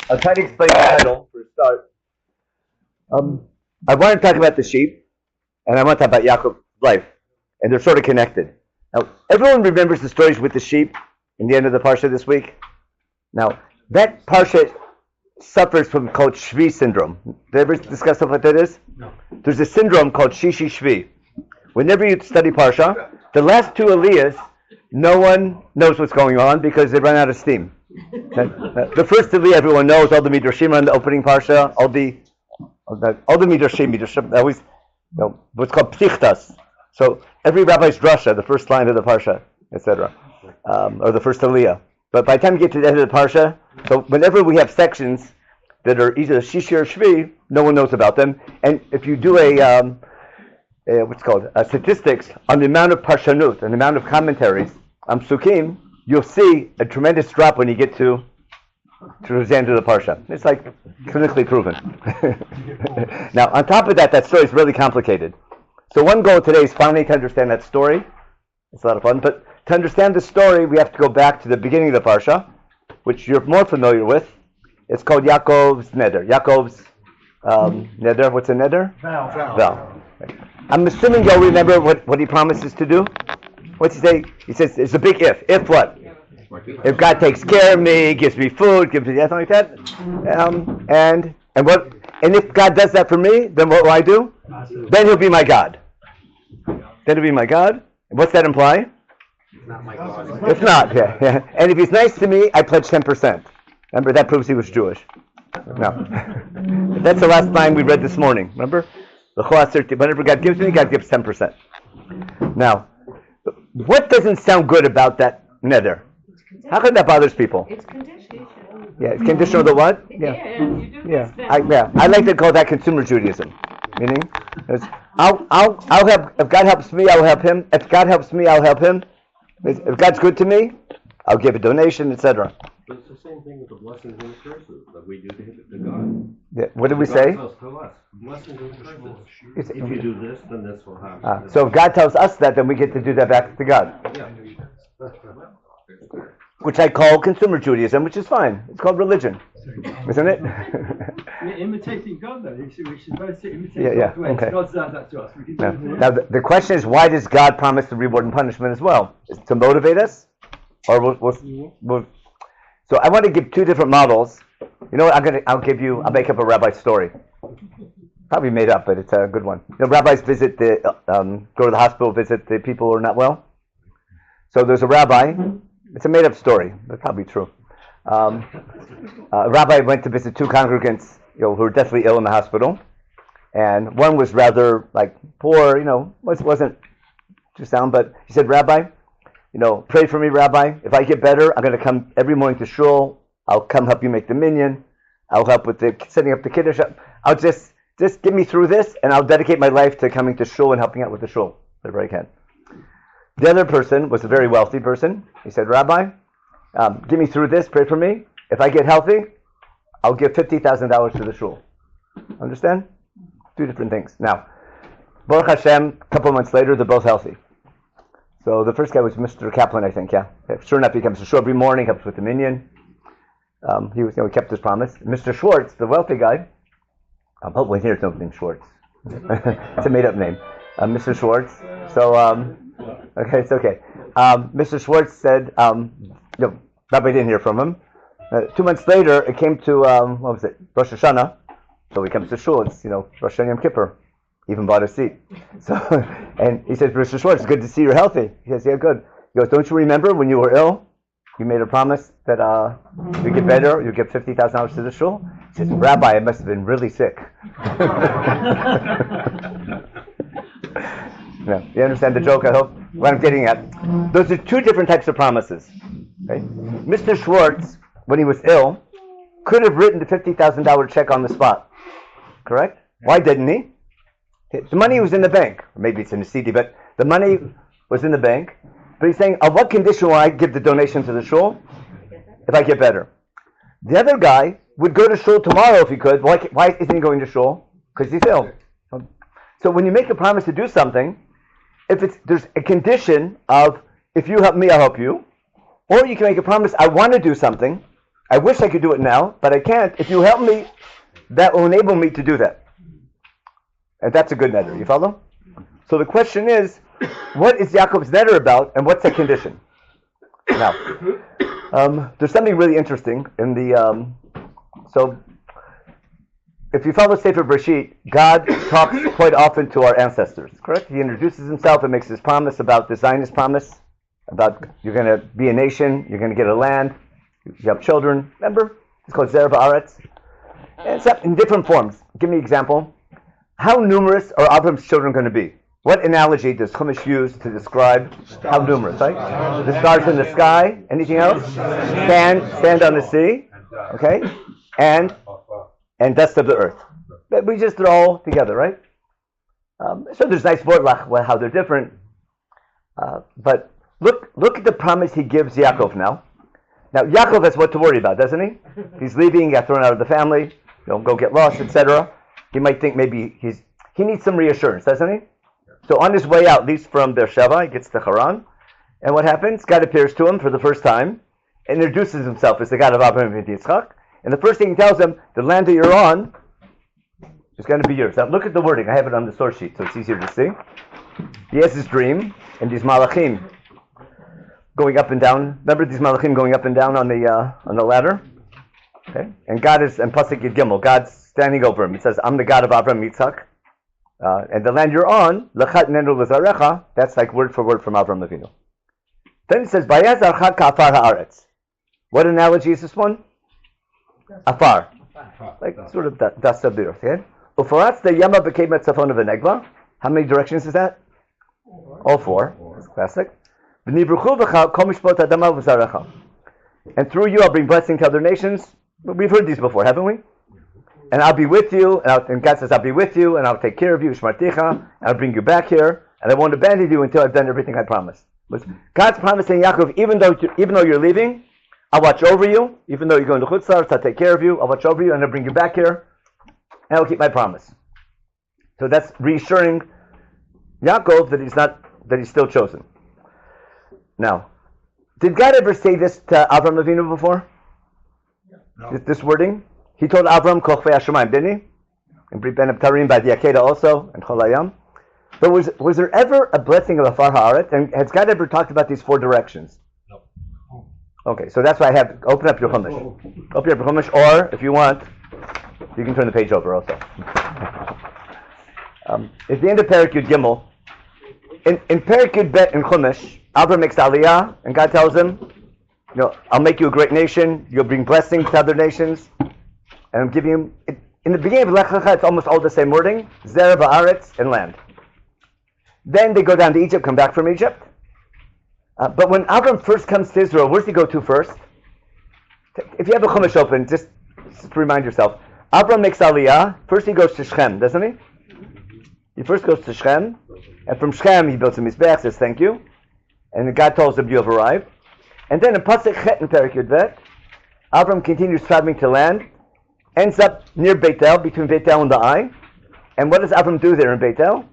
I'll try to explain the title for a start. I want to talk about the sheep, and I want to talk about Yaakov's life, and they're sort of connected. Now, everyone remembers the stories with the sheep in the end of the parsha this week. Now, that parsha suffers from called Shvi syndrome. Did you ever discuss what that is? No. There's a syndrome called Shishi Shvi. Whenever you study parsha, the last two aliyahs, no one knows what's going on because they run out of steam. The first aliyah, everyone knows, all the Midrashim on the opening parsha, all the Midrashim, always, what's called Psichtas. So every rabbi's drasha, the first line of the parsha, etc., or the first aliyah. But by the time you get to the end of the parsha, so whenever we have sections that are either Shishi or Shvi, no one knows about them. And if you do statistics on the amount of parshanut, and the amount of commentaries on Psukim, you'll see a tremendous drop when you get to the end of the parsha. It's like clinically proven. Now, on top of that, that story is really complicated. So one goal today is finally to understand that story. It's a lot of fun, but to understand the story, we have to go back to the beginning of the parsha, which you're more familiar with. It's called Yaakov's neder. Yaakov's neder. What's a neder? Vow. I'm assuming you'll remember what he promises to do. What's he say? He says it's a big if. If what? If God takes care of me, gives me food, gives me something like that, and what? And if God does that for me, then what will I do? Then He'll be my God. Then He'll be my God. And what's that imply? Not my God. If not, yeah. And if He's nice to me, I pledge 10%. Remember, that proves He was Jewish. No, that's the last line we read this morning. Remember, whenever God gives me, God gives 10%. Now, what doesn't sound good about that neder? How come that bothers people? It's conditional. Yeah, it's conditional to what? Yeah. I like to call that consumer Judaism. Meaning, I'll help. If God helps me, I'll help him. If God helps me, I'll help him. If God's good to me, I'll give a donation, etc. But it's the same thing with the blessings and curses that we do to God. Yeah, what did we say? God tells us, blessings and curses. If you do this, then this will happen. So if God tells us that, then we get to do that back to God. Yeah. Which I call consumer Judaism, which is fine. It's called religion, isn't it? We're imitating God, though. We should both imitate Yeah, God. okay. God's done that to us. Now the question is, why does God promise the reward and punishment as well? Is it to motivate us? Or so I want to give two different models. You know what? I'll make up a rabbi story. Probably made up, but it's a good one. You know, rabbis go to the hospital, visit the people who are not well. So there's a rabbi. It's a made-up story, but probably true. A rabbi went to visit two congregants, who were deathly ill in the hospital, and one was rather poor, wasn't too sound, but he said, "Rabbi, pray for me, Rabbi. If I get better, I'm going to come every morning to shul. I'll come help you make the minyan. I'll help with setting up the kiddush. I'll just get me through this, and I'll dedicate my life to coming to shul and helping out with the shul whatever I can." The other person was a very wealthy person. He said, "Rabbi, get me through this, pray for me. If I get healthy, I'll give $50,000 to the shul." Understand? Two different things. Now, Baruch Hashem, a couple months later, they're both healthy. So the first guy was Mr. Kaplan, I think, yeah. Sure enough, he comes to shul every morning, helps with the minyan. He kept his promise. Mr. Schwartz, the wealthy guy, hopefully here's no name Schwartz. It's a made-up name. Mr. Schwartz. So, okay, it's okay. Mr. Schwartz said, Rabbi didn't hear from him. 2 months later, it came to, Rosh Hashanah. So he comes to shul, it's, Rosh Hashanah Yom Kippur. Even bought a seat. So, and he says, "Mr. Schwartz, it's good to see you're healthy." He says, "Yeah, good." He goes, "Don't you remember when you were ill? You made a promise that you get better, you give $50,000 to the shul?" He says, "Rabbi, I must have been really sick." Yeah, you understand the joke, I hope? What I'm getting at. Those are two different types of promises. Right? Mr. Schwartz, when he was ill, could have written the $50,000 check on the spot. Correct? Why didn't he? The money was in the bank. Or maybe it's in the CD, but the money was in the bank. But he's saying, on what condition will I give the donation to the shul? If I get better. The other guy would go to shul tomorrow if he could. Why isn't he going to shul? Because he's ill. So when you make a promise to do something, there's a condition of, if you help me, I'll help you. Or you can make a promise, I want to do something, I wish I could do it now, but I can't. If you help me, that will enable me to do that. And that's a good neder. You follow? So the question is, what is Yaakov's neder about, and what's the condition? Now, there's something really interesting in the. So, if you follow Sefer Bereshit, God talks quite often to our ancestors. Correct? He introduces himself and makes his promise about the Zionist promise, about you're going to be a nation, you're going to get a land, you have children. Remember? It's called Zer Ba'aretz. And it's in different forms. Give me an example. How numerous are Avram's children going to be? What analogy does Chumash use to describe how numerous, right? The stars in the sky. Anything else? Sand on the sea. Okay? And dust of the earth. We just throw all together, right? So there's nice word how they're different. But look at the promise he gives Yaakov now. Now Yaakov has what to worry about, doesn't he? He's leaving, he got thrown out of the family, go get lost, etc. He might think maybe he needs some reassurance, doesn't he? So on his way out, leaves from Beersheba, he gets to Haran, and what happens? God appears to him for the first time, and introduces himself as the God of Abraham and Yitzchak, and the first thing he tells him, the land that you're on is going to be yours. Now look at the wording, I have it on the source sheet, so it's easier to see. He has his dream, and these malachim going up and down. Remember these malachim going up and down on the ladder? Okay, and God is, and Pasuk Yud Gimel, God's standing over him. He says, I'm the God of Abraham, Yitzchak. And the land you're on, Lechat Nenu Lezarecha, that's like word for word from Avraham Avinu. Then he says, Bayaz Archa Ka'afar Haaretz. What analogy is this one? Afar. Like sort of dust of the earth, okay? Ufaratz the Yama became at Tzafon of the Negva. How many directions is that? All four. That's classic. V'nivruchu v'cha kol mishpot adama v'zarecha. And through you I'll bring blessing to other nations. We've heard these before, haven't we? And I'll be with you, and God says, I'll be with you, and I'll take care of you, Shmarticha, and I'll bring you back here, and I won't abandon you until I've done everything I promised. God's promising Yaakov, even though you're leaving, I'll watch over you, even though you're going to Chutz La'aretz, I'll take care of you, I'll watch over you, and I'll bring you back here, and I'll keep my promise. So that's reassuring Yaakov that he's still chosen. Now, did God ever say this to Avraham Avinu before? No. This wording? He told Avram Kochvei Hashemayim, didn't he? And Brit Ben Abtarim by the Akedah also, and Cholayam. But was there ever a blessing of Afar Haaretz? And has God ever talked about these four directions? No. Okay, so that's why I have, open up your Chumash. Open up your Chumash, or if you want, you can turn the page over also. At the end of Perek Yud Gimel, in Perek Yud Bet in Chumash, Avram makes Aliyah, and God tells him, I'll make you a great nation, you'll bring blessings to other nations. And I'm giving him, in the beginning of Lech Lecha, it's almost all the same wording, Zer Ba'aretz, and land. Then they go down to Egypt, come back from Egypt. But when Avram first comes to Israel, where does he go to first? If you have a Chumash open, just remind yourself. Avram makes Aliyah, first he goes to Shechem, doesn't he? He first goes to Shechem, and from Shechem he builds a Mizbeach, says thank you. And then God tells him you have arrived. And then in Pasuk Chet in Perek Yud Bet, Avram continues traveling to land, ends up near Beitel, between Beitel and the Ai. And what does Avram do there in Beitel?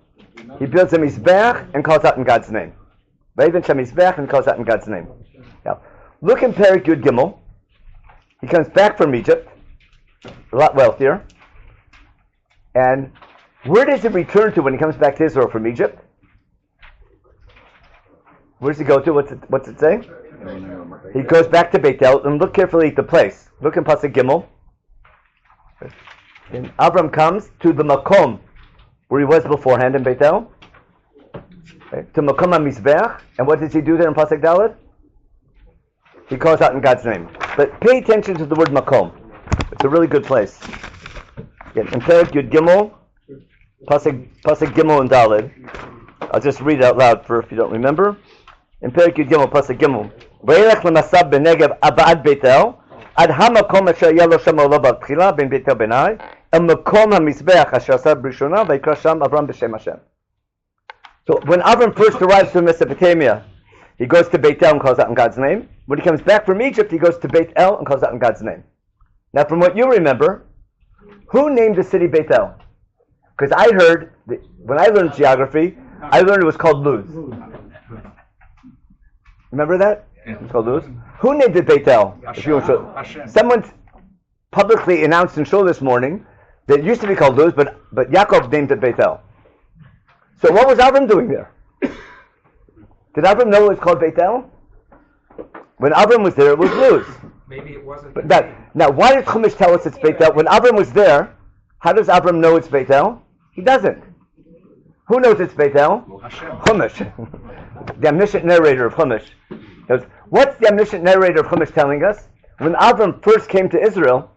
He builds a Mizbeach and calls out in God's name. Vayiven Shem Mizbeach and calls out in God's name. Now, look in Perek Yud Gimel. He comes back from Egypt, a lot wealthier. And where does he return to when he comes back to Israel from Egypt? Where does he go to? What's it say? He goes back to Beitel, and look carefully at the place. Look in Pasuk Gimel. And Avram comes to the Makom where he was beforehand in Beitel, to Makom HaMizbeach, and what does he do there in Pasuk Dalet? He calls out in God's name. But pay attention to the word Makom. It's a really good place. In Perek Yud Gimel, Pasuk Gimel and Dalet. I'll just read it out loud for if you don't remember. In Perek Yud Gimel, Pasuk Gimel. V'yelech l'masab b'negev abad Beitel, ad hamakom asher היה לו שם עולו בתחילה בין ביתו בני, אל מקום המזבח אשר עשה בראשונה, ויקרא שם אברהם בשם השם. So when Avram first arrives to Mesopotamia, he goes to Beit El and calls out in God's name. When he comes back from Egypt, he goes to Beit El and calls out in God's name. Now from what you remember, who named the city Beit El? Because I heard, when I learned geography, I learned it was called Luz. Remember that? It's called luz. Who named it Beitel? If you want to, someone publicly announced in Shul this morning that it used to be called luz, but Yaakov named it Beitel. So what was Avram doing there? Did Avram know it was called Beitel? When Avram was there, it was luz. Maybe it wasn't. But now, why does Chumash tell us it's Beitel? When Avram was there, how does Avram know it's Beitel? He doesn't. Who knows it's Beitel? Chumash. The omniscient narrator of Chumash. What's the omniscient narrator of Chumash telling us? When Avram first came to Israel,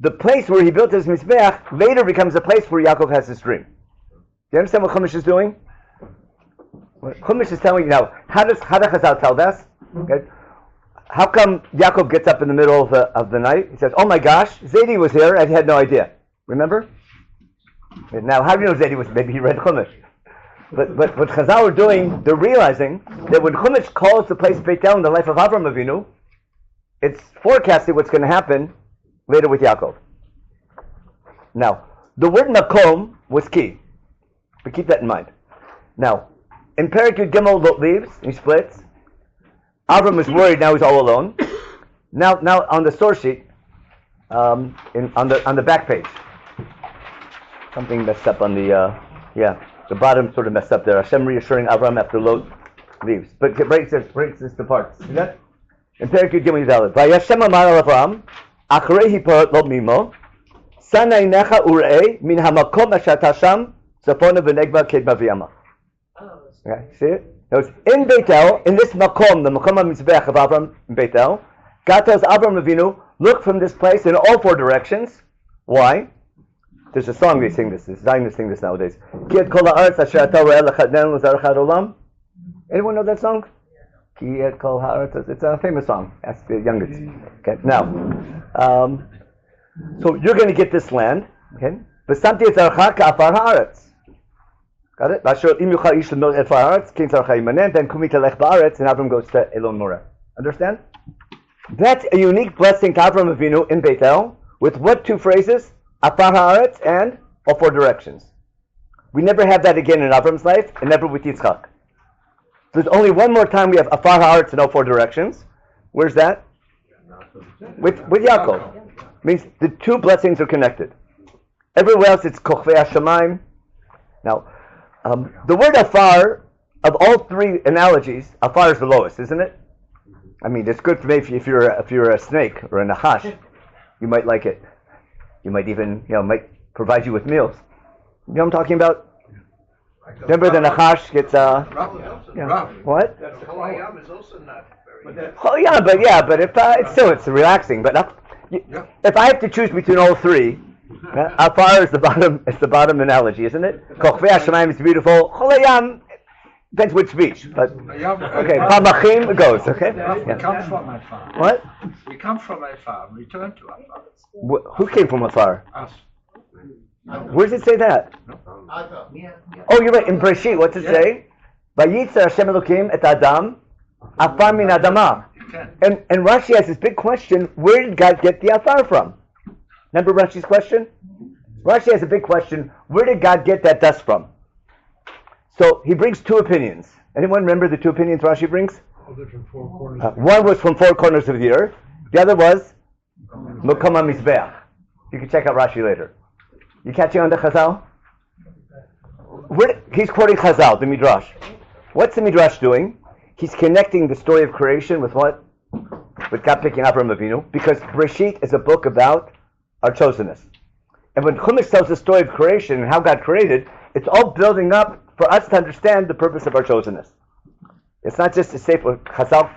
the place where he built his Mizbeach later becomes a place where Yaakov has his dream. Do you understand what Chumash is doing? What Chumash is telling you now, how does Chazal tell us? Okay. How come Yaakov gets up in the middle of the night? He says, "Oh my gosh, Zaidi was here. I had no idea." Remember? And now, how do you know Zaidi was? Maybe he read Chumash. But what Chazal are doing, they're realizing that when Chumash calls the place Beitel in the life of Avram Avinu, it's forecasting what's going to happen later with Yaakov. Now, the word Makom was key. But keep that in mind. Now, in Perek Yud Gimel Lot leaves, he splits. Avram is worried, now he's all alone. Now on the source sheet, on the back page, something messed up on the bottom sort of messed up there. Hashem reassuring Avram after Lot leaves, but it breaks this to parts. See that? In Perek Yud Gimel Yud Vayashem Amar al Avram, Achrei hiparot lo mimo, Sana inecha urei min hamakom asher tasham tzafona v'negba kedma v'yama. Okay, see it? Now it's in Beitel, in this makom, the makom ha-mizbech of Avram in Beitel, God tells Avram Avinu, look from this place in all four directions. Why? There's a song they sing this. Zionists sing this nowadays. Ki et kol ha'aretz asher ata ro'eh l'chadnenu l'zarcha olam. Anyone know that song? Ki et kol ha'aretz. It's a famous song. Ask the youngest. Okay, now, so you're going to get this land. Okay, v'samti et zarcha ka'afar ha'aretz. Got it? Then Kumi telech ba'aretz, and Avram goes to Elon Moreh. Understand? That's a unique blessing to Avram Avinu in Beitel, with what two phrases? Afar ha'aretz and all four directions. We never have that again in Avram's life, and never with Yitzchak. So there's only one more time we have Afar ha'aretz in all four directions. Where's that? With Yaakov. Means the two blessings are connected. Everywhere else it's Kochvei HaShamayim. Now, the word afar, of all three analogies, afar is the lowest, isn't it? I mean, it's good for maybe if you're a snake or a nachash, you might like it. You might even, might provide you with meals. You know what I'm talking about? Remember the nachash gets what? Cholayam is also not very. Oh yeah, but if it's relaxing. But if I have to choose between all three. Afar is the bottom. It's the bottom analogy, isn't it? Kochvei HaShamayim is beautiful. Cholayam depends which beach, but okay. Pamachim goes. Okay. We come from afar. What? We come from afar. Return to afar. Who came from afar? Us. Where does it say that? Oh, you're right. In Breshit, what's it say? Vayitzer Hashem Elokim et Adam afar min Adama. And Rashi has this big question: where did God get the afar from? Remember Rashi's question? Rashi has a big question. Where did God get that dust from? So he brings two opinions. Anyone remember the two opinions Rashi brings? One was from four corners of the earth. The other was Makom HaMizbeach. You can check out Rashi later. You catching on the Chazal? He's quoting Chazal, the Midrash. What's the Midrash doing? He's connecting the story of creation with what? With God picking Avram Avinu. Because Breshit is a book about our chosenness. And when Chumash tells the story of creation and how God created, it's all building up for us to understand the purpose of our chosenness. It's not just a Sefer Chazal.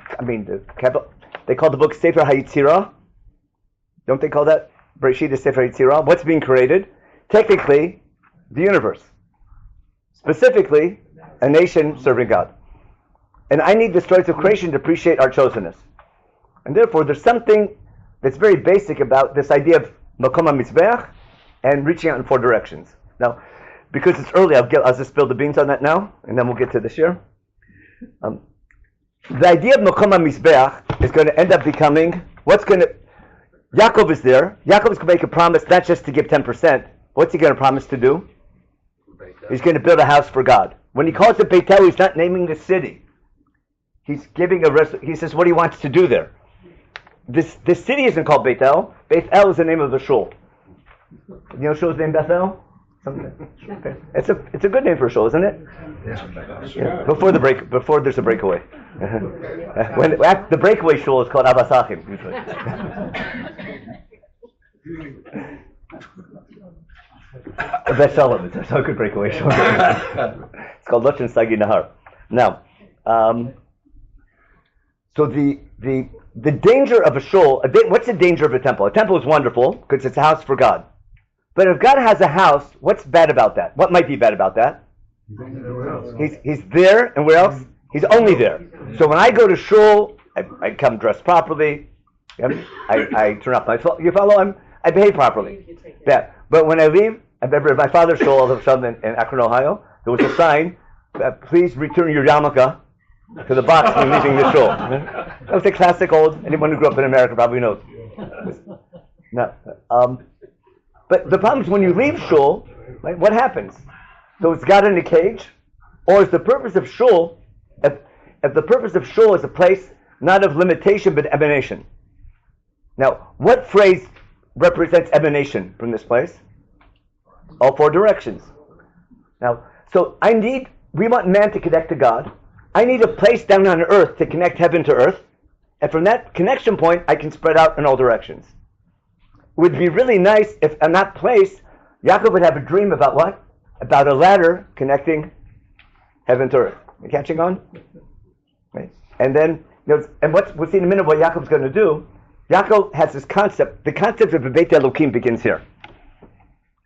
They call the book Sefer HaYitzirah. Don't they call that Bereshit is Sefer HaYitzirah? What's being created? Technically, the universe. Specifically, a nation serving God. And I need the stories of creation to appreciate our chosenness. And therefore, there's something that's very basic about this idea of Makom HaMizbeach and reaching out in four directions. Now, because it's early, I'll just spill the beans on that now, and then we'll get to this year. The idea of Makom HaMizbeach is going to end up becoming, Yaakov is there. Yaakov is going to make a promise not just to give 10%. What's he going to promise to do? He's going to build a house for God. When he calls it Beitel, he's not naming the city. He's giving he says what he wants to do there. This city isn't called Beit El. Beit El is the name of the shul. You know shul's name Bethel? Okay. It's a good name for a shul, isn't it? Yeah. Before there's a breakaway. The breakaway shul is called Abasachim usually. Beth Shalom, it's a good breakaway shul. It's called Lochin Sagi Nahar. Now, so the danger of a shul, what's the danger of a temple? A temple is wonderful because it's a house for God. But if God has a house, what's bad about that? What might be bad about that? He's there, and where else? He's only there. So when I go to shul, I come dressed properly. I turn off my phone. You follow? I behave properly. That. But when I leave, I remember at my father's shul all of a sudden in Akron, Ohio, there was a sign, please return your yarmulke to the box when leaving the shul. That was a classic old, anyone who grew up in America probably knows. No, but the problem is when you leave shul, right, what happens? So it's God in a cage? Or is the purpose of shul, if the purpose of shul is a place not of limitation but emanation? Now, what phrase represents emanation from this place? All four directions. Now, so we want man to connect to God. I need a place down on earth to connect heaven to earth. And from that connection point, I can spread out in all directions. It would be really nice if in that place, Yaakov would have a dream about what? About a ladder connecting heaven to earth. You catching on? Right? And then, and we'll see in a minute what Yaakov's going to do. Yaakov has this concept. The concept of a Beit Elokim begins here.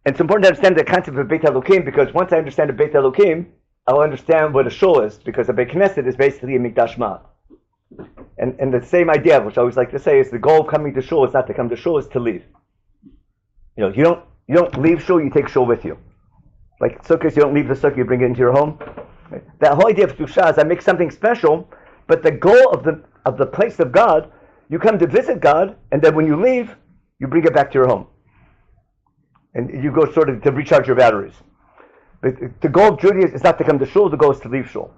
And it's important to understand the concept of Beit Elokim because once I understand a Beit Elokim, I'll understand what a shul is because a Beit Knesset is basically a Mikdash Ma'at. And the same idea, which I always like to say, is the goal of coming to shul is not to come to shul, is to leave. You don't leave shul, you take shul with you. Like sukkahs, you don't leave the sukkah, you bring it into your home. Right? That whole idea of Kedusha is I make something special, but the goal of the place of God, you come to visit God, and then when you leave, you bring it back to your home. And you go sort of to recharge your batteries. But the goal of Judaism is not to come to shul, the goal is to leave shul.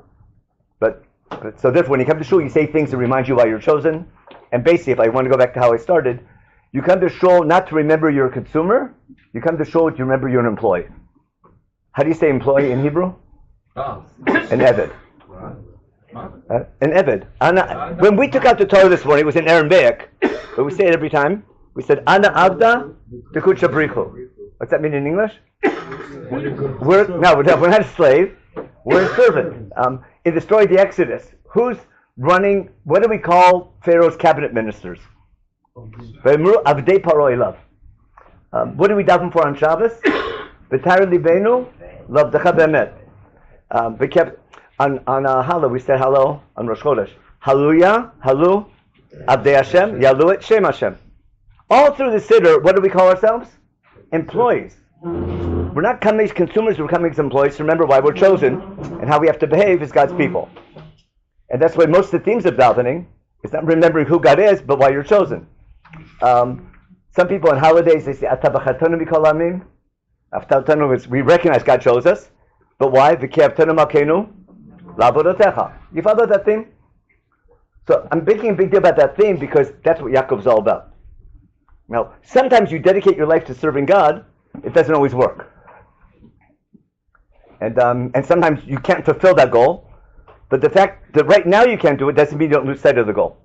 But so therefore, when you come to shul, you say things that remind you why you're chosen. And basically, if I want to go back to how I started, you come to shul not to remember you're a consumer, you come to shul to remember you're an employee. How do you say employee in Hebrew? An eved. An eved. When we took out the Torah this morning, it was in Aramaic, but we say it every time. We said, Ana Avda B'Kud Shabrichu. What's that mean in English? We're not a slave, we're a servant. In the story of the Exodus, who's running, what do we call Pharaoh's cabinet ministers? Avdei Paro Elav. What do we daven for on Shabbos? V'tar libenu l'avdecha be'emet. We kept on Hallel, we said Hallel on Rosh Chodesh. Hallelujah, Halu, Avdei Hashem, Yaluet, Shem Hashem. All through the Siddur, what do we call ourselves? Employees. We're not coming as consumers, we're coming as employees. Remember why we're chosen and how we have to behave as God's people. And that's why most of the themes of davening is not remembering who God is, but why you're chosen. Some people on holidays, they say, Ata b'chatonu mikol amim. Aftatonu is, we recognize God chose us, but why? V'kiavtonu malkeinu la'avodotecha. You follow that theme? So I'm making a big deal about that theme because that's what Yaakov's all about. Now, sometimes you dedicate your life to serving God, it doesn't always work. And sometimes you can't fulfill that goal, but the fact that right now you can't do it doesn't mean you don't lose sight of the goal.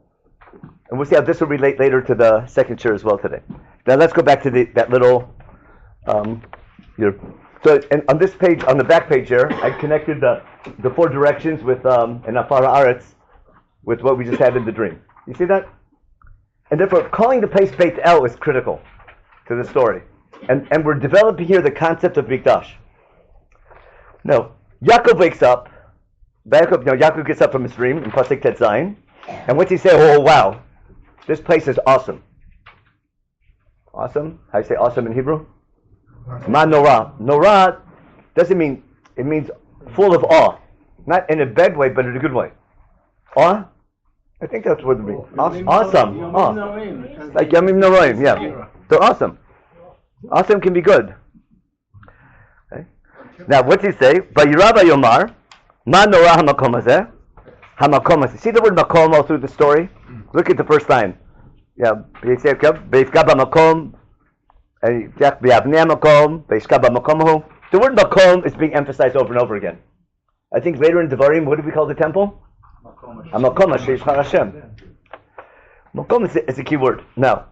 And we'll see how this will relate later to the second share as well today. Now let's go back to that little, so and on this page, on the back page here, I connected the four directions with, and Afar Haaretz, with what we just had in the dream. You see that? And therefore, calling the place Beit El is critical to the story. And we're developing here the concept of Mikdash. No, Yaakov wakes up. Yaakov gets up from his dream in Pasuk Tet Zayin. And what's he say? Oh, wow. This place is awesome. Awesome? How do you say awesome in Hebrew? Ma Norah. Norah doesn't mean, it means full of awe. Not in a bad way, but in a good way. Awe? I think that's what it means. Awesome. Oh. Like Yamim Noraim, yeah. They're awesome. Awesome can be good. Okay. Now, what's he say? Vayira vayomar, ma norah hamakom hazeh, Hamakom. See the word makom all through the story? Look at the first line. Yeah, Beifka b'makom, B'avnei makom, Beishka b'makom. The word makom is being emphasized over and over again. I think later in Devarim, what do we call the temple? Makom Sheish Hashem. Makom is a key word. Now,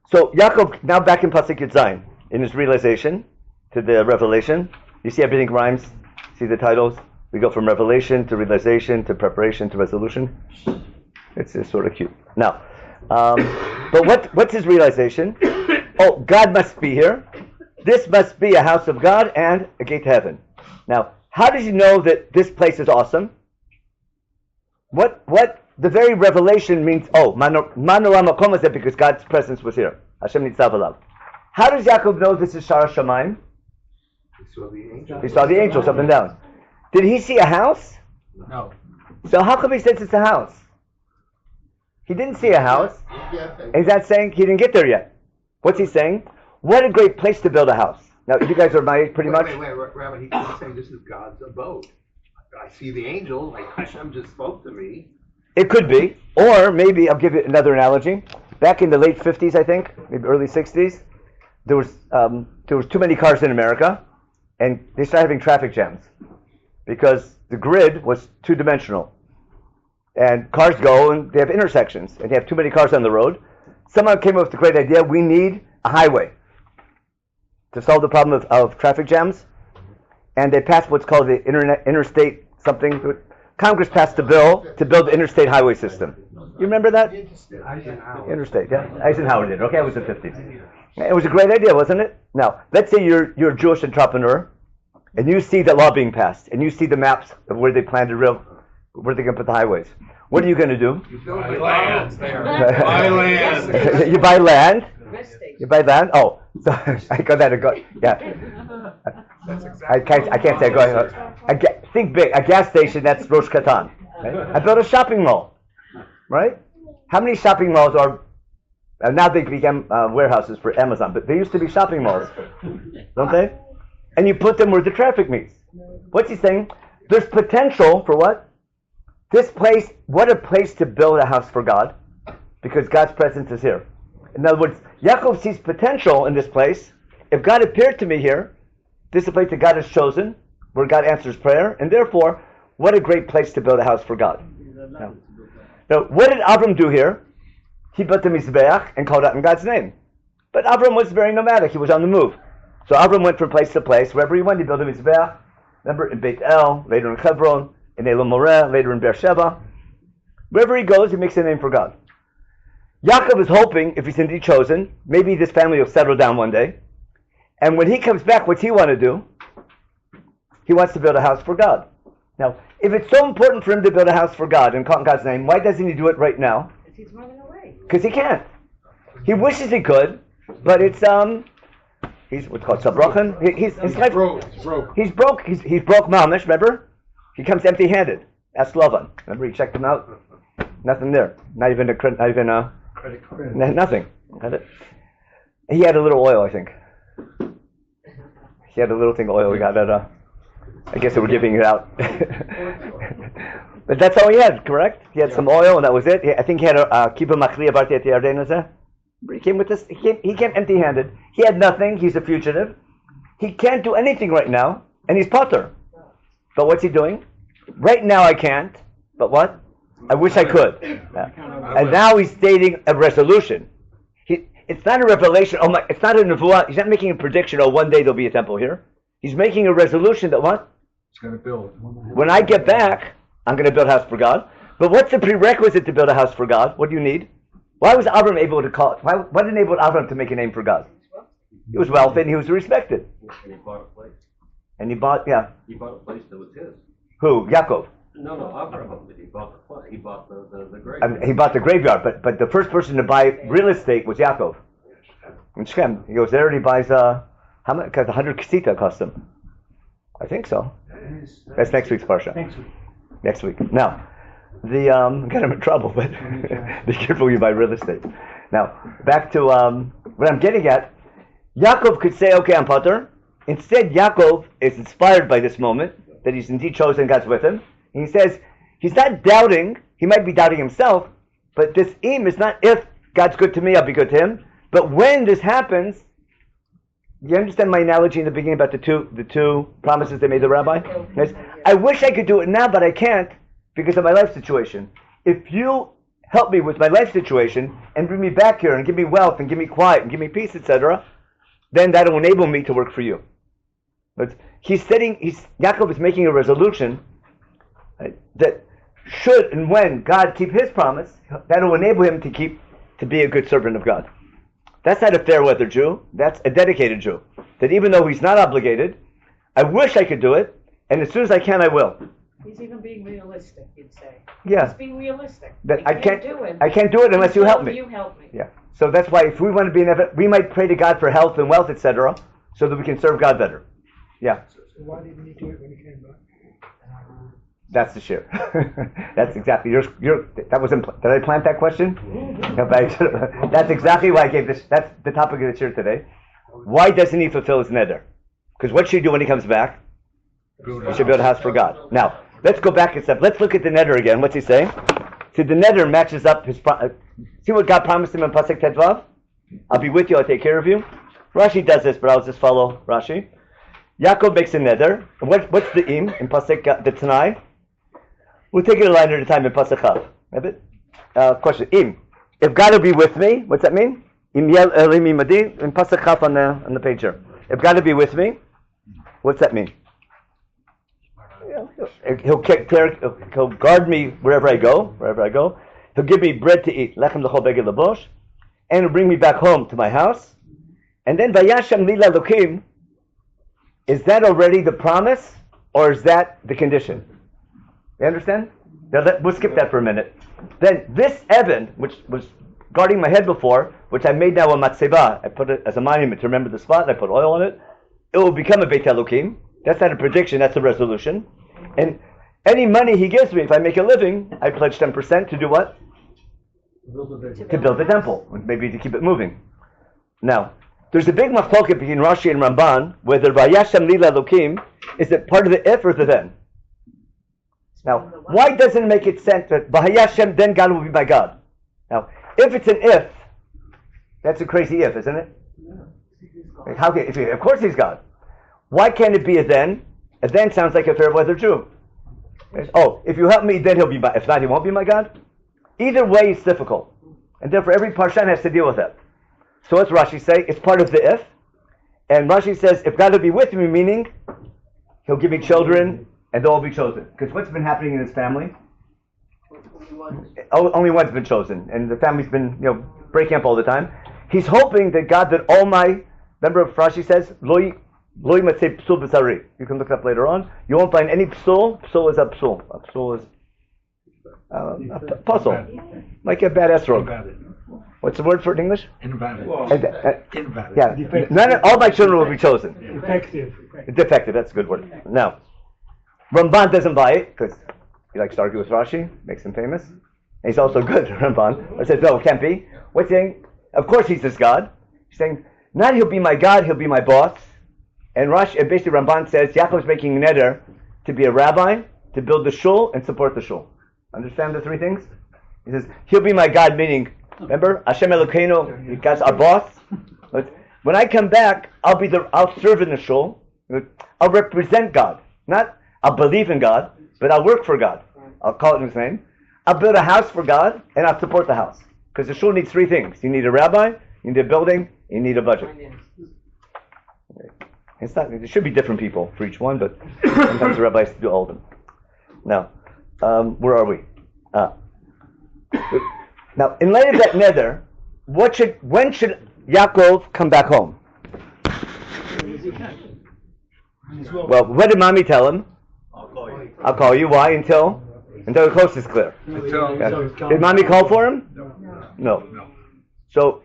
so Yaakov, now back in Pasuk Yud Zayin, in his realization to the revelation. You see everything rhymes? See the titles? We go from revelation to realization to preparation to resolution. It's just sort of cute. Now, but what's his realization? Oh, God must be here. This must be a house of God and a gate to heaven. Now, how does he know that this place is awesome? What the very revelation means? Oh, Manu Makom is there because God's presence was here. Hashem nitzav alav. How does Yaakov know this is Shara Shamayim? He saw the angels up and down. Did he see a house? No. So how come he says it's a house? He didn't see a house. Is that saying he didn't get there yet? What's he saying? What a great place to build a house. Now, you guys are my age pretty much. Wait, Rabbi, he's saying this is God's abode. I see the angel, like Hashem just spoke to me. It could be. Or maybe, I'll give you another analogy. Back in the late 50s, I think, maybe early 60s, there was too many cars in America, and they started having traffic jams because the grid was two-dimensional. And cars go, and they have intersections, and they have too many cars on the road. Someone came up with the great idea, we need a highway to solve the problem of traffic jams. And they passed what's called the interstate something. Congress passed a bill to build the interstate highway system. You remember that? Interstate, yeah. Eisenhower did. Okay, it was the 50s. It was a great idea, wasn't it? Now, let's say you're a Jewish entrepreneur, and you see the law being passed, and you see the maps of where they plan to where they're going to put the highways. What are you going to do? You build land there. Buy land. You buy land. You buy land. Oh, so I got that. Yeah. That's exactly. I can't say. Go ahead. Think big. A gas station. That's Rosh Katan. Right? I built a shopping mall. Right? How many shopping malls are? Now they become warehouses for Amazon, but they used to be shopping malls, don't they? And you put them where the traffic meets. What's he saying? There's potential for what? This place. What a place to build a house for God, because God's presence is here. In other words, Yaakov sees potential in this place. If God appeared to me here, this is a place that God has chosen, where God answers prayer, and therefore, what a great place to build a house for God. Now, what did Abram do here? He built the Mizbeach and called out in God's name. But Abram was very nomadic. He was on the move. So Abram went from place to place. Wherever he went, he built a Mizbeach. Remember, in Beit El, later in Hebron, in Elam Moreh, later in Beersheba. Wherever he goes, he makes a name for God. Yaakov is hoping, if he's indeed chosen, maybe this family will settle down one day. And when he comes back, what's he want to do? He wants to build a house for God. Now, if it's so important for him to build a house for God and call in God's name, why doesn't he do it right now? He's running away. Because he can't. He wishes he could, but it's he's what's called sabrochen. His life broke. He's broke. He's broke mamish. Remember, he comes empty-handed. Ask Lavan. Remember, he checked him out. Nothing there. Not even a credit card. Nothing. Had it. He had a little oil, I think. He had a little thing of oil. We got that. I guess they were giving it out. But that's all he had, correct? He had some oil, and that was it. I think he had a kibbutz machliya barti yarden. He came with this. He came empty-handed. He had nothing. He's a fugitive. He can't do anything right now, and he's potter. But what's he doing? Right now I can't. But what? I wish I could. And now he's stating a resolution. It's not a revelation. It's not a nevuah. He's not making a prediction. Oh, one day there'll be a temple here. He's making a resolution that what? He's going to build. When I get back, I'm going to build a house for God. But what's the prerequisite to build a house for God? What do you need? Why was Abram able to call? What enabled Abram to make a name for God? He was wealthy and he was respected. And he bought a place. And he bought, yeah. He bought a place that was his. Who? Yaakov. No, Abraham. He bought the place. He bought the graveyard. I mean, he bought the graveyard, but the first person to buy real estate was Yaakov. In Shechem. He goes there and he buys how much? Because 100 kesita cost him. I think so. That's next week's parsha. Next week. Now, got him in trouble, but be careful when you buy real estate. Now, back to what I'm getting at. Yaakov could say, okay, I'm potter. Instead, Yaakov is inspired by this moment, that he's indeed chosen, God's with him. And he says, he's not doubting. He might be doubting himself, but this im is not if God's good to me, I'll be good to him. But when this happens, you understand my analogy in the beginning about the two promises they made the rabbi? Yes. I wish I could do it now, but I can't because of my life situation. If you help me with my life situation and bring me back here and give me wealth and give me quiet and give me peace, etc., then that will enable me to work for you. But Yaakov is making a resolution, right, that should and when God keep his promise, that will enable him to be a good servant of God. That's not a fair weather Jew. That's a dedicated Jew. That even though he's not obligated, I wish I could do it, and as soon as I can, I will. He's even being realistic, you'd say. Yeah. He's being realistic. That I can't do it. I can't do it unless you help me. You help me. Yeah. So that's why if we want to be in heaven, we might pray to God for health and wealth, etc., so that we can serve God better. Yeah. So why didn't he do it when he came back? That's the share. That's exactly that was did I plant that question? No, that's exactly why I gave this. That's the topic of the share today. Why doesn't he fulfill his neder? Because what should he do when he comes back? He should build a house for God. Now let's go back a step. Let's look at the neder again. What's he saying? See, the neder matches up his. See what God promised him in Pasuk Tedvav? I'll be with you. I'll take care of you. Rashi does this, but I'll just follow Rashi. Yaakov makes a neder. What's the im in Pasuk the Tanai? We'll take it a line at a time in Pasuk Chav. Question: Im, if God will be with me, what's that mean? Im yel elim imadi in Pasuk Chav on the page here. If God will be with me, what's that mean? He'll guard me wherever I go. He'll give me bread to eat, lechem l'chol beged l'bosh, and he'll bring me back home to my house. And then vayashem li l'elokim, is that already the promise, or is that the condition? You understand? Now we'll skip that for a minute. Then this Evan, which was guarding my head before, which I made now a matzeba, I put it as a monument to remember the spot, and I put oil on it, it will become a Beit Elokim. That's not a prediction, that's a resolution. And any money he gives me, if I make a living, I pledge 10% to do what? To build the temple, maybe to keep it moving. Now, there's a big machloket between Rashi and Ramban, whether Vayashem li l'elokim is it part of the if or the then. Now, why doesn't it make it sense that Vayashem, then God will be my God? Now, if it's an if, that's a crazy if, isn't it? Like, of course he's God. Why can't it be a then? A then sounds like a fair weather Jew. Oh, if you help me, then he'll be my. If not, he won't be my God. Either way, it's difficult, and therefore every parshan has to deal with that. So what's Rashi say? It's part of the if, and Rashi says if God will be with me, meaning he'll give me children and they'll all be chosen. Because what's been happening in his family? Only one's been chosen, and the family's been breaking up all the time. He's hoping that God, that all my, remember Rashi says loi matzei psul b'tzari. You can look it up later on. You won't find any psul. Psul is a psul. A psul is a puzzle, like a bad esrog. What's the word for it in English? Invalid. Invalid. Yeah, all my children will be chosen. Defective. That's a good word. Now, Ramban doesn't buy it because he likes to argue with Rashi, makes him famous. And he's also good, Ramban. He says, no, it can't be. What's he saying? Of course he's this God. He's saying, not he'll be my God, he'll be my boss. And basically Ramban says, Yaakov's making a neder to be a rabbi, to build the shul, and support the shul. Understand the three things? He says, he'll be my God, meaning, remember, Hashem Elokeinu, God's our boss. When I come back, I'll serve in the shul. I'll represent God. Not, I'll believe in God, but I'll work for God. I'll call it in his name. I'll build a house for God, and I'll support the house. Because the shul needs three things. You need a rabbi, you need a building, you need a budget. It's not. There should be different people for each one, but sometimes the rabbis do all of them. Now, where are we? Now, in light of that neder, when should Yaakov come back home? Well, what did mommy tell him? I'll call you. Why? Until the coast is clear. Did mommy call for him? No. So,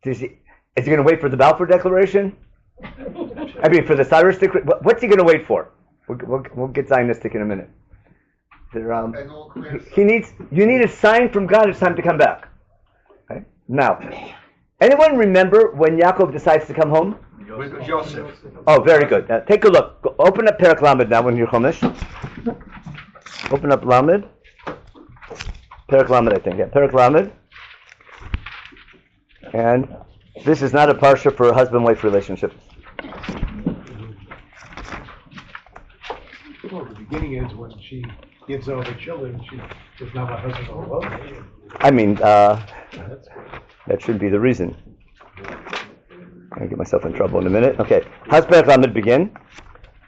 is he going to wait for the Balfour Declaration? I mean, for the Cyrus Declaration? What's he going to wait for? We'll get Zionistic in a minute. You need a sign from God. It's time to come back. Okay? Now, anyone remember when Yaakov decides to come home? With Joseph. Oh, very good. Now, take a look. Open up Perek Lamed now in your Chumash. Open up Lamed. Perek Lamed, I think. Yeah, Perek Lamed. And this is not a parsha for husband-wife relationships. Well, the beginning is when she gives over children, she does not have a husband or love. I mean, that should be the reason. I'll get myself in trouble in a minute. Okay. How's Perek Lamed begin?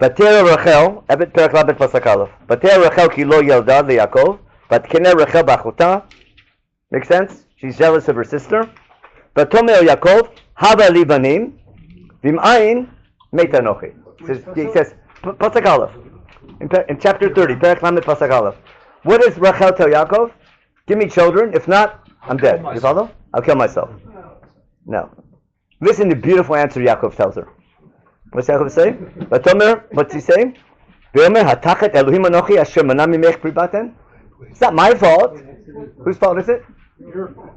Batera Rachel, Ebed Perek Lamed Pasuk Aleph. Batera Rachel ki lo yelda leYaakov, Batkena Rachel b'achota. Make sense? She's jealous of her sister. Batomer Yaakov, Hava li banim, v'im'ayin meta nochi. He says, Pasuk Aleph, in chapter 30, Perek Lamed Pasuk Aleph. What does Rachel tell Yaakov? Give me children, if not, I'm dead. You follow? I'll kill myself. No. Listen to the beautiful answer Yaakov tells her. What's Yaakov say? Batomer, what's he say? V'omer hatachet Elohim anochi asher mana mimech pri baten. It's not my fault. Whose fault is it? Your fault.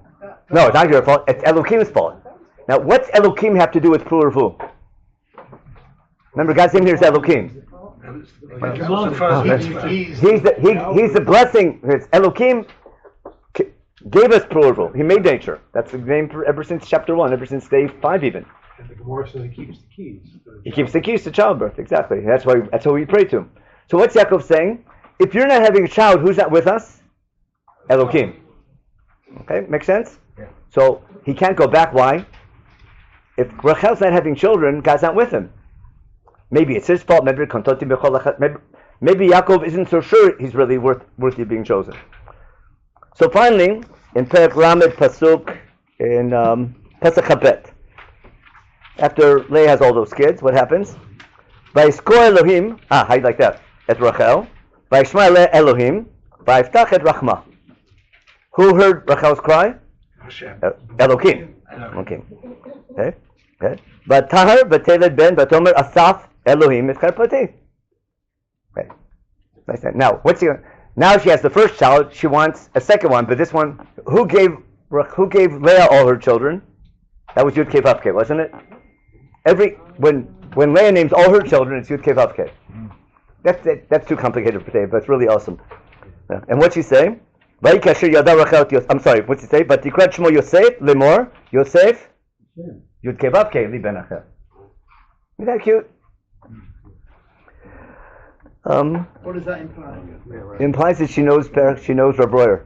No, it's not your fault. It's Elohim's fault. Now, what's Elohim have to do with plural vu? Remember, God's name here is Elohim. He's the blessing. It's Elohim gave us plural vu. He made nature. That's the name for ever since chapter 1, ever since day 5 even. And the Gemara says he keeps the keys. He keeps the keys to childbirth. Exactly. That's why we pray to him. So what's Yaakov saying? If you're not having a child, who's not with us? Elohim. Okay, makes sense? Yeah. So he can't go back. Why? If Rachel's not having children, God's not with him. Maybe it's his fault. Maybe Yaakov isn't so sure he's really worthy of being chosen. So finally, in Perek Lamed Pasuk, in Pesach Habet, after Leah has all those kids, what happens? Vayizkor Elohim, how you like that? Et Rachel. Vayishma Elohim. Vayiftach et Rachma. Who heard Rachel's cry? Hashem. Elohim. Okay. But Tahar, Bateled Ben, Batomer Asaf Elohim is Karpati. Okay. Nice. Now, now she has the first child. She wants a second one, but this one, who gave Leah all her children? That was Yud Kei Vav Kei, wasn't it? When Leah names all her children, it's Yud Kei Vav Kei. That's too complicated for today, but it's really awesome. And what's she say? I'm sorry, what's he say? But Tikrat Shmo Yosef, Lemor, Yosef, Yud Kei Vav Kei, Li Ben Acher. Isn't that cute? What does that imply? Implies that she knows Rav Royer.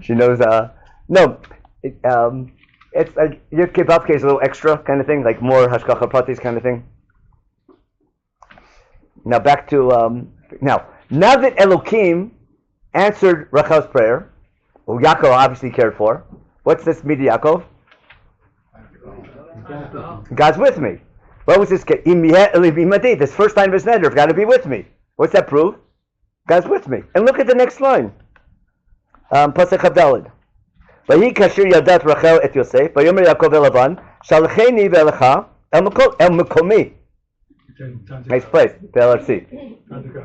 She knows, no, it's like Yud Kei Vav Kei is a little extra kind of thing, like more Hashgacha Pratis kind of thing. Now back to, now that Elohim answered Rachel's prayer, who Yaakov obviously cared for, what's this Midi Yaakov? God's with me. What was this? This first line of his neder, got to be with me. What's that prove? God's with me. And look at the next line. Pasuk Chavdalid. Vayi kasher yadat Rachel et Yosef. Vayomer Yaakov elavan. Shalcheni ve'elecha el mekomi. Nice place. Ve'elartzi.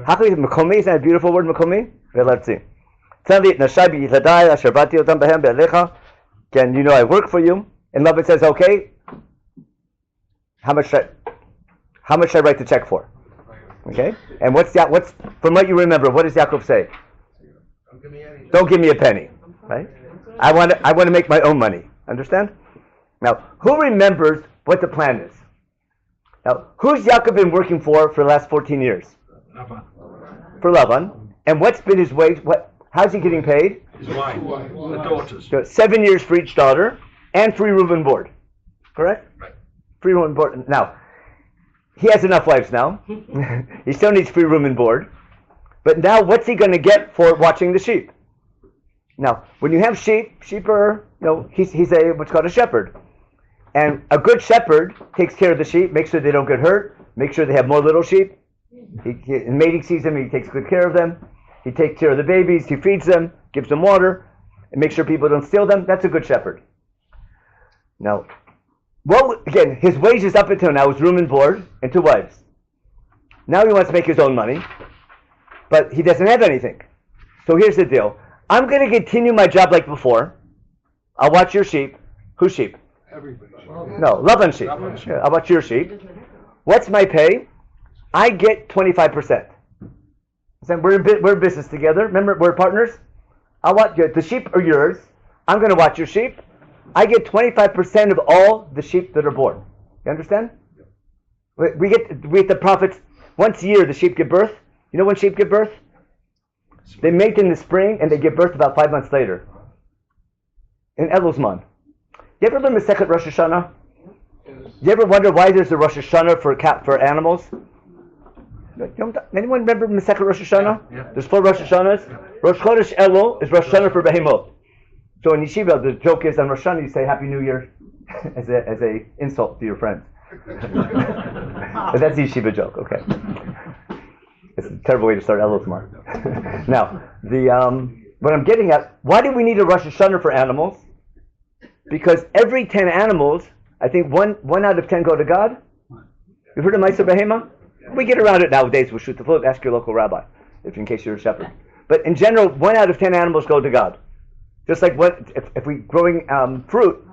How can we? Mekomi is that a beautiful word? Mekomi. Ve'elartzi. Tell me nashai b'yitadai asher bati otam behem be'elecha. Again, you know I work for you. And Laban says, okay. How much should I write the check for? Okay. And what's from what you remember? What does Yaakov say? Don't give me a penny. Right. I want to make my own money. Understand? Now, who remembers what the plan is? Now, who's Yaakov been working for the last 14 years? Lavan. For Lavan. And what's been his wage? How's he getting paid? His wife. The daughters. So 7 years for each daughter and free room and board. Correct? Right. Free room and board. Now, he has enough wives now. He still needs free room and board. But now, what's he going to get for watching the sheep? Now, when you have sheep are, he's what's called a shepherd. And a good shepherd takes care of the sheep, makes sure they don't get hurt, makes sure they have more little sheep. In mating season, he takes good care of them. He takes care of the babies, he feeds them, gives them water, and makes sure people don't steal them. That's a good shepherd. Now, again, his wages up until now was room and board and 2 wives. Now he wants to make his own money, but he doesn't have anything. So here's the deal. I'm going to continue my job like before. I'll watch your sheep. Whose sheep? Everybody. No, Laban's sheep. Yeah, I'll watch your sheep. What's my pay? I get 25%. So we're in business together. Remember, we're partners. I want the sheep are yours. I'm going to watch your sheep. I get 25% of all the sheep that are born. You understand? We get the profits once a year. The sheep give birth. You know when sheep give birth? They mate in the spring and they give birth about 5 months later. In Elul. You ever learn Masechet Rosh Hashanah? You ever wonder why there's a Rosh Hashanah for animals? Anyone remember Masechet Rosh Hashanah? Yeah. There's 4 Rosh Hashanahs. Rosh Chodesh Elul is Rosh Hashanah for Behemot. So in Yeshiva, the joke is on Rosh Hashanah you say Happy New Year as a insult to your friends. But that's the Yeshiva joke. Okay. It's a terrible way to start Elul tomorrow. Now, what I'm getting at, why do we need a Rosh Hashanah for animals? Because every 10 animals, I think one out of 10 go to God. You've heard of Ma'aser Behema? We get around it nowadays with Shutafot. Ask your local rabbi, in case you're a shepherd. But in general, 1 out of 10 animals go to God. Just like if we growing fruit,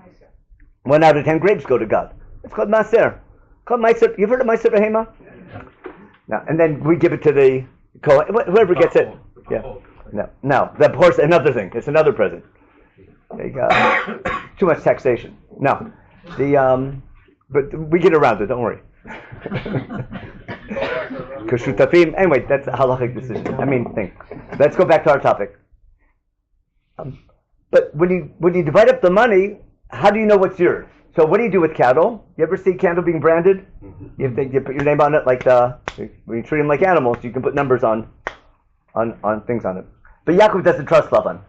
1 out of 10 grapes go to God. It's called Maser. Called Ma'aser. You've heard of Ma'aser Behema? Now, and then we give it to the whoever gets it. Yeah. No, that horse. Another thing. It's another present. They got too much taxation. No, but we get around it. Don't worry. Anyway, that's a halachic decision. Thing. Let's go back to our topic. But when you divide up the money, how do you know what's yours? So what do you do with cattle? You ever see cattle being branded? You put your name on it, like when you treat them like animals, you can put numbers on things on it. But Yaakov doesn't trust Lavan.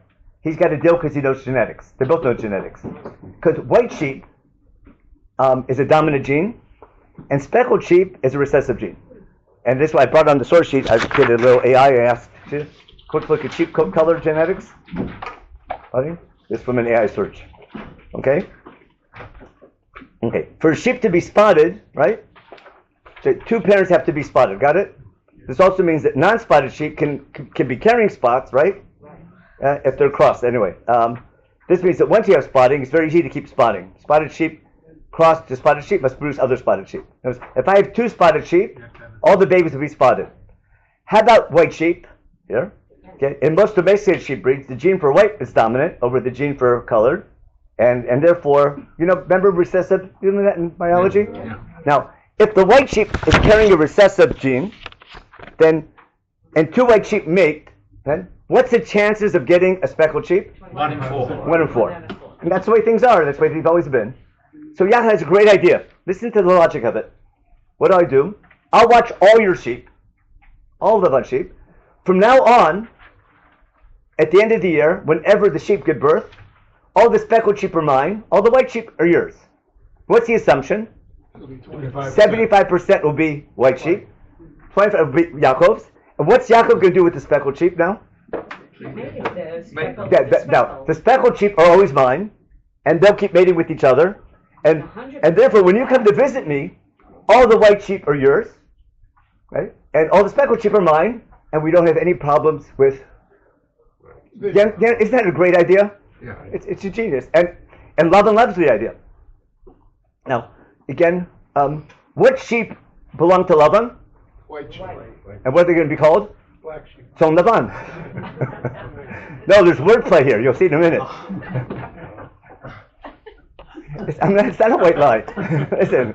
He's got a deal because he knows genetics. They both know genetics. Because white sheep is a dominant gene, and speckled sheep is a recessive gene. And this is why I brought on the source sheet. I did a little AI. I asked, quick look at sheep coat color genetics. This from an AI search. Okay. For a sheep to be spotted, right? So 2 parents have to be spotted. Got it? This also means that non-spotted sheep can be carrying spots, right? If they're crossed. Anyway, this means that once you have spotting, it's very easy to keep spotting. Spotted sheep crossed to spotted sheep must produce other spotted sheep. If I have 2 spotted sheep, all the babies will be spotted. How about white sheep? Here. Okay. In most domesticated sheep breeds, the gene for white is dominant over the gene for colored. And therefore, remember recessive? You know that in biology? Yeah. Now, if the white sheep is carrying a recessive gene, then, and 2 white sheep mate, then what's the chances of getting a speckled sheep? 1 in 4. 1 in 4. And that's the way things are. That's the way they've always been. So Yahweh has a great idea. Listen to the logic of it. What do? I'll watch all your sheep, all the sheep. From now on, at the end of the year, whenever the sheep give birth, all the speckled sheep are mine, all the white sheep are yours. What's the assumption? 75% will be white sheep, 25% will be Yaakov's. And what's Yaakov going to do with the speckled sheep now? Now, the speckled sheep are always mine, and they'll keep mating with each other. And therefore, when you come to visit me, all the white sheep are yours, right? And all the speckled sheep are mine, and we don't have any problems with. Isn't that a great idea? Yeah. It's a genius, and Laban loves the idea. Now, again, what sheep belong to Laban? White sheep. And what are they going to be called? Black sheep. Son Laban. No, there's wordplay here. You'll see in a minute. It's not a white lie. Listen,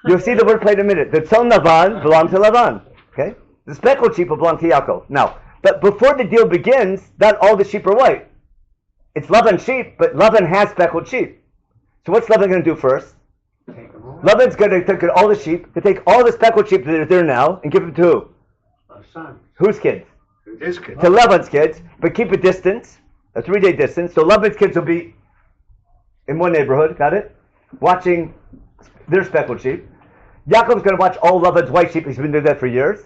you'll see the wordplay in a minute. The Son Laban belong to Laban. Okay, the speckled sheep will belong to Yaakov. Now, but before the deal begins, not all the sheep are white. It's Laban's sheep, but Laban has speckled sheep. So what's Laban going to do first? Laban's going to take all the sheep, to take all the speckled sheep that are there now, and give them to who? Son. Whose kids? His kid. To Laban's kids, but keep a distance, a 3-day distance. So Laban's kids will be in one neighborhood, got it? Watching their speckled sheep. Yaakov's going to watch all Laban's white sheep. He's been doing that for years.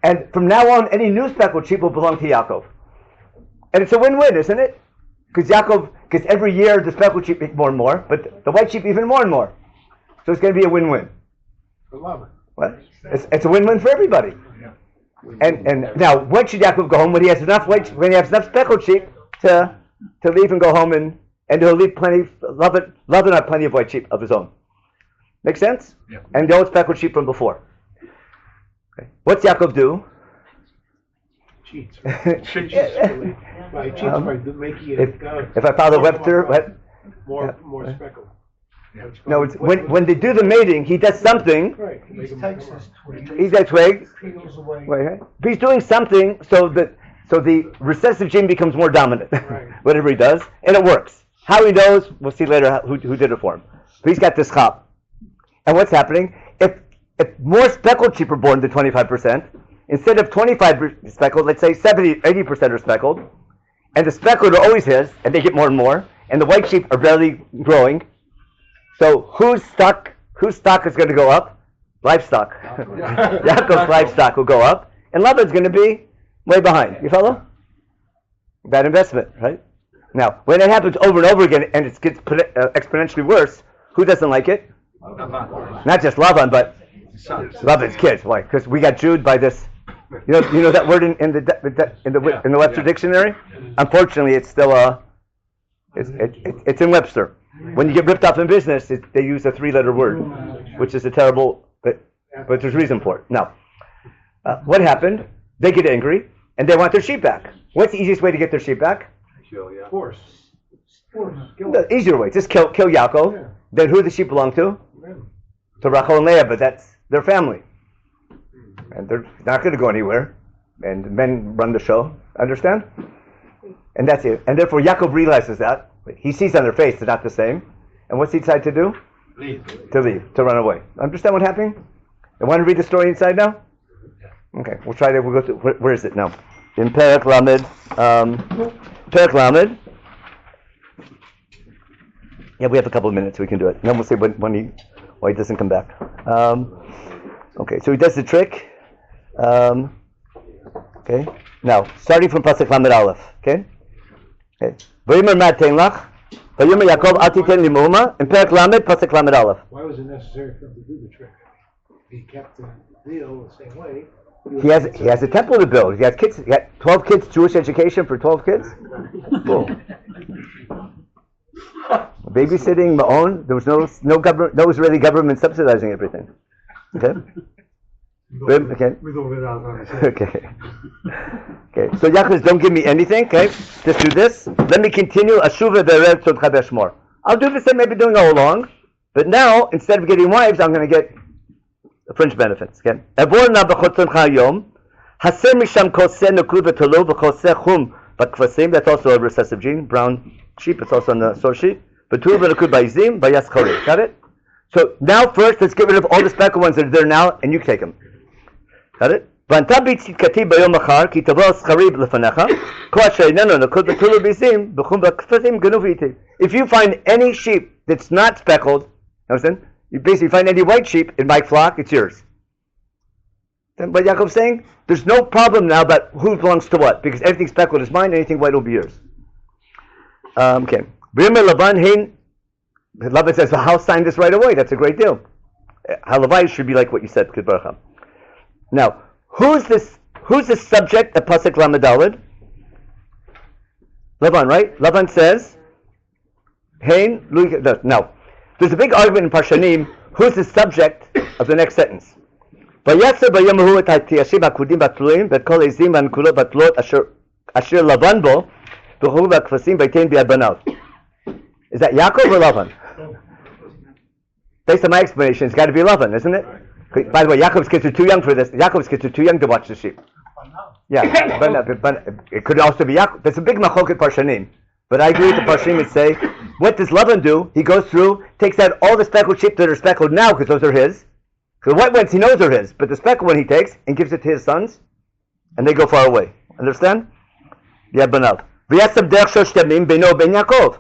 And from now on, any new speckled sheep will belong to Yaakov. And it's a win-win, isn't it? Because every year the speckled sheep make more and more, but the white sheep even more and more. So it's going to be a win-win. I love it. What? It's a win-win for everybody. And now, when should Yaakov go home? When he has enough speckled sheep to leave and go home, and he'll leave plenty. Laban had plenty of white sheep of his own. Make sense? Yeah. And the old speckled sheep from before. Okay. What's Yaakov do? cheats. Cheats. By cheats by making it if I follow Webster, what? more speckled. No, it's when they do the mating, he does something. Right. He takes his twig, He's that twig. peels away. Wait, he's doing something so the recessive gene becomes more dominant. Right. Whatever he does, and it works. How he knows, we'll see later who did it for him. But he's got this chop. And what's happening? If more speckled sheep are born than 25%, instead of 25 speckled, let's say 70, 80% are speckled, and the speckled are always his, and they get more and more, and the white sheep are barely growing. So whose stock is going to go up? Livestock. Yaakov's livestock will go up, and Laban's going to be way behind. You follow? Bad investment, right? Now, when it happens over and over again, and it gets exponentially worse, who doesn't like it? Not just Laban, but Laban's kids. Why? Because we got Jude by this. You know that word in the Webster dictionary. Unfortunately, it's still it's in Webster. When you get ripped off in business, they use a 3-letter word, which is a terrible. But there's reason for it. Now, what happened? They get angry and they want their sheep back. What's the easiest way to get their sheep back? Force. The easier way, just kill Yaakov. Yeah. Then who do the sheep belong to? Them. To Rachel and Leah, but that's their family. And they're not going to go anywhere. And men run the show. Understand? And that's it. And therefore Yaakov realizes that. He sees on their face they're not the same. And what's he decide to do? Leave. To leave, to run away. Understand what happened? You want to read the story inside now? Okay, we'll go to, where is it now? In Perek Lamed. Perek Lamed. Yeah, we have a couple of minutes, we can do it. And then we'll see why he doesn't come back. Okay, so he does the trick. Okay, now, starting from Pasuk Lamed Aleph. Okay? V'yimer ma ten lach, v'yimer Yaakov al titen li me'uma, in Perek Lamed, Pasuk Lamed Aleph. Why was it necessary for him to do the trick? He kept the deal the same way. He has a temple to build. He has kids. He got 12 kids, Jewish education for 12 kids. Boom. Babysitting, ma'on. There was no government, no Israeli government subsidizing everything. Okay. Okay. Okay. Okay. So Yaakov says, don't give me anything. Okay. Just do this. Let me continue. Ashuva be'eretz od chabesh more. I'll do the same maybe doing all along, but now instead of getting wives, I'm going to get fringe benefits. Okay. Evor na b'chotzon chayom. Haser misham koseh nukud v'tolo v'koseh chum b'kvasim. That's also a recessive gene. Brown sheep. It's also on the source sheet. V'tulu v'nukud b'izim b'yas chorim. Got it? So now first, let's get rid of all the speckled ones that are there now, and you take them. Got it? If you find any sheep that's not speckled, understand? You basically find any white sheep in my flock, it's yours. Then what Yaakov's saying, there's no problem now about who belongs to what, because everything speckled is mine, anything white will be yours. Okay. Laban says, well, I'll sign this right away. That's a great deal. Halavai should be like what you said, Kid Baruch. Now, who's the subject of Pasuk Lamed Daled? Laban, right? Laban says, Hein, now, there's a big argument in Parshanim, who's the subject of the next sentence? Vayatzer bayomahu et ha'tiyashim ha'kudim batluim v'et kol ezim v'ankulot batlot asher Laban bo v'chohu v'akfasim v'itein bi'ad banav. Is that Yaakov or Laban? Based on my explanation, it's got to be Laban, isn't it? By the way, Yaakov's kids are too young for this. Yaakov's kids are too young to watch the sheep. Yeah, but it could also be Yaakov. There's a big machoket Parshanim. But I agree with the Parshanim and say, what does Laban do? He goes through, takes out all the speckled sheep that are speckled now, because those are his. The white ones he knows are his, but the speckled one he takes and gives it to his sons, and they go far away. Understand? Yeah, Banav. V'yasam derech shosh temim beino ben Yaakov.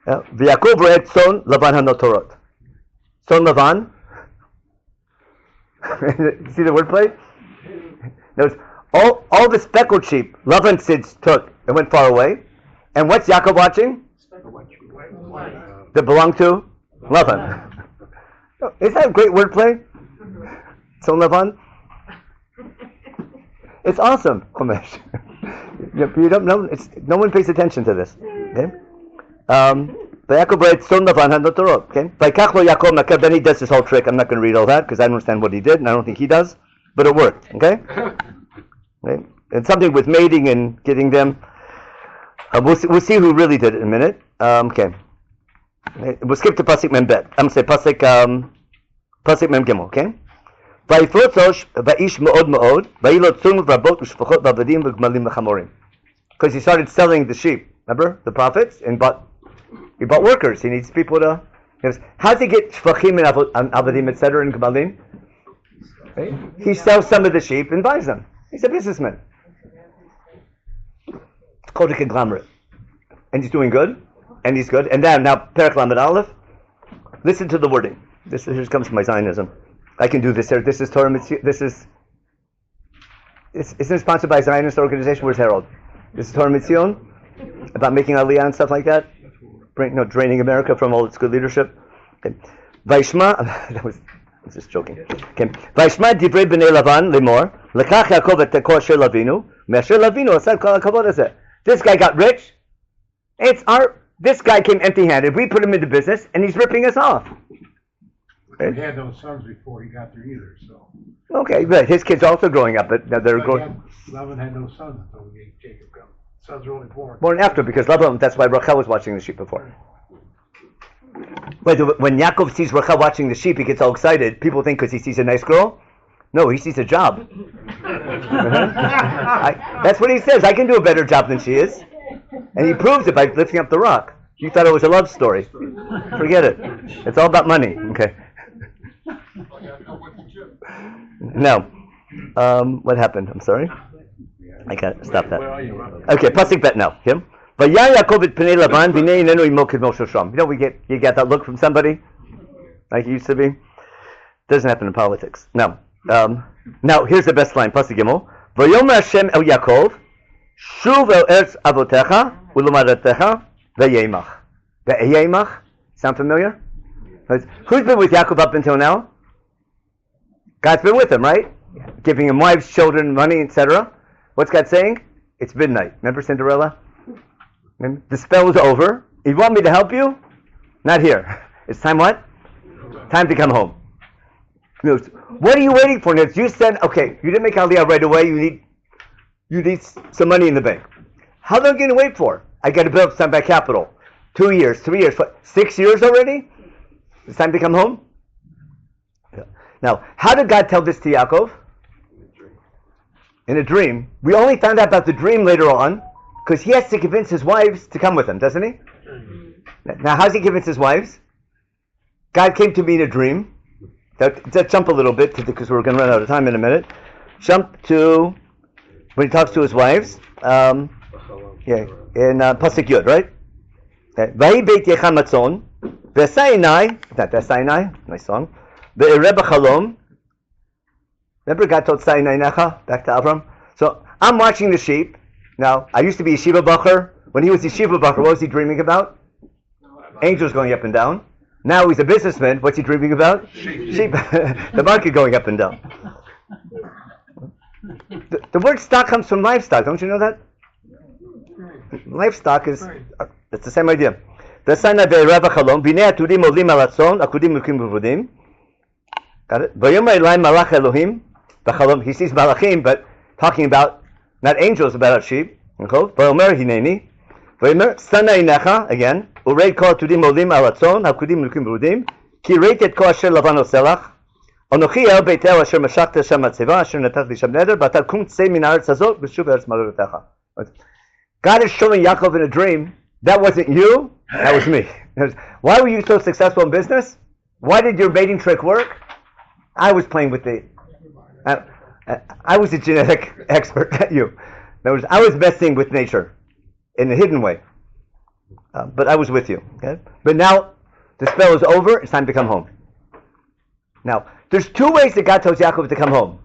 V'Yaakov ro'et son Laban hanotorot. Son Lavan. See the wordplay? Notice all the speckled sheep Laban took and went far away. And what's Yaakov watching? That belong to Laban. Isn't that a great wordplay? Son Lavan. It's awesome, Chumash. You don't know. No one pays attention to this. Okay. Yaakov read Son Lavan hanotorot. Okay. Then he does this whole trick. I'm not going to read all that because I don't understand what he did, and I don't think he does. but it worked. Okay. Right? And something with mating and getting them. We'll see who really did it in a minute. Okay. We'll skip to pasuk mem bet. I'm say pasuk mem gimel. Okay. Vayifrotosh va'ish me'od me'od vayilot tzum v'rabot u'shfachot v'avadim v'gmalim v'chamorim. Because he started selling the sheep. Remember the prophets and he bought workers. He needs people to. How does he get shfachim and avadim etc. and gmalim? Right? He sells some of the sheep and buys them. He's a businessman. It's called a conglomerate. And he's doing good. And he's good. And now Perek Lamed Aleph. Listen to the wording. Here comes from my Zionism. I can do this here. This is Torah Mitzvah. Isn't it sponsored by a Zionist organization? Where's Harold? This is Torah Mitzvah about making Aliyah and stuff like that. Draining America from all its good leadership. Okay. Vaishma. I was just joking. Okay. Vaishma divrei b'nei Lavan lemor lekach Yaakov et teko asher lavinu me'asher lavinu asad kol hakavod hazeh. This guy got rich. This guy came empty-handed. We put him into business, and he's ripping us off. He had no sons before he got there either, so. Okay, but his kids are also growing up, but they're growing. Laban had no sons until Jacob got. Sons were only born. Born after, because Laban, that's why Rachel was watching the sheep before. Wait, when Yaakov sees Rachel watching the sheep, he gets all excited. People think because he sees a nice girl. No, he sees a job. That's what he says. I can do a better job than she is. And he proves it by lifting up the rock. You thought it was a love story. Forget it. It's all about money. Okay. Now, what happened? I'm sorry. I can't stop that. Okay, pasuk bet now. You know, you get that look from somebody, like it used to be. Doesn't happen in politics. Now, here's the best line. Pasuk gimel. Vayomer Hashem el Yaakov, shuv el eretz avotecha u'lomadetecha ve'yemach. Ve'yemach. Sound familiar? Who's been with Yaakov up until now? God's been with him, right? Giving him wives, children, money, etc. What's God saying? It's midnight. Remember Cinderella? The spell is over. You want me to help you? Not here. It's time what? Time to come home. What are you waiting for? You said, okay, you didn't make Aliyah right away. You need some money in the bank. How long are you going to wait for? I got to build some back capital. 2 years, 3 years, 6 years already? It's time to come home? Now, how did God tell this to Yaakov? In a dream. We only found out about the dream later on because he has to convince his wives to come with him, doesn't he? Now, how does he convince his wives? God came to me in a dream. Let's jump a little bit because we're going to run out of time in a minute. Jump to when he talks to his wives. In Pasuk Yud, right? Vahi Beit Yecha Matzon V'Sainai. Not V'Sainai. Nice song. Ve'ereb Chalom. Remember God told Sainai Necha back to Avram. So I'm watching the sheep. Now I used to be a Yeshiva Boker. When he was a Yeshiva Boker, what was he dreaming about? Angels going up and down. Now he's a businessman. What's he dreaming about? Sheep. The market going up and down. The word stock comes from livestock. Don't you know that? Livestock it's the same idea. Got it? He sees malachim, but talking about not angels, about sheep. Again. Urei kol tudim olim alatzon hakudim lukim berudim ki reitet kol asher lavan oselach anochi el beitel asher mashachta shem matzeva asher natat li shem neder batal kum tzei min haaretz hazot v'shuv eretz maladotecha. God is showing Yaakov in a dream, that wasn't you, that was me. Why were you so successful in business? Why did your baiting trick work? I was playing with I was a genetic expert at you. I was messing with nature in a hidden way. But I was with you. Okay? But now the spell is over. It's time to come home. Now, there's 2 ways that God tells Yaakov to come home.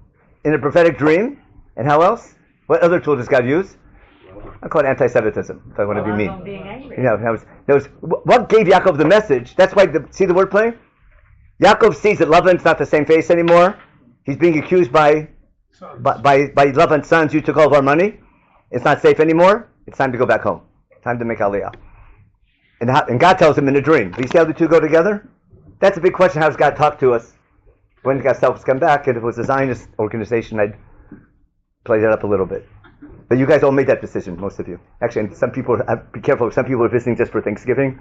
In a prophetic dream. And how else? What other tool does God use? I call it anti-Semitism, if I want to be mean. Being angry. That was what gave Yaakov the message. That's why, see the wordplay? Yaakov sees that Laban's not the same face anymore. He's being accused by Laban's sons. You took all of our money. It's not safe anymore. It's time to go back home. Time to make Aliyah. And God tells him in a dream. Do you see how the two go together? That's a big question. How does God talk to us when the Gestapo's come back, and if it was a Zionist organization, I'd play that up a little bit. But you guys all made that decision, most of you. Actually, and some people, be careful, some people are visiting just for Thanksgiving,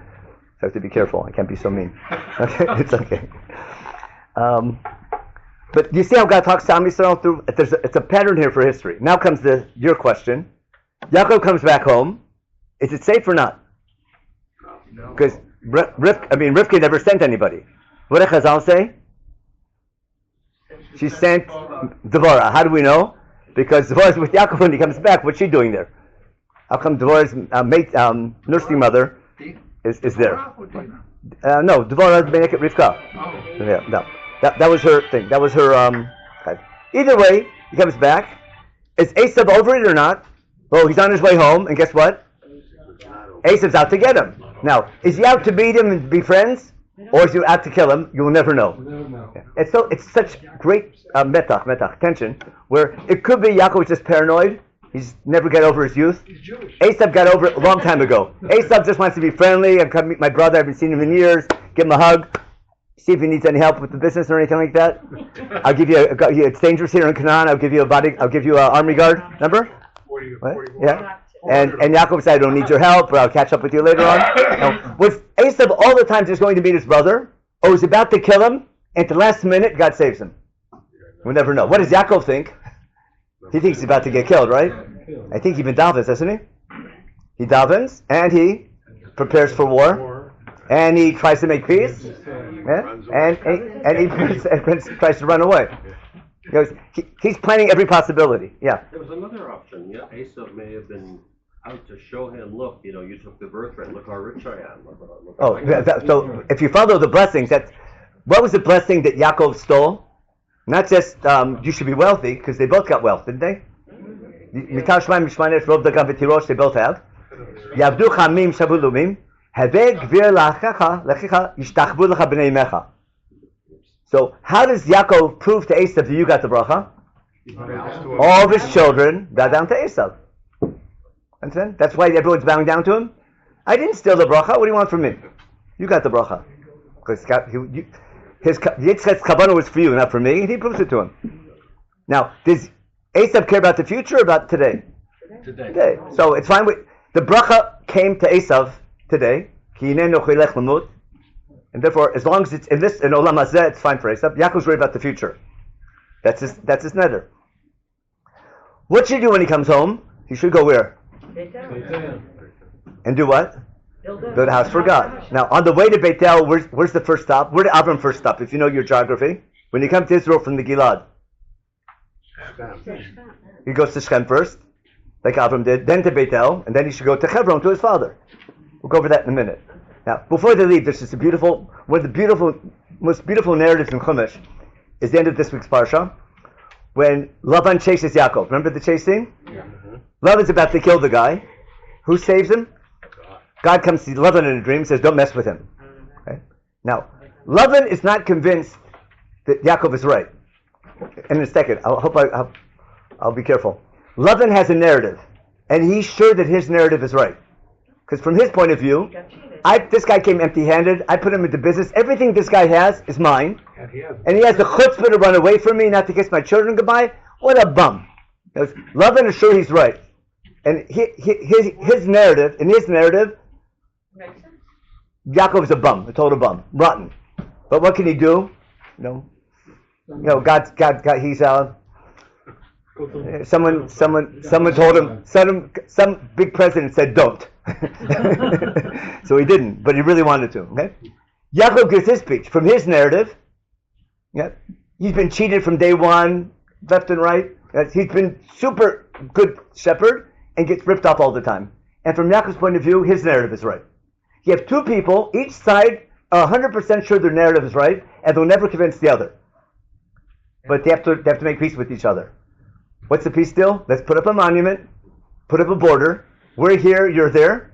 so I have to be careful. I can't be so mean. Okay, it's okay. But you see how God talks to Am Yisrael through, it's a pattern here for history. Now comes your question. Yaakov comes back home. Is it safe or not? Because Rivka never sent anybody. What did Chazal say? She sent Devorah. How do we know? Because Devorah's with Yaakov when he comes back. What's she doing there? How come Devorah's nursing mother is there? No, Devorah Menachem Rivka. Yeah, no. That was her thing. That was her. Either way, he comes back. Is Esav over it or not? Well, he's on his way home, and guess what? Esav's out to get him. Now, is he out to beat him and be friends, or is he out to kill him? You will never know. Yeah. It's such great metach, tension, where it could be Yaakov is just paranoid. He's never got over his youth. He's Jewish. Esav got over it a long time ago. Esav just wants to be friendly. I've come meet my brother. I haven't seen him in years. Give him a hug. See if he needs any help with the business or anything like that. I'll give you. It's dangerous here in Canaan. I'll give you an army guard. Remember? 41. Yeah. And Yaakov said, I don't need your help, but I'll catch up with you later on. Now, was Esav all the time just going to meet his brother? Or was he about to kill him, and at the last minute, God saves him? We'll never know. What does Yaakov think? He thinks he's about to get killed, right? I think he even davens, doesn't he? He davens, and he prepares for war, and he tries to make peace, and he tries to run away. He's planning every possibility. Yeah. There was another option. Yeah, Esav may have been out to show him, look, you took the birthright. Look how rich I am. Look So if you follow the blessings, what was the blessing that Yaakov stole? Not just you should be wealthy, because they both got wealth, didn't they? They both have. Yavdu chamim shabulumim. So how does Yaakov prove to Esav that you got the bracha? All of his children bow down to Esav. Understand? That's why everyone's bowing down to him. I didn't steal the bracha. What do you want from me? You got the bracha. Because his Yitzchak's kavanah was for you, not for me, and he proves it to him. Now, does Esav care about the future or about today? Today. So it's fine. The bracha came to Esav today. And therefore, as long as it's in Olam Hazeh, it's fine for Esav. Yaakov's worried about the future. That's his nether. What should he do when he comes home? He should go where? And do what? Build a house for God. Now, on the way to Beitel, where's the first stop? Where did Avram first stop? If you know your geography, when you come to Israel from the Gilad, he goes to Shechem first, like Avram did, then to Beitel, and then he should go to Hebron to his father. We'll go over that in a minute. Now, before they leave, there's just one of the most beautiful narratives in Chumash is the end of this week's parsha, when Lavan chases Yaakov. Remember the chase scene? Yeah. Lavan's about to kill the guy. Who saves him? God comes to Lavan in a dream and says, don't mess with him. Okay? Now, Lavan is not convinced that Yaakov is right. And in a second, I'll be careful. Lavan has a narrative, and he's sure that his narrative is right. Because from his point of view, this guy came empty-handed. I put him into business. Everything this guy has is mine. And he has the chutzpah to run away from me, not to kiss my children goodbye. What a bum. Lavan is sure he's right. And his narrative, Yaakov is a bum, a total bum, rotten. But what can he do? God, he's someone told him, some big president said don't. So he didn't, but he really wanted to. Okay, Yaakov gives his speech from his narrative. Yeah, he's been cheated from day one, left and right. He's been super good shepherd and gets ripped off all the time. And from Yaakov's point of view, his narrative is right. You have two people, each side are 100% sure their narrative is right, and they'll never convince the other. But they have to make peace with each other. What's the peace deal? Let's put up a monument, put up a border. We're here, you're there.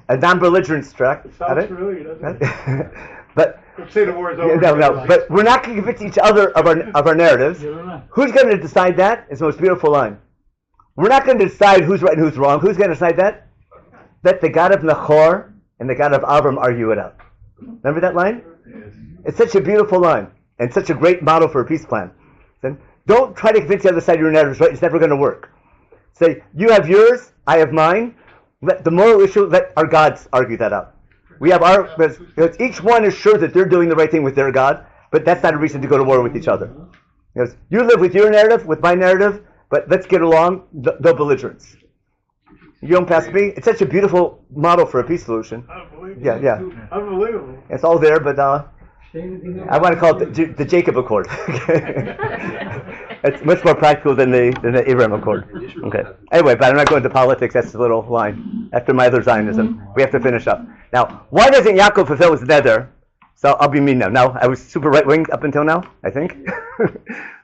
A non-belligerence tract. Sounds familiar, doesn't it? But say the war is over. No. But we're not going to convince each other of our narratives. Who's going to decide that? It's the most beautiful line. We're not going to decide who's right and who's wrong. Who's going to decide that? Let the God of Nachor and the God of Avram argue it out. Remember that line? Yes. It's such a beautiful line. and such a great model for a peace plan. Then don't try to convince the other side your narrative is right. It's never going to work. Say, you have yours, I have mine. Let the moral issue, let our gods argue that out. We have our, because each one is sure that they're doing the right thing with their God, but that's not a reason to go to war with each other. Because you live with your narrative, with my narrative, but let's get along, no belligerence. You don't pass me. It's such a beautiful model for a peace solution. Unbelievable. Yeah. Unbelievable. It's all there, but I want to call it the Jacob Accord. It's much more practical than the Abraham Accord. Okay. Anyway, but I'm not going to politics. That's a little line. After my other Zionism, we have to finish up. Now, why doesn't Yaakov fulfill his nether? So I'll be mean now. Now, I was super right-wing up until now, I think.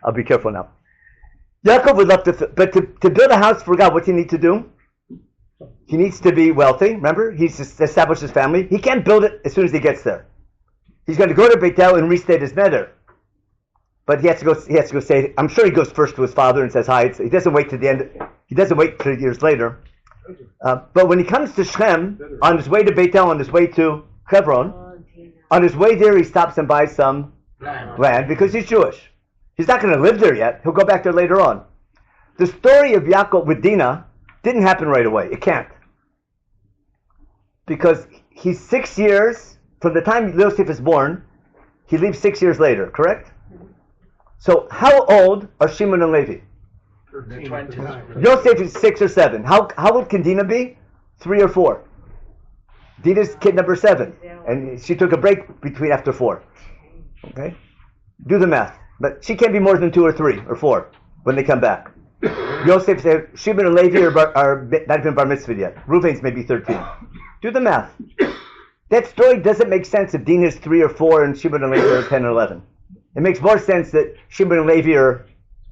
I'll be careful now. Yaakov would love to, but to build a house for God, what's he need to do? He needs to be wealthy. Remember, he's established his family. He can't build it as soon as he gets there. He's going to go to Beit and restate his nether. But he has to go say, I'm sure he goes first to his father and says hi. He doesn't wait to the end. He doesn't wait 3 years later. But when he comes to Shechem, on his way to Beit on his way to Hebron, on his way there he stops and buys some land because he's Jewish. He's not going to live there yet. He'll go back there later on. The story of Yaakov with Dinah didn't happen right away. It can't. Because he's 6 years, from the time Yosef is born, he leaves 6 years later, correct? So how old are Shimon and Levi? Yosef is 6 or 7. How old can Dinah be? 3 or 4. Dinah's kid number 7. And she took a break between after 4. Okay? Do the math. But she can't be more than 2 or 3 or 4 when they come back. Yosef said, Shimon and Levi are not even bar mitzvah yet. Reuven's maybe 13. Do the math. That story doesn't make sense if Dinah is 3 or 4 and Shimon and Levi are 10 or 11. It makes more sense that Shimon and Levi are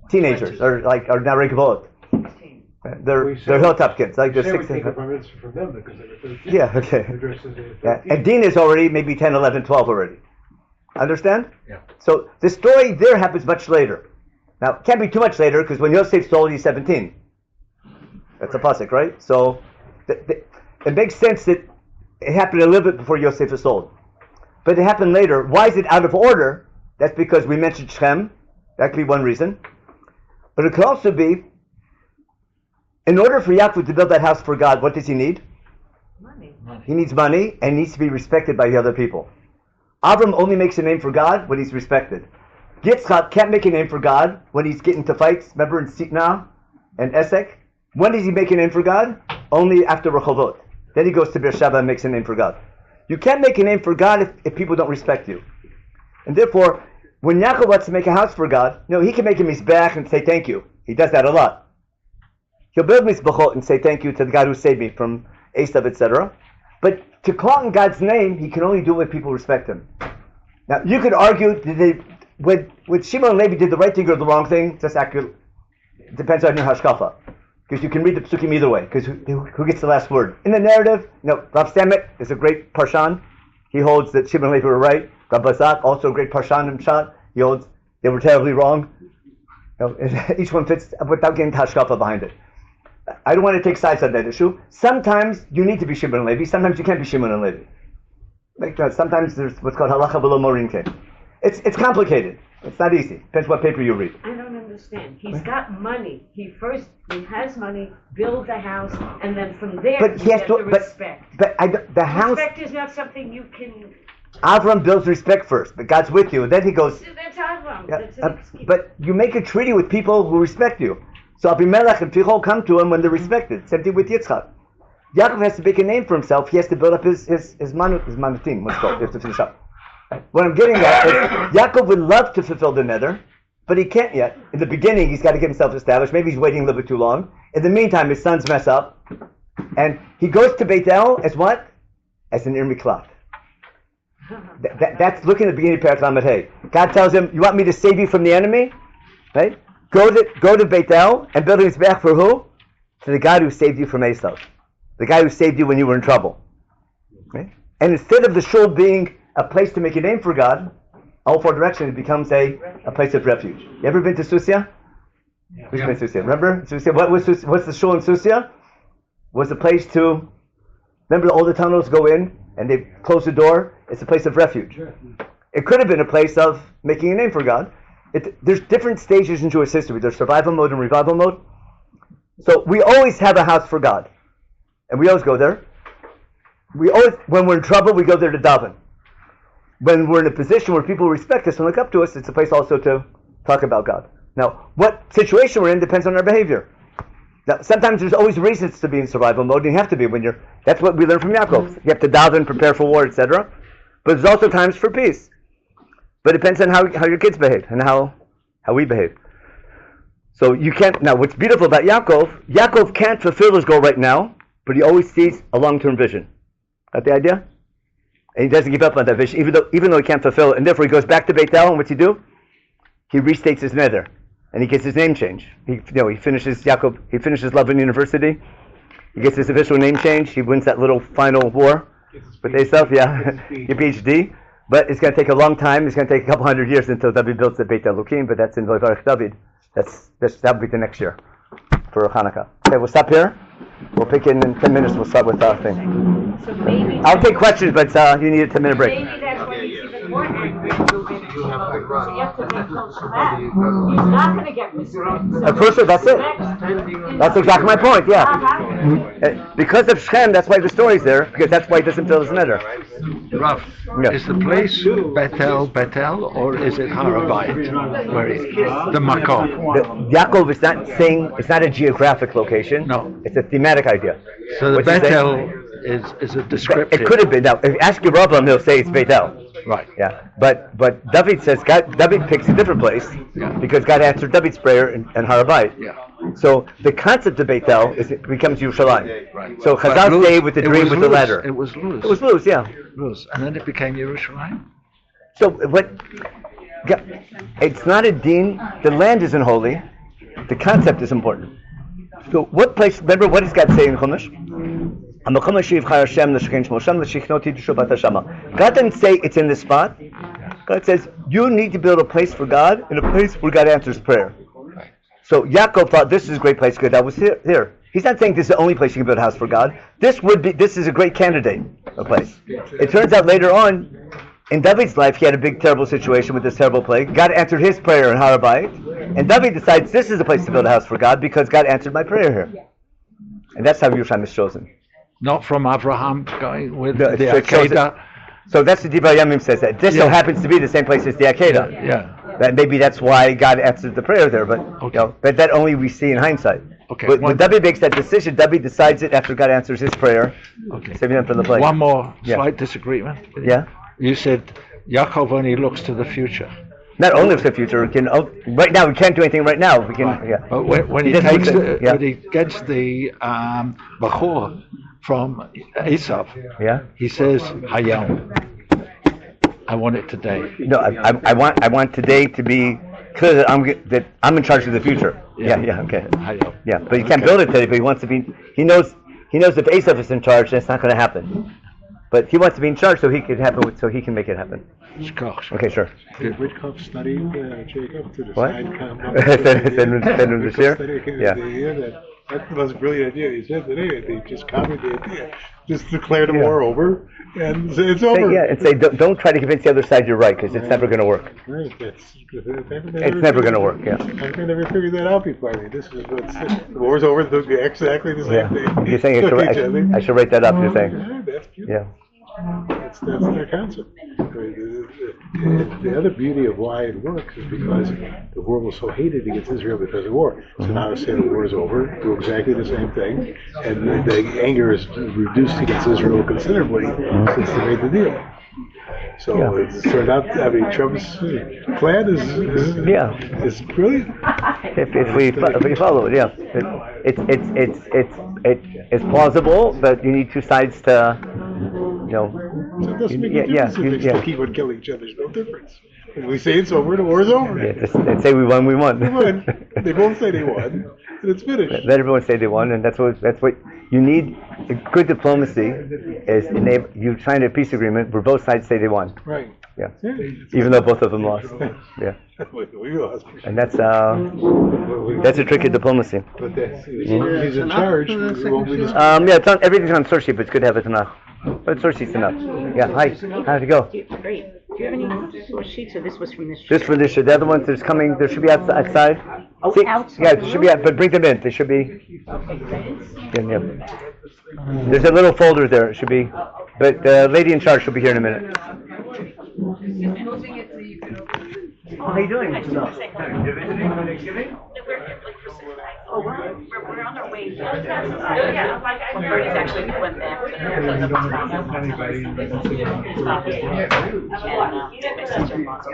teenagers, or are now Rekavot. They're hilltop kids, like they're 6. We take a bar mitzvah from them because they were 13. Yeah, okay. Yeah. And Dinah is already maybe 10, 11, 12 already. Understand? Yeah. So the story there happens much later. Now, it can't be too much later because when Yosef sold, he's 17. That's a pasuk, right? So it makes sense that it happened a little bit before Yosef is sold. But it happened later. Why is it out of order? That's because we mentioned Shechem. That could be one reason. But it could also be, in order for Yaakov to build that house for God, what does he need? Money. He needs money and needs to be respected by the other people. Avram only makes a name for God when he's respected. Yitzchak can't make a name for God when he's getting into fights. Remember in Sitnah and Esek? When does he make a name for God? Only after Rehovot. Then he goes to Beersheba and makes a name for God. You can't make a name for God if people don't respect you. And therefore, when Yaakov wants to make a house for God, he can make a mizbeach and say thank you. He does that a lot. He'll build mizbachot and say thank you to the God who saved me from Esav, etc. But to call in God's name, he can only do it when people respect him. Now, you could argue, with Shimon and Levi did the right thing or the wrong thing? Just accurate. It depends on your hashkafa. Because you can read the psukim either way. Because who gets the last word? In the narrative, Rav Samet is a great parshan. He holds that Shimon and Levi were right. Rav Bazak, also a great parshan and shot. He holds they were terribly wrong. Each one fits without getting hashkafa behind it. I don't want to take sides on that issue. Sometimes you need to be Shimon and Levi. Sometimes you can't be Shimon and Levi. Sometimes there's what's called halacha below morinke. It's complicated. It's not easy. Depends what paper you read. I don't understand. He's got money. He has money, builds a house, and then from there But he has to. respect. The house. Respect is not something you can. Avram builds respect first, but God's with you, and then he goes. That's Avram. Yeah, That's an excuse. but you make a treaty with people who respect you. So Abimelech and Pichol come to him when they're respected. Same thing with Yitzchak. Yaakov has to make a name for himself. He has to build up his manutim. What's called? He has to finish up. What I'm getting at is Yaakov would love to fulfill the nether, but he can't yet. In the beginning, he's got to get himself established. Maybe he's waiting a little bit too long. In the meantime, his sons mess up, and he goes to Beit El as what? As an Ir Miklat. That's looking at the beginning of Parak Lamed Hey. God tells him, "You want me to save you from the enemy? Right? Go to Beit El and build his back for who? To the God who saved you from Esav, the guy who saved you when you were in trouble." Right? And instead of the shul being a place to make a name for God, all four directions, it becomes a place of refuge. You ever been to Susia? Who's been to Susia? Remember? Susia, what's the shul in Susia? Was a place to, remember all the tunnels go in and they close the door? It's a place of refuge. It could have been a place of making a name for God. There's different stages in Jewish history. There's survival mode and revival mode. So we always have a house for God, and we always go there. We always, when we're in trouble, we go there to daven. When we're in a position where people respect us and look up to us, it's a place also to talk about God. Now, what situation we're in depends on our behavior. Now, sometimes there's always reasons to be in survival mode, and you have to be when you're. That's what we learn from Yaakov. You have to daven, prepare for war, etc. But there's also times for peace. But it depends on how your kids behave and how we behave. So you can't. Now, what's beautiful about Yaakov can't fulfill his goal right now, but he always sees a long-term vision. Got the idea? And he doesn't give up on that vision, even though he can't fulfill it. And therefore, he goes back to Beit, and what's he do? He restates his nether, and he gets his name changed. He finishes London University. He gets his official name changed. He wins that little final war with Esav. Your PhD. But it's going to take a long time. It's going to take a couple hundred years until David builds the Beit Elokim. But that's in Leibtag David. That'll be the next year for Hanukkah. Okay, we'll stop here. We'll pick in 10 minutes. We'll start with our thing. So maybe I'll take questions, but you need a 10-minute break. maybe that's when he's even more angry. So you have to make close to that. He's not going to get respect. So Of course, that's it. That's exactly my point, yeah. Because of Shem, that's why the story's there, because that's why he doesn't fill his nether. Rav, Yeah. is the place Betel, or is it Harabait? Where is the Makom? Yaakov is not saying, it's not a geographic location. No. It's a thematic idea. So the What's he Betel is a descriptive. It could have been. Now, if you ask your Rabbi, he'll say it's Beitel. Right. Yeah. But David says, David picks a different place because God answered David's prayer in Harabait. Yeah. So the concept of Beitel becomes Yerushalayim. Right. So But Chazal Luz- stayed with the it dream was with the Luz. ladder. It was Luz. It was Luz, yeah. Luz. And then it became Yerushalayim. So what? It's not a deen. The land isn't holy. The concept is important. So what place? Remember what does God say in Chumash? God didn't say it's in this spot. God says you need to build a place for God in a place where God answers prayer. So Yaakov thought this is a great place because I was here. He's not saying this is the only place you can build a house for God. This is a great candidate, a place. It turns out later on, in David's life, he had a big, terrible situation with this terrible plague. God answered his prayer in Harabait, and David decides this is a place to build a house for God because God answered my prayer here. And that's how Yerushalayim is chosen. Not from Abraham guy with No, the it's chosen- Akedah. So that's the Divrei Yamim says that. This so happens to be the same place as the Akedah. Yeah. That maybe that's why God answered the prayer there, but but that only we see in hindsight. Okay. But when David makes that decision, David decides it after God answers his prayer. Okay. Saving them from the plague. One more slight disagreement. Yeah. You said Yaakov only looks to the future. Not only for the future, we can right now we can't do anything right now. We can But when he doesn't takes look at- when he gets the Bachor from Esav, he says Hayam. I want it today. No, I want today to be clear that I'm in charge of the future. Yeah, okay. Hayam. Yeah, but you can't build it today. But he wants to be. He knows if Esav is in charge, that's not going to happen. But he wants to be in charge so he can make it happen. Okay, sure. Did Whitcock study Jacob to What? decide Send him this year? Yeah. That was a brilliant idea. He said today they just copied the idea. Just declare the war over and say it's over. And say don't try to convince the other side you're right because it's never going to work. Right, It's never going to work. Yeah. I've never figured that out before. I mean, this is what's the war's over. They'll be exactly the same thing. You're saying I should write that up. You're saying. Yeah, that's beautiful. Yeah. That's their concept. The other beauty of why it works is because the world was so hated against Israel because of war. So now to say the war is over, do exactly the same thing, and the anger is reduced against Israel considerably since they made the deal. So it turned out, I mean, Trump's plan is brilliant. If we follow it, yeah, it's plausible, but you need two sides to, So it doesn't make any difference if they still keep on killing each other. There's no difference. If we say it's over, the war's over. Yeah, just say we won. They won. They both say they won, and it's finished. Let everyone say they won, and that's what you need. Good diplomacy is you sign a peace agreement where both sides say they won. Right. Yeah. Even though both of them lost. Yeah. We lost. And that's a trick of diplomacy. But he's in charge. We won't be Everything's on source sheet, but it's good to have it enough. But source sheet's enough. Yeah. Hi. How'd it go? Great. you have any source sheets, or this was from this sheet? This for this year. The other ones, there's coming. There should be outside. Oh, See, outside. yeah, they should be out. But bring them in. They should be. Yeah. There's a little folder there. It should be. But the lady in charge will be here in a minute. How are you doing? You're visiting for Thanksgiving? Oh, we're on our way. Yeah, Bernie's actually went back to my sister-in-law's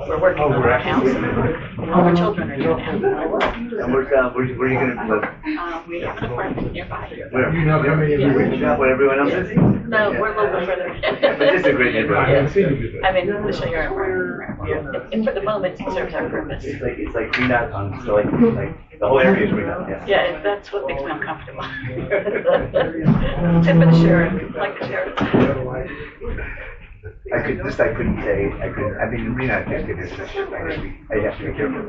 we're working on our house. All our children are here now. And where are you going to live? We have an apartment nearby. Where? Where everyone else is? No, we're a little bit further. But this is a great neighborhood. I'm in the Shire apartment. And for the moment, it serves our purpose. It's like green out on, so like the whole area is green out, yeah. Yeah, that's what makes me uncomfortable. Tip of the sheriff, like the sheriff. I couldn't say, I mean, green out can't give you such shit. I have to be careful.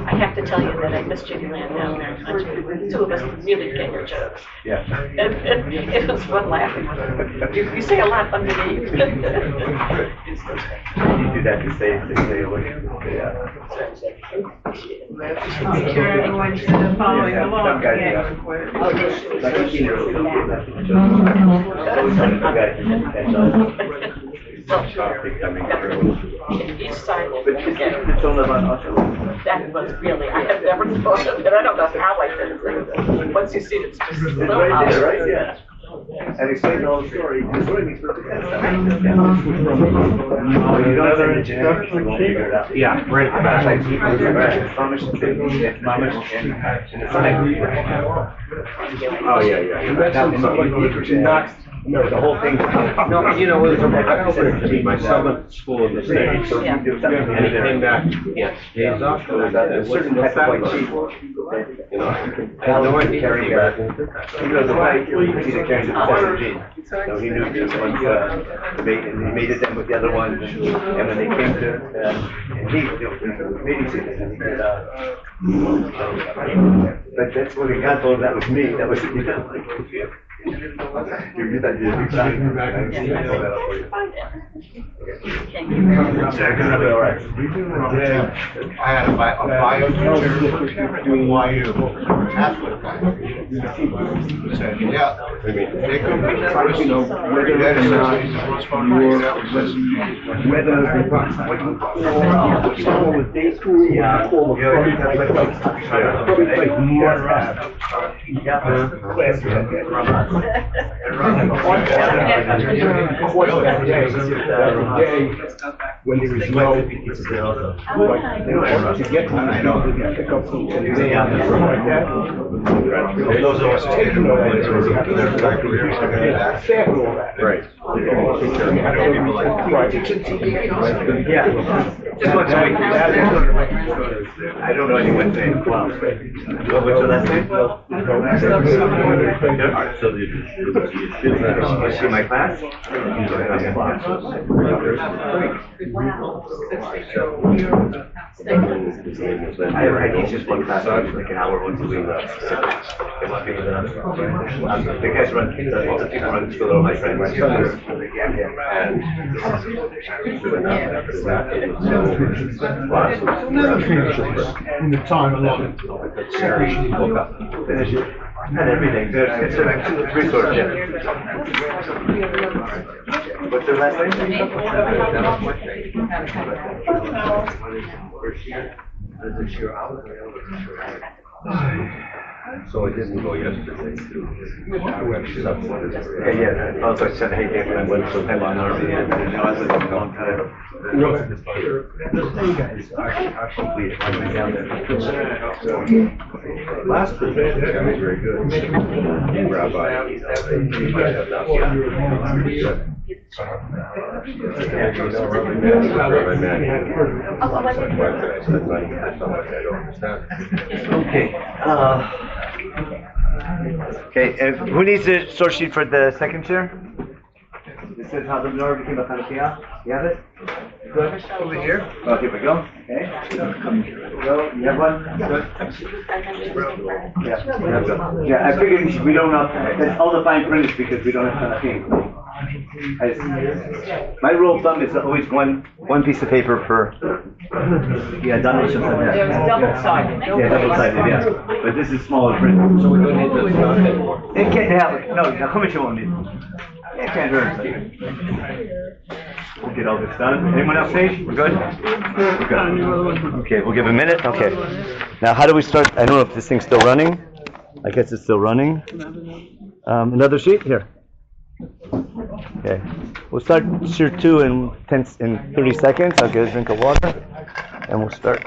I have to tell you that I miss Jimmy Land down there. The two of us really get your jokes. Yeah. And it was fun laughing with him. You say a lot underneath. You do that to stay away. Yeah. Sure, everyone's following along. Some guys, Yeah. like 18-year-olds. Each side will But it's all about us. that was really, I have never thought of it. I don't know how I did it. Once you see it, it's just so obvious. Right? Yeah. And explain the whole story. The story makes perfect sense. You don't have any genetics, you won't figure it out. Yeah, right. Right. Mamish and the side. Oh, yeah. No, the whole thing. No, you know, it was my son went to school in the States. So you do something And he came back, yes, days off. So there's a certain type of white sheep. You know, I had no idea Carrying back. You know, the white he's a carrying the possessive gene. So he knew this one, and he mated them with the other ones. And when they came to, and he mating season, and he said, but that's what he got told, that was me, that was, you know, like, you that you all right. I had a bio teacher doing YU. Catholic guy. Said, yeah. I mean, they could try to know whether that is Whether the school was day school or probably more when there was no to get to I know pick up some those are right. Yeah. Just once a week. I don't know anyone saying wow. What's your last name? So you see my class? I teach just one class, like an hour once a week. The guys run, all the people run the school are my friends. And in the time allotted. Finish it. And everything. It's an resource. Yeah. What's your last name? So I didn't go yesterday to. Yeah. Also, I said, hey, David, I went to the army, and I was like, a long time. Last position was very good. Rabbi. Okay. Okay. Who needs the source sheet for the second chair? This is how the menorah became a Hanukkah. You have it? Good. Over here. Oh, here we go. Okay. Go. You have one? Good. Yeah. I figured we don't know. That's all the fine print is because we don't have Hanukkah. My rule of thumb is always one piece of paper per. Yeah, donation. There was double-sided. Yeah, double-sided. Yeah, but this is smaller print. So we don't need to start anymore. It can't have it. No, how much you won't need? It can't hurt. We'll get all this done. Anyone else say? We're good? We're good. Okay, we'll give a minute. Okay. Now, how do we start? I don't know if this thing's still running. I guess it's still running. Another sheet? Here. Okay. We'll start shear 2 in 30 seconds. I'll get a drink of water. And we'll start.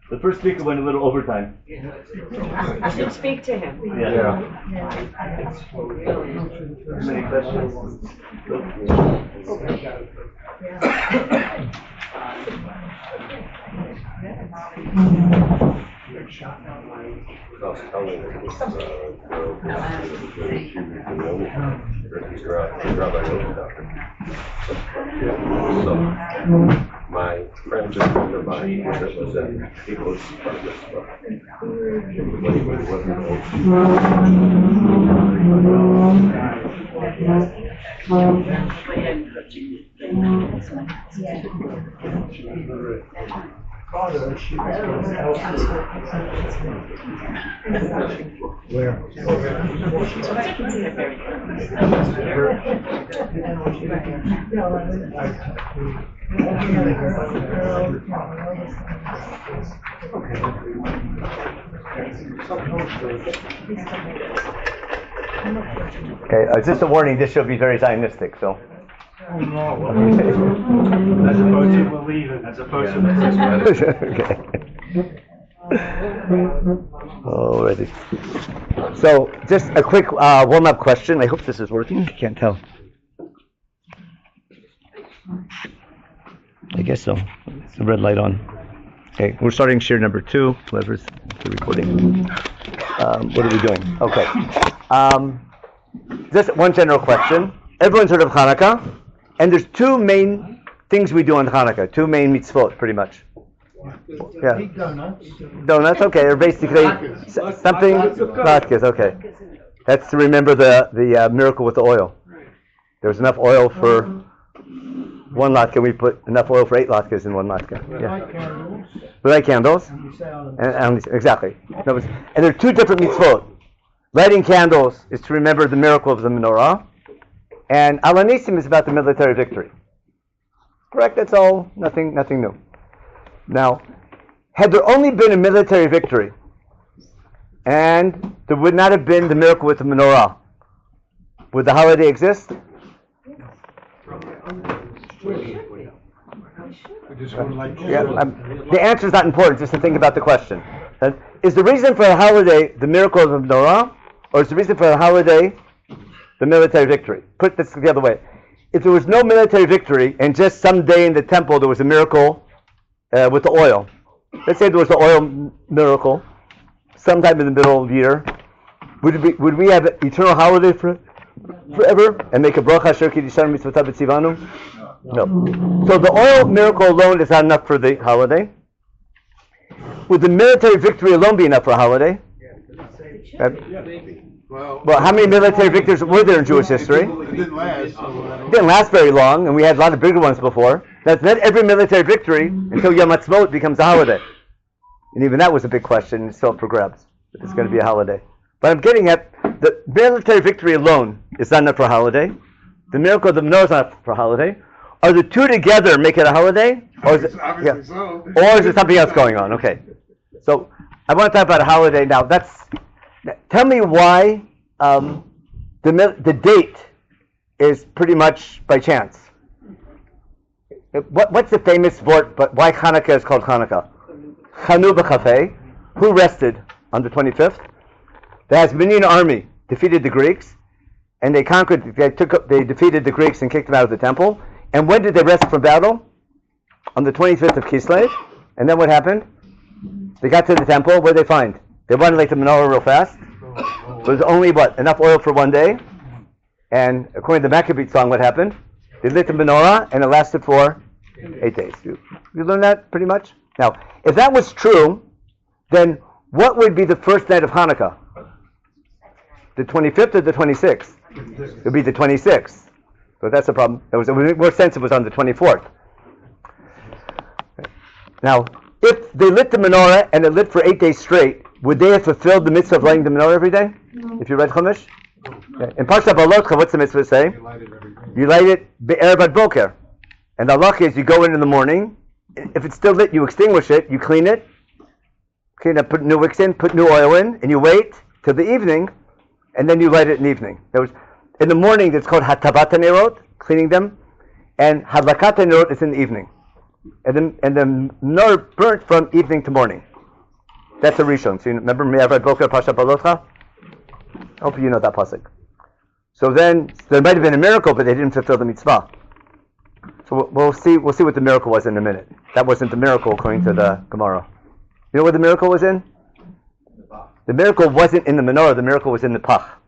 The first speaker went a little overtime. I should speak to him. Yeah. Any questions? I was telling her, Rabbi doctor. So, my friend just told her about it, that was that he was part of this stuff. But he wasn't Where? Okay, just a warning, this should be very Zionistic, so. As opposed to believing, as opposed to. Okay. Alrighty. So, just a quick warm-up question. I hope this is working. I can't tell. I guess so. It's the red light on. Okay, we're starting shear number 2. Whoever's the recording. What are we doing? Okay. Just one general question. Everyone's heard of Hanukkah, and there's 2 main things we do on Hanukkah. 2 main mitzvot, pretty much. Yeah. Donuts, okay, or basically something. Latkes, okay. That's to remember the miracle with the oil. There was enough oil for 1 latke. We put enough oil for 8 latkes in 1 latke. Yeah. We light candles. And exactly. And there are 2 different mitzvot. Lighting candles is to remember the miracle of the menorah, and Alanissim is about the military victory. Correct? That's all. Nothing new. Now, had there only been a military victory, and there would not have been the miracle with the menorah, would the holiday exist? The answer is not important, just to think about the question. Is the reason for the holiday the miracle of the menorah, or is the reason for the holiday the military victory? Put this the other way. If there was no military victory, and just some day in the temple there was a miracle with the oil. Let's say there was an oil miracle sometime in the middle of the year. Would we have an eternal holiday forever and make a bracha asher kiddushanu mitzvotav b'tzivanu? No. So the oil miracle alone is not enough for the holiday. Would the military victory alone be enough for a holiday? Well, how many military victories were there in Jewish history? It didn't last. It didn't last very long, and we had a lot of bigger ones before. That's not every military victory until Yom Ha'atzmaut becomes a holiday. And even that was a big question. It's still up for grabs. If it's going to be a holiday. But I'm getting at the military victory alone is not enough for a holiday. The miracle of the menorah is not enough for a holiday. Are the 2 together make it a holiday? Or is it, Obviously so. Or is there something else going on? Okay. So I want to talk about a holiday now. Tell me why the date is pretty much by chance. What's the famous word? But why Hanukkah is called Hanukkah? Chanu b'chafei. Who rested on the 25th? The Hasmonean army defeated the Greeks, and they defeated the Greeks and kicked them out of the temple. And when did they rest from battle? On the 25th of Kislev. And then what happened? They got to the temple. What did they find? They wanted to light the menorah real fast. There was only enough oil for 1 day. And according to the Maccabee song, what happened? They lit the menorah, and it lasted for 8 days. You learned that pretty much? Now, if that was true, then what would be the first night of Hanukkah? The 25th or the 26th? It would be the 26th. So that's a problem. It would make more sense if it was on the 24th. Now, if they lit the menorah and it lit for 8 days straight, would they have fulfilled the mitzvah of lighting the menorah every day? No. If you read Chumash? Okay. In Parshat Balotcha, what's the mitzvah say? You light it be'erev ad Boker. And the halacha is you go in the morning. If it's still lit, you extinguish it, you clean it, put new wicks in, put new oil in, and you wait till the evening, and then you light it in the evening. In the morning, it's called hatavat hanerot, cleaning them, and hadlakat hanerot is in the evening. And the menorah burnt from evening to morning. That's a rishon. So you remember Me'avad Boker Pasha Balotcha? Hopefully you know that pasuk. So then there might have been a miracle, but they didn't fulfill the mitzvah. So we'll see what the miracle was in a minute. That wasn't the miracle according to the Gemara. You know what the miracle was in? The miracle wasn't in the menorah. The miracle was in the pach.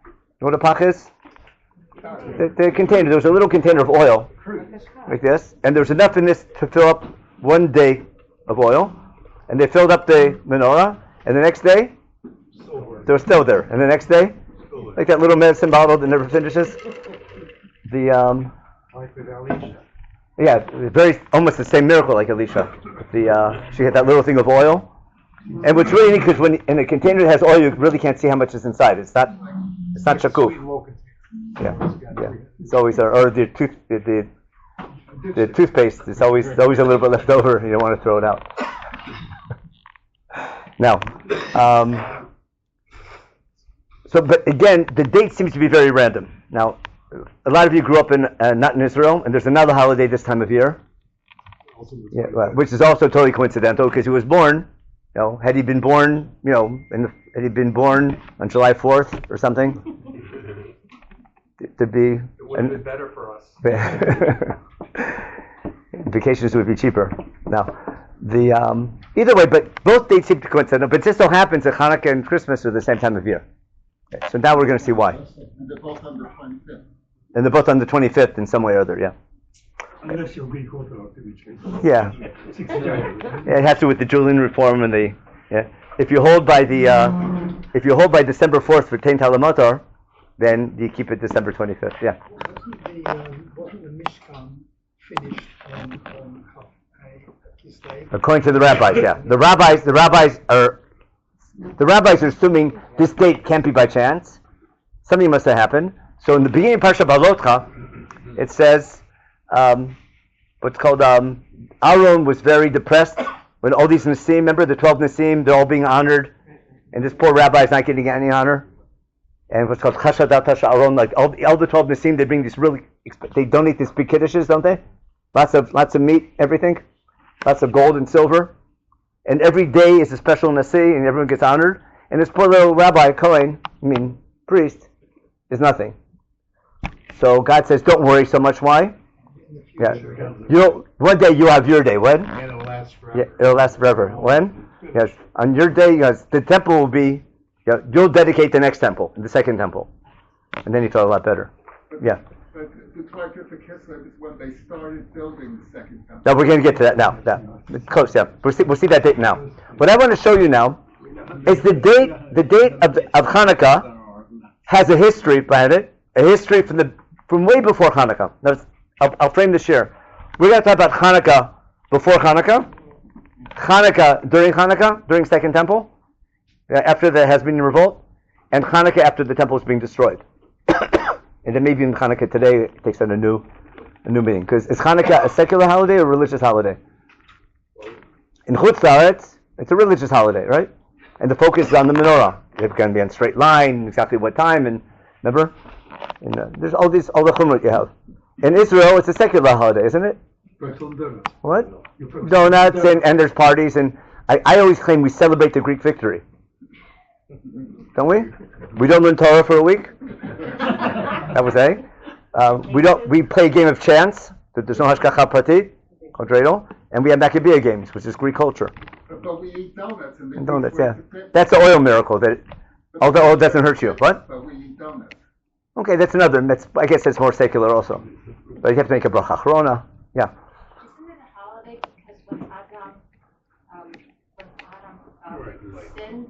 You know what a pach is? The container. There was a little container of oil, like this, and there was enough in this to fill up 1 day of oil. And they filled up the menorah, and the next day they were still there. And the next day, like that little medicine bottle that never finishes. Very almost the same miracle like Elisha. She had that little thing of oil, and what's really neat because when in a container that has oil, you really can't see how much is inside. It's not shakuf. Yeah. It's always or the toothpaste. It's always a little bit left over. You don't want to throw it out. Now, but again, the date seems to be very random. Now, a lot of you grew up not in Israel, and there's another holiday this time of year, which is also totally coincidental because he was born. Had he been born, had he been born on July 4th or something, to be. It would have been better for us. Vacations would be cheaper. Now, either way, but both dates seem to coincide. But it just so happens that Hanukkah and Christmas are the same time of year. Okay, so now we're going to see why. And they're both on the 25th. And they're both on the 25th in some way or other, yeah. Unless you're Greek Orthodox, which is Yeah. It has to do with the Julian reform and If you hold by December 4th for Tein Talamatar, then you keep it December 25th. Yeah. Wasn't the Mishkan finished on this day? According to the rabbis, yeah. The rabbis are assuming this date can't be by chance. Something must have happened. So in the beginning of Parsha Balotcha, it says what's called Aaron was very depressed when all these Nasim, remember the 12 Nasim, they're all being honored, and this poor rabbi is not getting any honor. And what's called Chashadat Aaron, like all the 12 Nasim, they bring these they donate these big kiddushes, don't they? Lots of meat, everything, lots of gold and silver, and every day is a special Nasi, and everyone gets honored. And this poor little rabbi, priest, is nothing. So God says, don't worry so much. Why? Yeah. One day you'll have your day. When? And it'll last forever. Yeah, it'll last forever. When? Yes. On your day, the temple will be, you'll dedicate the next temple, the second temple. And then you feel a lot better. Yeah. But the 25th of Kislev is when they started building the second temple. No, we're going to get to that now. It's close, yeah. We'll see that date now. What I want to show you now is the date of Hanukkah has a history behind it, a history from way before Hanukkah. Now, I'll frame this here. We're going to talk about Hanukkah before Hanukkah, during Second Temple, after the Hasmonean revolt, and Hanukkah after the temple is being destroyed. And then maybe in Hanukkah today it takes on a new meaning. Because is Hanukkah a secular holiday or a religious holiday? In Chutz La'aretz, it's a religious holiday, right? And the focus is on the menorah. It's going to be on straight line, exactly what time, and remember? And there's all the chumrah you have. In Israel, it's a secular holiday, isn't it? What? Donuts and there's parties, and I always claim we celebrate the Greek victory. Don't we? We don't learn Torah for a week. That was A. We play a game of chance. There's no hashgacha pratit, kodredo, and we have Maccabean games, which is Greek culture. But we eat donuts. And donuts, yeah. That's the oil miracle. All the oil doesn't hurt you. What? But we eat donuts. Okay, that's another. I guess that's more secular also. But you have to make a bracha achrona. Yeah. Isn't it a holiday because when Adam sinned,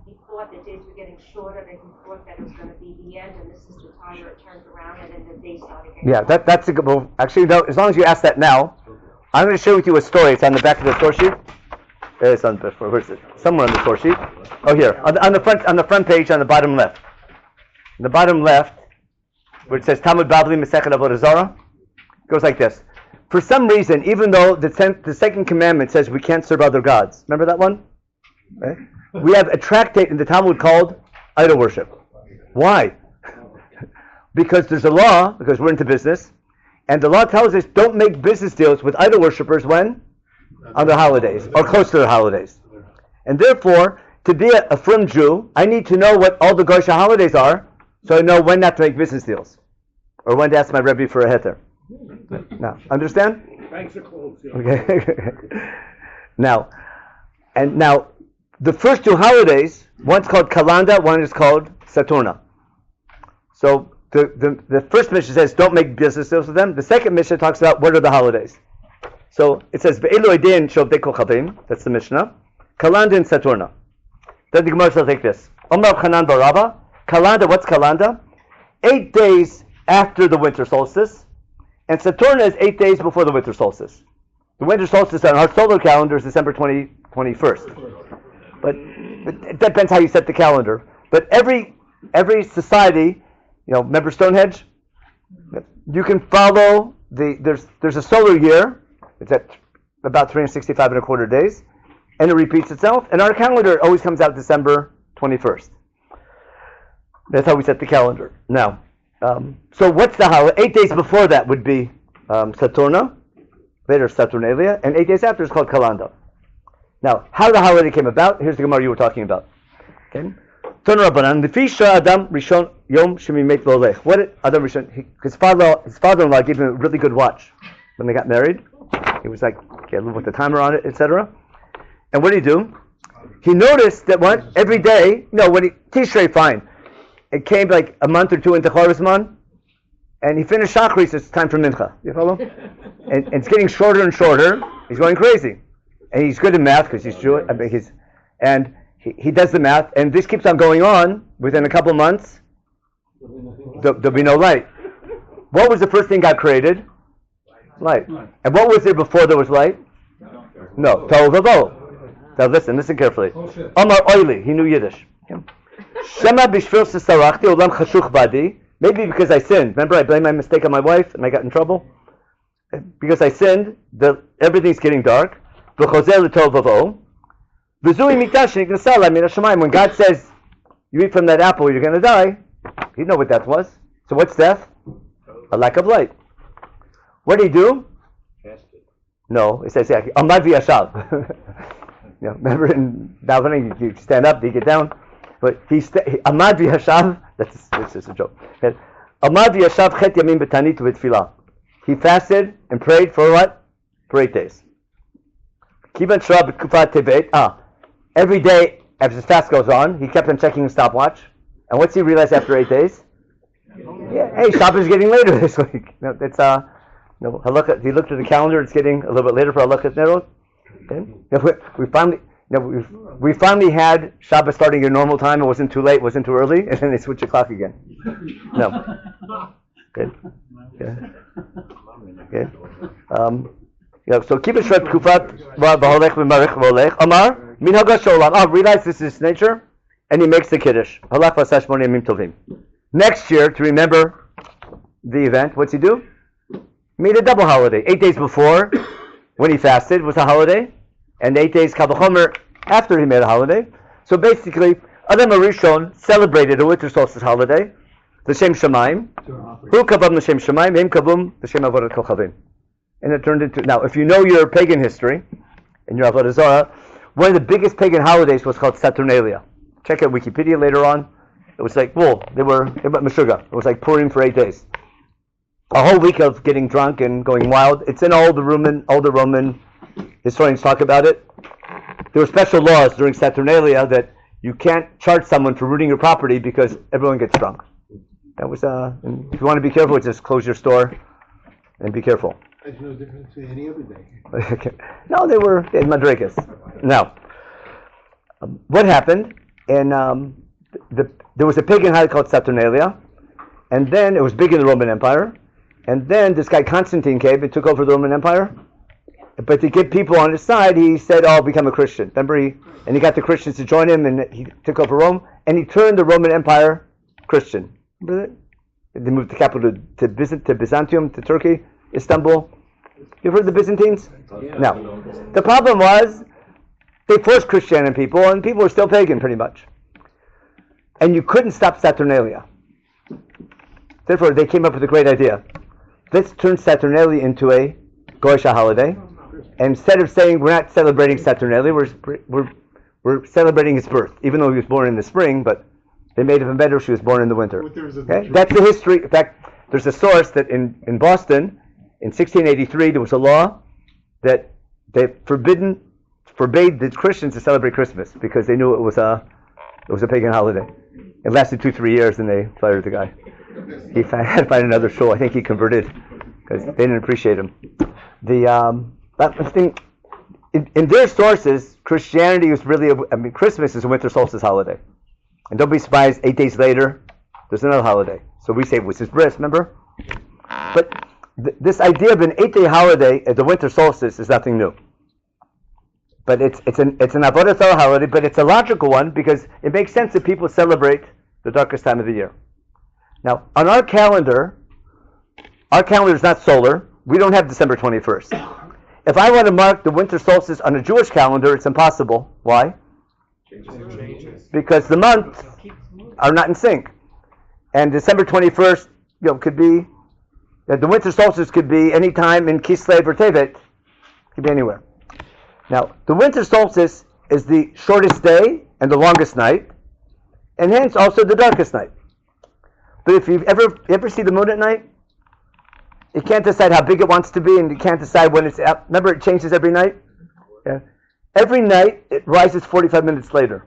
he thought the days were getting shorter, and he thought that it was going to be the end, and this is the time where it turns around, and then the day started getting Yeah, that's a good. Well, actually, no. As long as you ask that now, I'm going to share with you a story. It's on the back of the source sheet. It's on where is it? Somewhere on the source sheet. Oh, here on the front page on the bottom left. On the bottom left, where it says Talmud Bavli Masechet Avodah Zarah, goes like this. For some reason, even though the second commandment says we can't serve other gods, remember that one? Right? We have a tractate in the Talmud called idol worship. Why? Because there's a law, because we're into business, and the law tells us don't make business deals with idol worshippers when? On the holidays, or close to the holidays. And therefore, to be a firm Jew, I need to know what all the Goyish holidays are, so I know when not to make business deals, or when to ask my Rabbi for a heter. Now, understand? Banks are closed. Yeah. Okay. Now, the first two holidays, one's called Kalanda, one is called Saturna. So the first mission says don't make business deals with them. The second mission talks about what are the holidays. So it says Ve'elu Edein Shovdei Kochavim. That's the Mishnah. Kalanda and Saturna. Then the Gemara says like this: Omar Chanan Baraba. Kalanda. What's Kalanda? 8 days after the winter solstice, and Saturna is 8 days before the winter solstice. The winter solstice on our solar calendar is December 21st. But it depends how you set the calendar. But every society, remember Stonehenge? You can follow there's a solar year. It's at about 365 and a quarter days, and it repeats itself. And our calendar always comes out December 21st. That's how we set the calendar. Now, so what's the holiday? 8 days before that would be Saturna, later Saturnalia, and 8 days after is called Kalanda. Now, how the holiday came about, here's the Gemara you were talking about. Okay? Adam Rishon Yom Shemimet Lolech. What did Adam Rishon? His father-in-law gave him a really good watch when they got married. He was like, okay, with the timer on it, etc. And what did he do? He noticed that every day, when Tishrei, fine. It came like a month or two into Chorizman, and he finished Shachris, it's time for Mincha. You follow? And it's getting shorter and shorter. He's going crazy. And he's good in math because he's Jewish. He does the math, and this keeps on going on. Within a couple of months, there'll be no light. What was the first thing God created? Light. And what was there before there was light? No. Tohu vavohu. Now listen carefully. Omar Oili, he knew Yiddish. Shema bishvil sesarachti olam chashuch badi. Maybe because I sinned. Remember, I blamed my mistake on my wife, and I got in trouble. Because I sinned, everything's getting dark. When God says, you eat from that apple, you're going to die, you know what that was. So what's death? A lack of light. What did he do? No, it says, Amad v'yashav. Remember in davening, you stand up, you get down. But Amad v'yashav, that's just a joke. Amad v'yashav chet yamim b'tanit v'tfilah. He fasted and prayed for what? For 8 days. Every day, as his fast goes on, he kept on checking his stopwatch. And what's he realize after 8 days? Yeah, hey, Shabbos is getting later this week. It's he looked at the calendar. It's getting a little bit later for Halakas Nerot. Okay? We finally had Shabbos starting at normal time. It wasn't too late. It wasn't too early, and then they switched the clock again. No. Good. Yeah. Okay. So keep it short. Kufat v'holech v'marich v'holech. Amar minhaga sholam. Realize this is nature, and he makes the kiddush. Halach v'asash moni yamim tovim. Next year, to remember the event, what's he do? He made a double holiday. 8 days before, when he fasted, was a holiday, and 8 days kal v'chomer after he made a holiday. So basically, Adam HaRishon celebrated a winter solstice holiday, the Shem Shemaim. Hu kavam the Shem Shemaim, him kavum the Shem Avodat Kochavim. And it turned into, now if you know your pagan history, and your Avodah Zarah, one of the biggest pagan holidays was called Saturnalia. Check out Wikipedia later on. It was like, they went Meshuggah. It was like Purim for 8 days. A whole week of getting drunk and going wild. It's in all the Roman historians talk about it. There were special laws during Saturnalia that you can't charge someone for looting your property because everyone gets drunk. That was, and if you want to be careful, just close your store and be careful. There's no difference in any other day. Okay. No, they were in Madrigas. Now, what happened? And there was a pagan holiday called Saturnalia, and then it was big in the Roman Empire, and then this guy Constantine came and took over the Roman Empire. But to get people on his side, he said, "Oh, become a Christian." Remember, and he got the Christians to join him, and he took over Rome, and he turned the Roman Empire Christian. Remember that? They moved the capital to Byzantium, to Turkey, Istanbul. You've heard of the Byzantines? Yeah. No. The problem was they forced Christianity on people, and people were still pagan, pretty much. And you couldn't stop Saturnalia. Therefore, they came up with a great idea. Let's turn Saturnalia into a Goyish holiday. And instead of saying we're not celebrating Saturnalia, we're celebrating his birth, even though he was born in the spring, but they made it even better if she was born in the winter. Okay? That's the history. In fact, there's a source that in Boston, in 1683, there was a law that they forbade the Christians to celebrate Christmas because they knew it was a pagan holiday. It lasted 2-3 years, and they fired the guy. He had to find another show. I think he converted because they didn't appreciate him. In their sources, Christianity was really, Christmas is a winter solstice holiday. And don't be surprised, 8 days later, there's another holiday. So we say it was his bris, remember? But this idea of an 8-day holiday at the winter solstice is nothing new. But it's an Avodah Zarah holiday, but it's a logical one because it makes sense that people celebrate the darkest time of the year. Now, on our calendar is not solar. We don't have December 21st. If I want to mark the winter solstice on a Jewish calendar, it's impossible. Why? Because the months are not in sync. And December 21st, could be, the winter solstice could be any time in Kislev or Tevet. It could be anywhere. Now, the winter solstice is the shortest day and the longest night, and hence also the darkest night. But if you ever see the moon at night, you can't decide how big it wants to be, and you can't decide when it's up. Remember, it changes every night? Yeah. Every night, it rises 45 minutes later.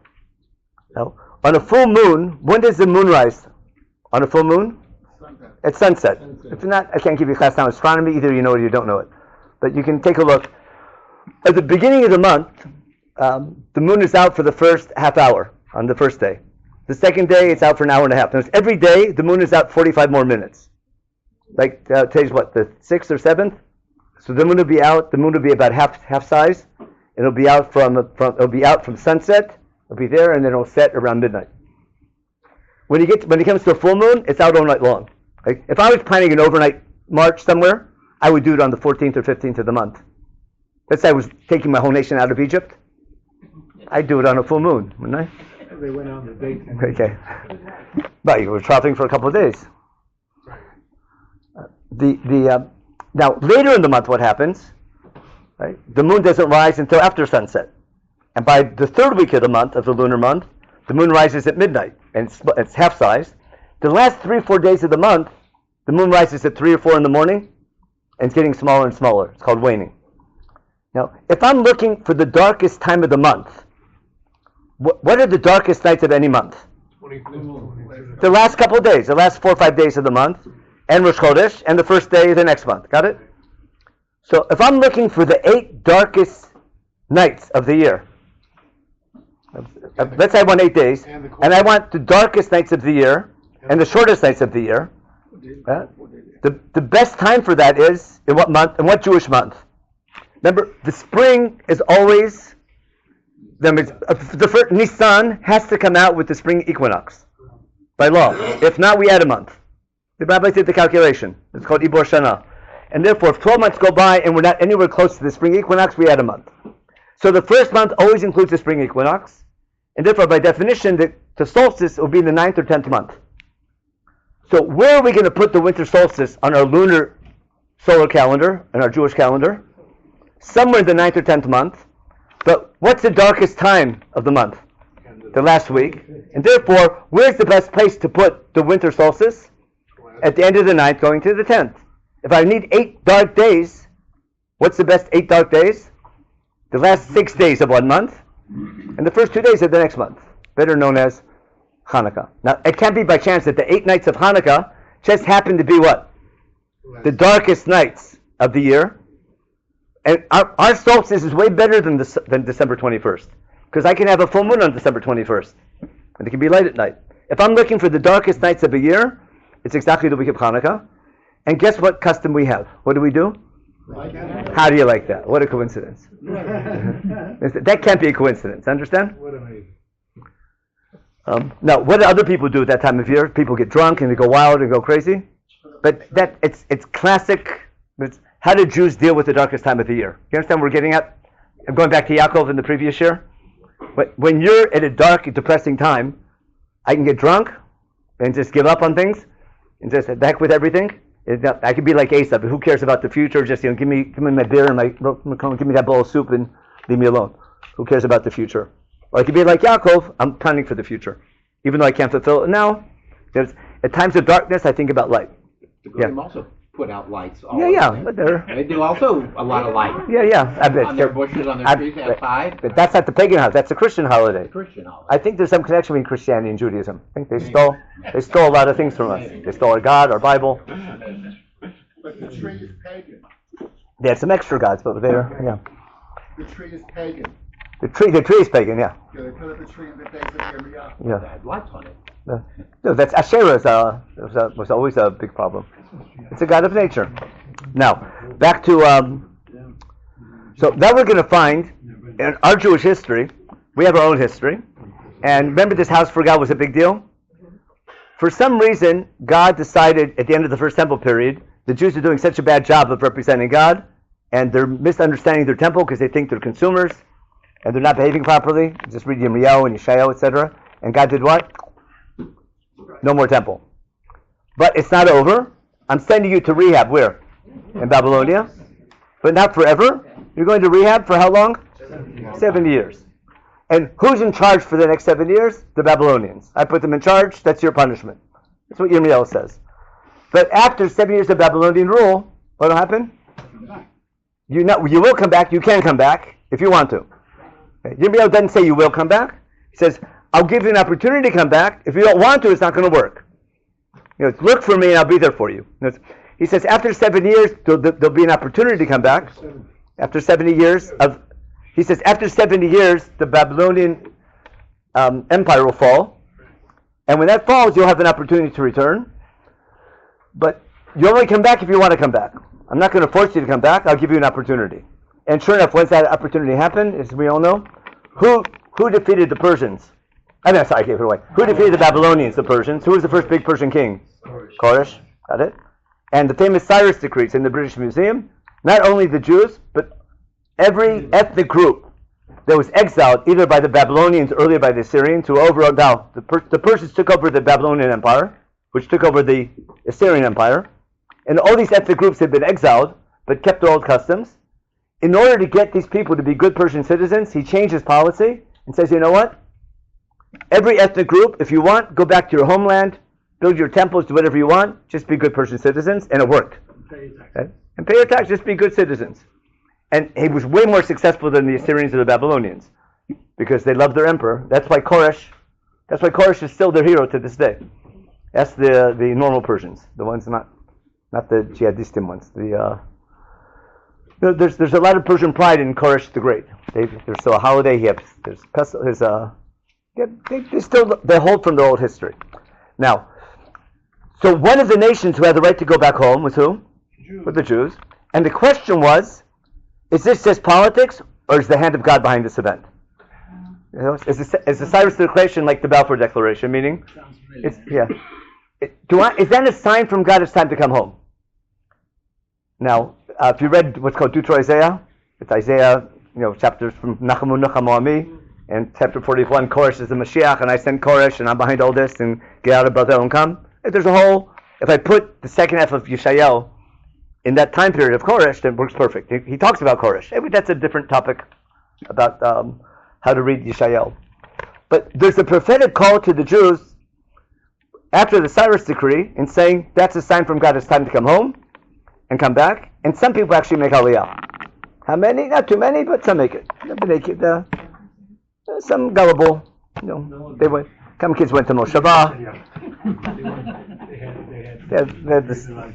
Now, on a full moon, when does the moon rise? On a full moon? Sunset. At sunset. If not, I can't give you a class on astronomy. Either you know it or you don't know it. But you can take a look. At the beginning of the month, the moon is out for the first half hour on the first day. The second day, it's out for an hour and a half. Now, every day, the moon is out 45 more minutes. Like today's what, the 6th or 7th? So the moon will be out. The moon will be about half size. It'll be out from sunset. It'll be there, and then it'll set around midnight. When it comes to a full moon, it's out all night long. Like, if I was planning an overnight march somewhere, I would do it on the 14th or 15th of the month. Let's say I was taking my whole nation out of Egypt. I'd do it on a full moon, wouldn't I? They went on the date. Okay. But you were traveling for a couple of days. Now, later in the month, what happens? Right? The moon doesn't rise until after sunset. And by the third week of the month, of the lunar month, the moon rises at midnight, and it's half size. The last 3-4 days of the month, the moon rises at 3 or 4 in the morning, and it's getting smaller and smaller. It's called waning. Now, if I'm looking for the darkest time of the month, what are the darkest nights of any month? The last couple of days, the last 4 or 5 days of the month, and Rosh Chodesh, and the first day of the next month. Got it? So if I'm looking for the 8 darkest nights of the year, let's say I want 8 days, and I want the darkest nights of the year and the shortest nights of the year. The best time for that is in what month? In what Jewish month? Remember, the spring is always. The first Nisan has to come out with the spring equinox by law. If not, we add a month. The Rabbi did the calculation. It's called Ibor Shana. And therefore, if 12 months go by and we're not anywhere close to the spring equinox, we add a month. So the first month always includes the spring equinox. And therefore, by definition, the solstice will be in the 9th or 10th month. So where are we going to put the winter solstice on our lunar solar calendar, and our Jewish calendar? Somewhere in the 9th or 10th month. But what's the darkest time of the month? The last week. And therefore, where's the best place to put the winter solstice? At the end of the 9th going to the 10th. If I need 8 dark days, what's the best 8 dark days? The last 6 days of one month, and the first 2 days of the next month, better known as Hanukkah. Now, it can't be by chance that the 8 nights of Hanukkah just happen to be what? The darkest nights of the year. And our solstice is way better than December 21st, because I can have a full moon on December 21st, and it can be light at night. If I'm looking for the darkest nights of a year, it's exactly the week of Hanukkah. And guess what custom we have? What do? How do you like that? What a coincidence. That can't be a coincidence, understand? What amazing. Now, what do other people do at that time of year? People get drunk and they go wild and go crazy. But it's classic. How do Jews deal with the darkest time of the year? You understand what we're getting at? I'm going back to Yaakov in the previous year. But when you're at a dark, depressing time, I can get drunk and just give up on things and just heck with everything. I could be like Asaph. Who cares about the future? Just give me my beer and give me that bowl of soup and leave me alone. Who cares about the future? Or I could be like Yaakov. I'm planning for the future, even though I can't fulfill it now. At times of darkness, I think about light. The Goyim also put out lights. But they do also a lot of light. I bet. On their bushes, on their trees outside. But that's not the pagan holiday. That's a Christian holiday. Christian holiday. I think there's some connection between Christianity and Judaism. I think they stole a lot of things from us. They stole our God, our Bible. But the tree is pagan. They had some extra gods, but they're The tree is pagan. The tree is pagan. Yeah, they put up a tree in the days of Yirmiyah. Yeah. They had lights on it. No, that's Asherah was always a big problem. It's a god of nature. Now, back to so that we're going to find in our Jewish history. We have our own history, and remember, this house for God was a big deal. For some reason, God decided at the end of the first temple period, the Jews are doing such a bad job of representing God, and they're misunderstanding their temple because they think they're consumers, and they're not behaving properly. Just read Yirmiyahu and Yeshayahu, etc. And God did what? No more temple. But it's not over. I'm sending you to rehab. Where? In Babylonia. But not forever. You're going to rehab for how long? 70 years. And who's in charge for the next 7 years? The Babylonians. I put them in charge. That's your punishment. That's what Yirmiyahu says. But after 7 years of Babylonian rule, what will happen? You will come back. You can come back if you want to. Yirmiyahu doesn't say you will come back. He says, I'll give you an opportunity to come back. If you don't want to, it's not going to work. Look for me and I'll be there for you. He says after 7 years, there'll be an opportunity to come back. After 70 years he says after 70 years, the Babylonian empire will fall. And when that falls, you'll have an opportunity to return. But you only come back if you want to come back. I'm not going to force you to come back. I'll give you an opportunity. And sure enough, once that opportunity happened, as we all know, who defeated the Persians? I gave it away. Who defeated the Babylonians, the Persians? Who was the first big Persian king? Koresh. Got it? And the famous Cyrus decrees in the British Museum, not only the Jews, but every ethnic group that was exiled either by the Babylonians or earlier by the Assyrians, who overall, now, the Persians took over the Babylonian Empire, which took over the Assyrian Empire, and all these ethnic groups had been exiled, but kept their old customs. In order to get these people to be good Persian citizens, he changed his policy and says, you know what? Every ethnic group, if you want, go back to your homeland, build your temples, do whatever you want, just be good Persian citizens, and it worked. Okay? And pay your tax, just be good citizens. And he was way more successful than the Assyrians or the Babylonians, because they loved their emperor. That's why Koresh is still their hero to this day. That's the normal Persians, the ones not the jihadistim ones. There's a lot of Persian pride in Koresh the Great. There's still a holiday. They hold from their old history. Now, so one of the nations who had the right to go back home was who? With the Jews. And the question was, is this just politics, or is the hand of God behind this event? Is the Cyrus Declaration like the Balfour Declaration? Meaning, is that a sign from God it's time to come home? Now, if you read what's called Deutero Isaiah, it's Isaiah, chapters from Nachamu Ami, and chapter 41, Koresh is the Mashiach, and I send Koresh, and I'm behind all this, and get out of Bethel and come. There's a whole, if I put the second half of Yeshayahu in that time period of Koresh, then it works perfect. He talks about Koresh. That's a different topic about how to read Yeshayahu. But there's a prophetic call to the Jews after the Cyrus decree in saying that's a sign from God it's time to come home and come back. And some people actually make Aliyah. How many? Not too many, but some make it. Some gullible, they went. Some kids went to Moshava.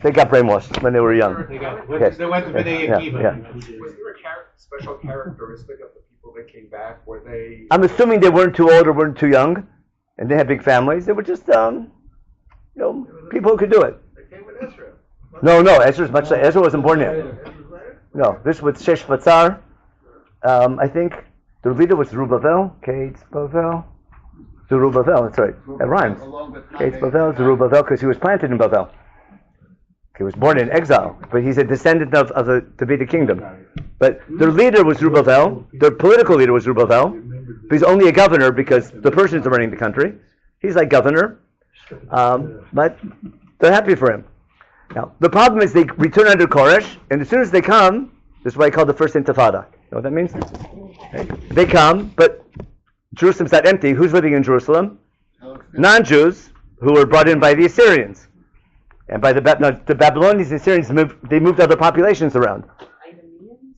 They got brainwashed when they were young. They went to Bnei Akiva. Was there a special characteristic of the people that came back? Were they? I'm assuming they weren't too old or weren't too young. and they had big families. They were just, people who could do it. They came with Israel. No, Ezra's much. Ezra wasn't born yet. No, this was Shesh Batzar. I think the leader was Zerubbabel. Kate Bavel. Zerubbabel. That's right. That rhymes. Kate Bavel, Zerubbabel, because he was planted in Bavel. He was born in exile, but he's a descendant of the Davidic kingdom. But their leader was Zerubbabel. Their political leader was Zerubbabel. But he's only a governor because the Persians are running the country. He's like governor, but they're happy for him. Now, the problem is they return under Koresh, and as soon as they come, this is what I call the first intifada. You know what that means? Okay. They come, but Jerusalem's not empty. Who's living in Jerusalem? Non-Jews who were brought in by the Assyrians. And by the Babylonians and Assyrians, they moved other populations around.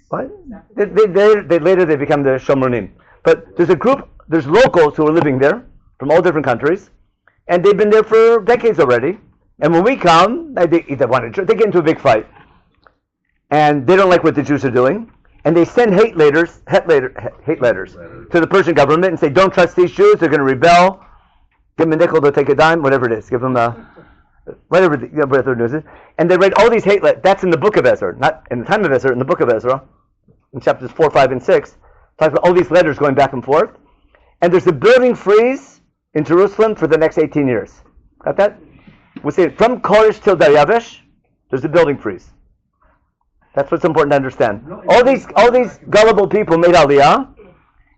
What? Later they become the Shomronim. But there's locals who are living there from all different countries, and they've been there for decades already. And when we come, they get into a big fight. And they don't like what the Jews are doing. And they send hate letters to the Persian government and say, don't trust these Jews, they're going to rebel. Give them a nickel, they'll take a dime, whatever it is. Give them whatever the news is. And they write all these hate letters. That's in the book of Ezra, not in the time of Ezra, in the book of Ezra, in chapters 4, 5, and 6. Talks about all these letters going back and forth. And there's a building freeze in Jerusalem for the next 18 years. Got that? We'll say from Koresh till Daryavish, there's a building freeze. That's what's important to understand. All these gullible people made Aliyah,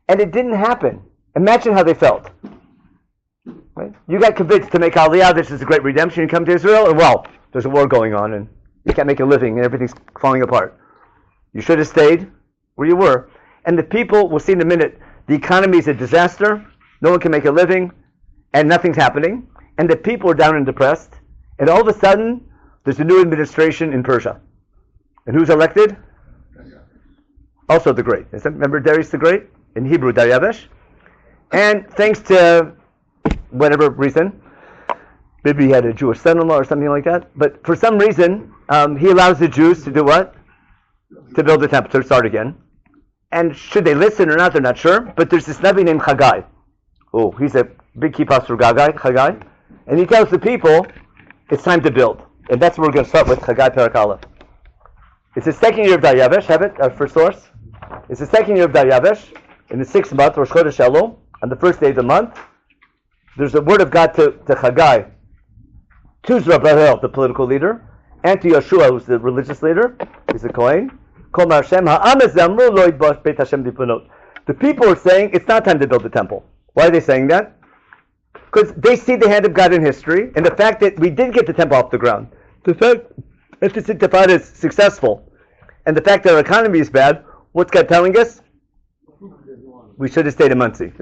and it didn't happen. Imagine how they felt. Right? You got convinced to make Aliyah, this is a great redemption, you come to Israel, and well, there's a war going on, and you can't make a living, and everything's falling apart. You should have stayed where you were. And the people, we'll see in a minute, the economy is a disaster, no one can make a living, and nothing's happening. And the people are down and depressed, and all of a sudden, there's a new administration in Persia. And who's elected? Also the Great. Remember Darius the Great? In Hebrew, Daryavish. And thanks to whatever reason, maybe he had a Jewish son-in-law or something like that, but for some reason, he allows the Jews to do what? To build the temple, to start again. And should they listen or not, they're not sure, but there's this Navi named Haggai. Oh, he's a big key pastor, Haggai. And he tells the people, it's time to build. And that's what we're going to start with, Haggai Perek Aleph. It's the second year of Daryavish, have it, our first source. It's the second year of Daryavish, in the 6th month, Rosh Chodesh Elul, on the first day of the month. There's a word of God to Haggai, to Zerubbabel, the political leader, and to Yeshua, who's the religious leader, he's the Kohen. The people are saying, it's not time to build the temple. Why are they saying that? Because they see the hand of God in history, and the fact that we did get the temple off the ground. The fact that this intifada is successful, and the fact that our economy is bad, what's God telling us? We should have stayed in Muncie.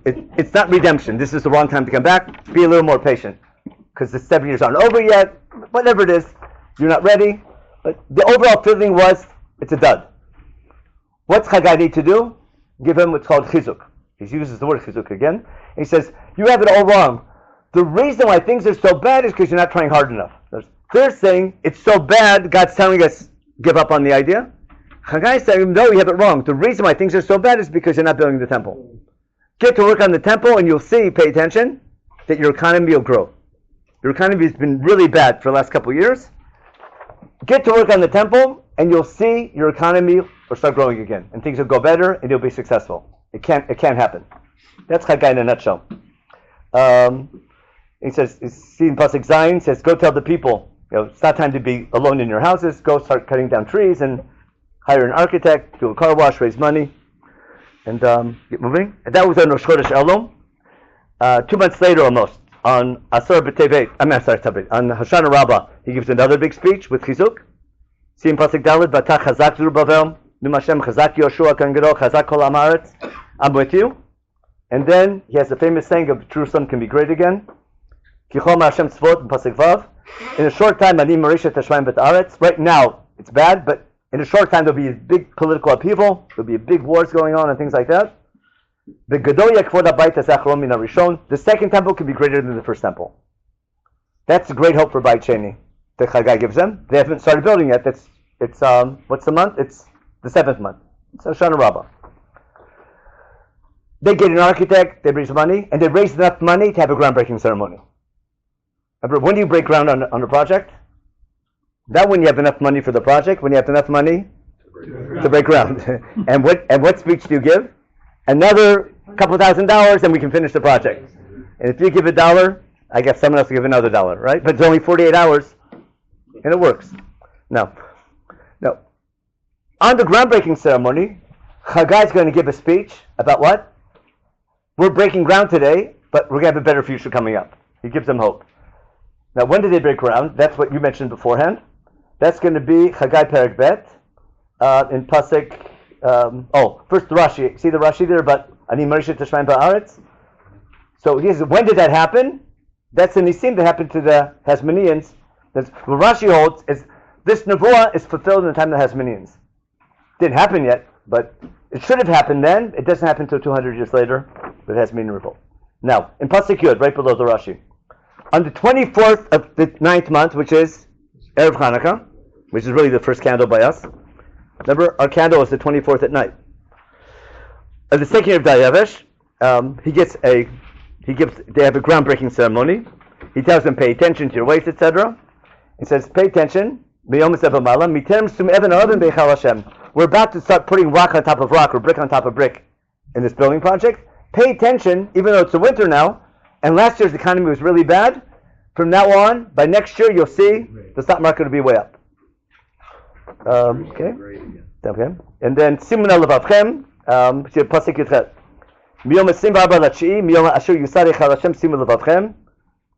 It's not redemption. This is the wrong time to come back. Be a little more patient, because the 7 years aren't over yet. Whatever it is, you're not ready. But the overall feeling was, it's a dud. What's Haggai need to do? Give him what's called chizuk. He uses the word chizuk again. He says, you have it all wrong. The reason why things are so bad is because you're not trying hard enough. They're saying, it's so bad, God's telling us, give up on the idea. Haggai is saying, no, you have it wrong. The reason why things are so bad is because you're not building the temple. Get to work on the temple and you'll see, pay attention, that your economy will grow. Your economy has been really bad for the last couple of years. Get to work on the temple and you'll see your economy will start growing again. And things will go better and you'll be successful. It can't happen. That's Haggai in a nutshell. He says, see in Pasuk Zayin, says, go tell the people, it's not time to be alone in your houses. Go start cutting down trees and hire an architect, do a car wash, raise money, and get moving. And that was on Rosh Chodesh Elul. 2 months later, almost, on Asar B'Tevet, on Hoshana Rabbah, he gives another big speech with Chizuk. See in Pasuk Daled, Batach Chazak Zerubbabel, Numashem Chazak Yoshua Kan Gadol, Chazak Kol Amaretz, I'm with you. And then he has the famous saying of Jerusalem can be great again. Kichol Ma'ashem Tzvot in Pasuk Vav. In a short time, Ani Marisha Tashmaim Bet Aretz. Right now, it's bad, but in a short time, there'll be a big political upheaval. There'll be big wars going on and things like that. The Gedolia Kvod HaBait HaZachron Min HaRishon. The second temple can be greater than the first temple. That's a great hope for Beit Sheni that Haggai gives them. They haven't started building yet. It's what's the month? It's the 7th month. It's Hoshana Rabbah. They get an architect, they raise money, and they raise enough money to have a groundbreaking ceremony. Remember, when do you break ground on a project? Not when you have enough money for the project, when you have enough money to break ground. and what speech do you give? Another couple $1,000 and we can finish the project. And if you give $1, I guess someone else will give another $1, right? But it's only 48 hours and it works. Now, on the groundbreaking ceremony, Chagai is going to give a speech about what? We're breaking ground today, but we're going to have a better future coming up. He gives them hope. Now, when did they break ground? That's what you mentioned beforehand. That's going to be Chagai Perek Bet in Pasuk. First the Rashi. See the Rashi there? But Ani Marisha Tashmaim Ba'aretz. So he says, when did that happen? That's the Nisim that happened to the Hasmoneans. What Rashi holds is this Nevuah is fulfilled in the time of the Hasmoneans. Didn't happen yet, but it should have happened then. It doesn't happen until 200 years later, but it has meaning revolt. Now, in Pasuk Yud, right below the Rashi, on the 24th of the 9th month, which is Erev Hanukkah, which is really the first candle by us. Remember, our candle is the 24th at night. On the second year of Dayavesh, they have a groundbreaking ceremony. He tells them, pay attention to your waist, etc. He says, pay attention. We're about to start putting rock on top of rock or brick on top of brick in this building project. Pay attention, even though it's the winter now, and last year's economy was really bad. From now on, by next year, you'll see the stock market will be way up. Okay. And then Simun Alavavchem, Pasuk Yudchet.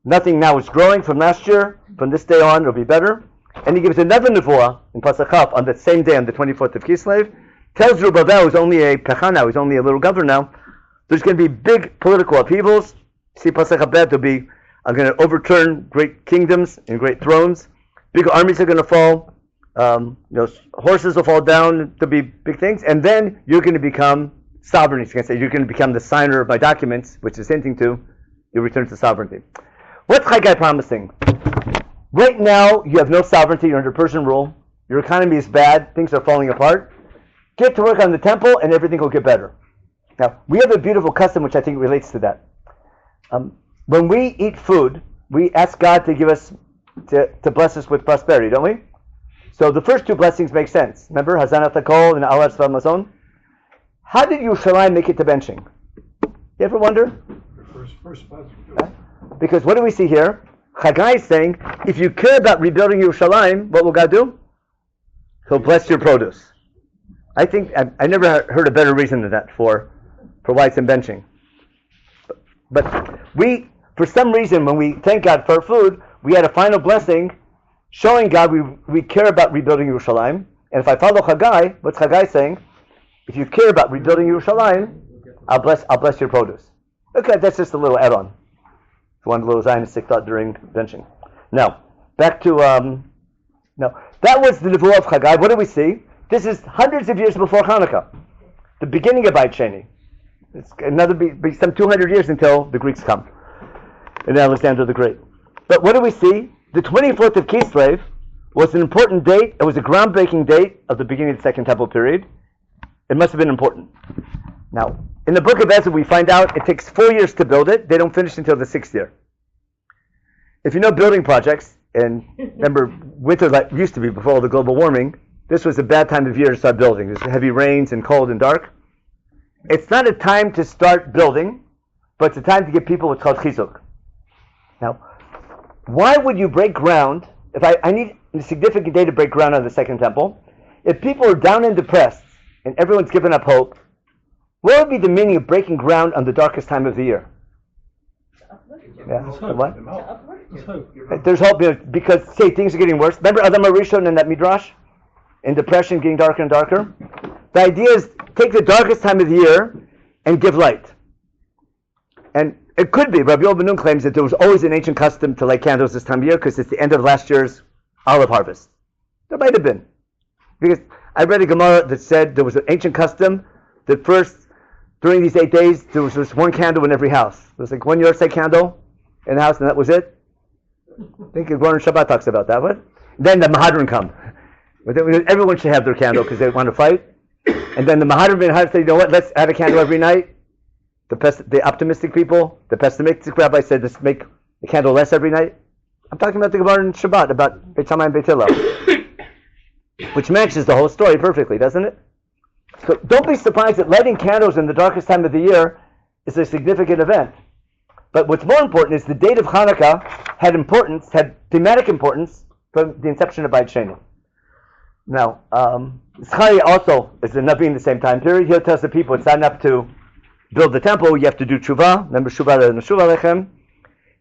Nothing now is growing from last year. From this day on, it'll be better. And he gives another nevuah in Pasuk Chaf on that same day, on the 24th of Kislev. Tells Zerubbabel, who's only a pechana, who's only a little governor now, there's going to be big political upheavals. See Pasuk Habet, I'm going to overturn great kingdoms and great thrones. Big armies are going to fall. Horses will fall down. There'll be big things, and then you're going to become sovereign. You're going to become the signer of my documents, which is hinting to your return to sovereignty. What's Chagai promising? Right now, you have no sovereignty. You're under Persian rule. Your economy is bad. Things are falling apart. Get to work on the temple, and everything will get better. Now, we have a beautiful custom which I think relates to that. When we eat food, we ask God to give us, to bless us with prosperity, don't we? So the first two blessings make sense. Remember, Hazanat HaKol and Alav Tzva Mazon? How did Yerushalayim make it to benching? You ever wonder? First because what do we see here? Chagai is saying, if you care about rebuilding Yerushalayim, what will God do? He'll bless your produce. I think, I never heard a better reason than that for why it's in benching. But we, for some reason, when we thank God for our food, we had a final blessing showing God we care about rebuilding Yerushalayim. And if I follow Chagai, what's Chagai saying? If you care about rebuilding Yerushalayim, I'll bless your produce. Okay, that's just a little add-on. One little Zionistic thought during benching. Now, back to, that was the Nevuah of Chagai. What do we see? This is hundreds of years before Hanukkah. The beginning of Beit Sheni. It's another be some 200 years until the Greeks come. And Alexander the Great. But what do we see? The 24th of Kislev was an important date. It was a groundbreaking date of the beginning of the Second Temple period. It must have been important. Now, in the book of Ezra, we find out it takes 4 years to build it. They don't finish until the 6th year. If you know building projects, and remember, winter like used to be before all the global warming, this was a bad time of year to start building. There's heavy rains and cold and dark. It's not a time to start building, but it's a time to give people what's called chizuk. Now, why would you break ground? If I need a significant day to break ground on the Second Temple, if people are down and depressed and everyone's given up hope, what would be the meaning of breaking ground on the darkest time of the year? Yeah. What? There's hope because things are getting worse. Remember Adam HaRishon and that Midrash? In depression, getting darker and darker. The idea is take the darkest time of the year and give light. And it could be. Rabbi Ben claims that there was always an ancient custom to light candles this time of year because it's the end of last year's olive harvest. There might have been. Because I read a Gemara that said there was an ancient custom that first, during these 8 days, there was just one candle in every house. There was like one Yortzei candle in the house, and that was it. I think Gemara Shabbat talks about that one. Then the Mahadran come. Everyone should have their candle because they want to fight. And then the Mahadran said, you know what, let's have a candle every night. The optimistic people, the pessimistic rabbi said, just make the candle less every night. I'm talking about the Gemara in Shabbat, about Beit Shammai and Beit Hillel, which matches the whole story perfectly, doesn't it? So don't be surprised that lighting candles in the darkest time of the year is a significant event. But what's more important is the date of Hanukkah had thematic importance from the inception of Beit Sheni. Now, Zechariah also is a Navi in the same time period. He tells the people it's not enough to build the temple, you have to do tshuva. Remember, tshuva lechem.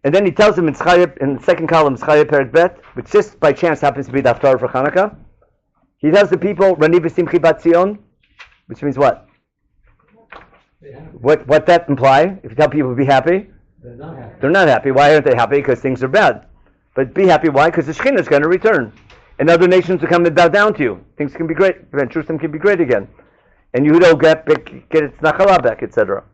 And then he tells them in the second column, Zechariah Perek Bet, which just by chance happens to be the Haftarah for Hanukkah. He tells the people, Rani v'simchi bat Zion, which means what? What that imply? If you tell people to be happy, they're not happy. Why aren't they happy? Because things are bad. But be happy. Why? Because the Shekhinah is going to return. And other nations will come and bow down to you. Things can be great. And Jerusalem can be great again. And Yehuda will get its nachala back, etc.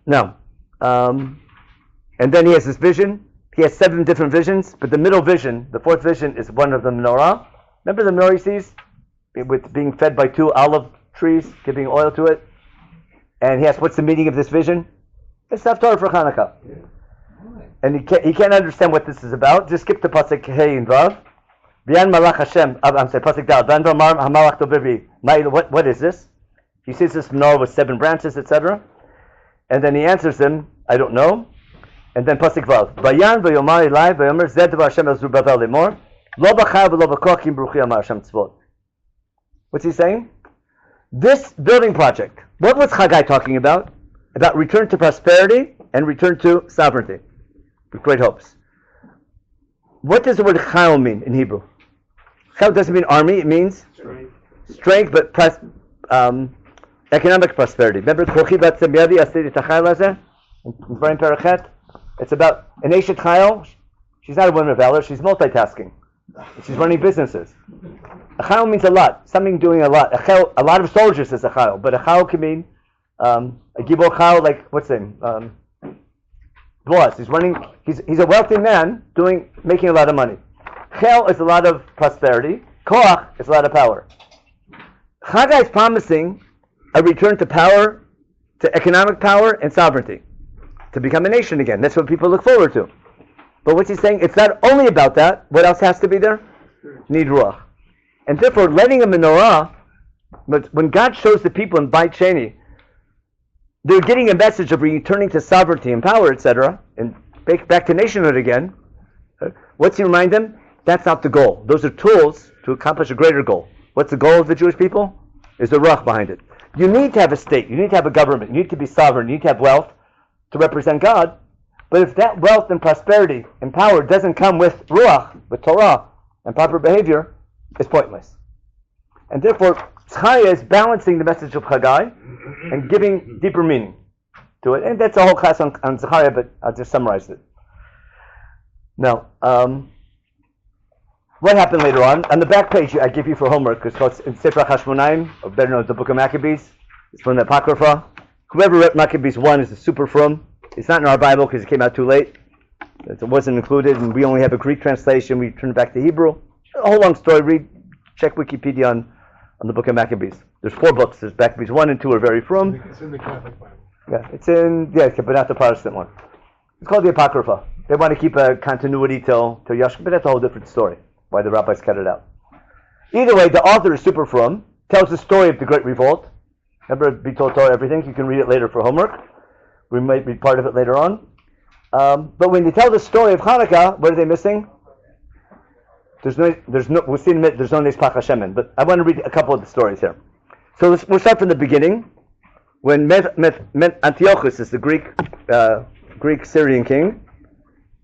Now, and then he has this vision. He has 7 different visions, but the middle vision, the 4th vision, is one of the menorah. Remember the menorah he sees? With being fed by 2 olive trees, giving oil to it. And he asks, what's the meaning of this vision? It's Haftarah for Hanukkah. And he can't understand what this is about. Just skip to Pasuk Hey and Vav. V'yan malach Hashem. I'm sorry, Pasuk Dal. V'yan v'amar hamalach tobevi. What is this? He sees this menorah with 7 branches, etc. And then he answers them, I don't know. And then Pasuk Vav. V'yan v'yomar ilai v'yomer zed v'Hashem el Zerubbabel lemor. Lo b'chav v'lo b'koch kim b'ruchi amar Hashem tzvot. What's he saying? This building project. What was Haggai talking about? About return to prosperity and return to sovereignty. With great hopes. What does the word chayil mean in Hebrew? Chayil doesn't mean army, it means strength, but economic prosperity. Remember, it's about an Eshet Chayil. She's not a woman of valor, she's multitasking. She's running businesses. A chayil means a lot, something doing a lot. A lot of soldiers is a chayil, but a chayil can mean a gibor chayil, like, what's his name? Boss. He's running. He's a wealthy man making a lot of money. Chel is a lot of prosperity. Koach is a lot of power. Haggai is promising a return to power, to economic power and sovereignty, to become a nation again. That's what people look forward to. But what's he saying? It's not only about that. What else has to be there? Need ruach. And therefore, lighting a menorah. But when God shows the people in Beit Sheni, they're getting a message of returning to sovereignty and power, etc., and back to nationhood again. What's he remind them? That's not the goal. Those are tools to accomplish a greater goal. What's the goal of the Jewish people? Is the ruach behind it. You need to have a state. You need to have a government. You need to be sovereign. You need to have wealth to represent God. But if that wealth and prosperity and power doesn't come with ruach, with Torah, and proper behavior, it's pointless. And therefore, Zechariah is balancing the message of Haggai and giving deeper meaning to it. And that's a whole class on Zechariah, but I'll just summarize it. Now, what happened later on? On the back page, I give you for homework, because it's in Sefer Hashmonaim, or better known as the Book of Maccabees. It's from the Apocrypha. Whoever read Maccabees 1 is a super frum. It's not in our Bible because it came out too late. It wasn't included, and we only have a Greek translation. We turned it back to Hebrew. A whole long story. Check Wikipedia on the Book of Maccabees. There's 4 books. There's Maccabees 1 and 2 are very frum. It's in the Catholic Bible. Yeah, but not the Protestant one. It's called the Apocrypha. They want to keep a continuity till Yashka, but that's a whole different story, why the rabbis cut it out. Either way, the author is super frum, tells the story of the Great Revolt. Remember, Bitoto, everything. You can read it later for homework. We might read part of it later on. But when they tell the story of Hanukkah, what are they missing? There's no Nespach Hashemen, but I want to read a couple of the stories here. So we'll start from the beginning. When Antiochus is the Greek Syrian king,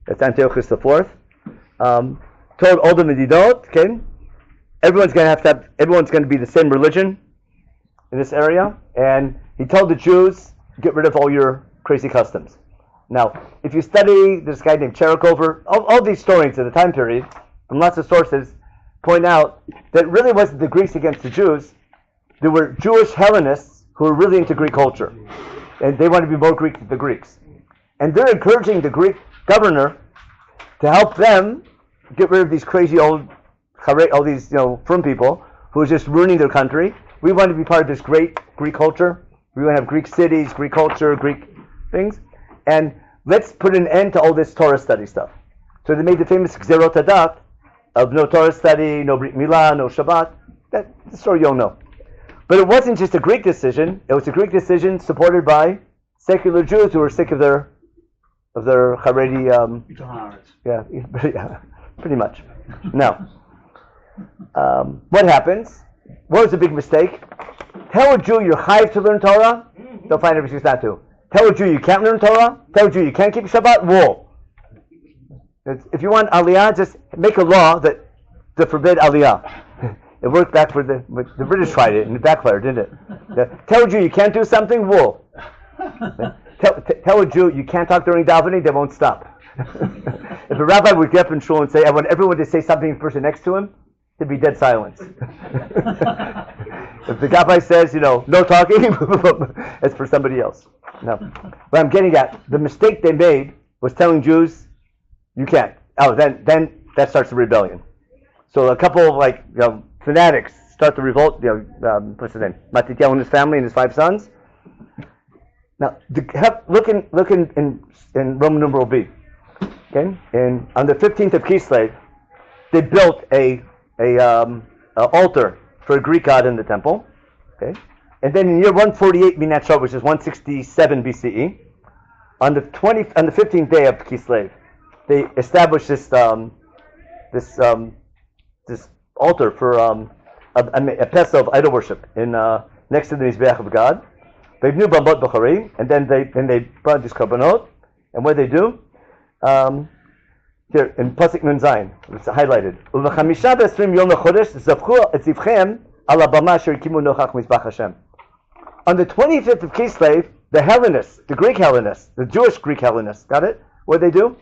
that's Antiochus IV, told all the Medidot, okay, everyone's going to be the same religion in this area, and he told the Jews, get rid of all your crazy customs. Now, if you study this guy named Cherikover, all these historians of the time period, from lots of sources, point out that it really wasn't the Greeks against the Jews. There were Jewish Hellenists who were really into Greek culture, and they wanted to be more Greek than the Greeks. And they're encouraging the Greek governor to help them get rid of these crazy all these frum people who are just ruining their country. We want to be part of this great Greek culture We want to have Greek cities, Greek culture, Greek things. And let's put an end to all this Torah study stuff. So they made the famous Gzerot Hadat of no Torah study, no Brit Milah, no Shabbat. That's the story you all know. But it wasn't just a Greek decision. It was a Greek decision supported by secular Jews who were sick of their Haredi. Yeah, pretty much. Now, what happens? What was the big mistake? Tell a Jew you're chayav to learn Torah. They'll find every excuse not to. Tell a Jew you can't learn Torah. Tell a Jew you can't keep Shabbat. Whoa. If you want Aliyah, just make a law to forbid Aliyah. It worked back for the British tried it and it backfired, didn't it? Tell a Jew you can't do something. Whoa. Tell a Jew you can't talk during davening. They won't stop. If a rabbi would get up in shul and say, I want everyone to say something to the person next to him, there'd be dead silence. If the rabbi says, no talking, it's for somebody else. No. What I'm getting at, the mistake they made was telling Jews, you can't. Oh, then that starts the rebellion. So a couple of fanatics start the revolt. What's his name? Matityahu and his family and his 5 sons. Now, look in Roman numeral B. Okay, and on the 15th of Kislev, they built a altar for a Greek god in the temple. Okay, and then in year 148 Menachem, which is 167 BCE, on the 15th day of Kislev, they established this altar for a pesach of idol worship in next to the Mizbeach of God. They knew Bambot Bukhari, and then they brought this korbanot. And what they do? Here in Pasuk Nun Zayin, it's highlighted. Ulvachamisha b'esrim yom lechodesh zavchu etzivchem ala bama asher kimu nochach mizbach Hashem. On the 25th of Kislev, the Hellenists, the Greek Hellenists, the Jewish Greek Hellenists, got it? What did they do?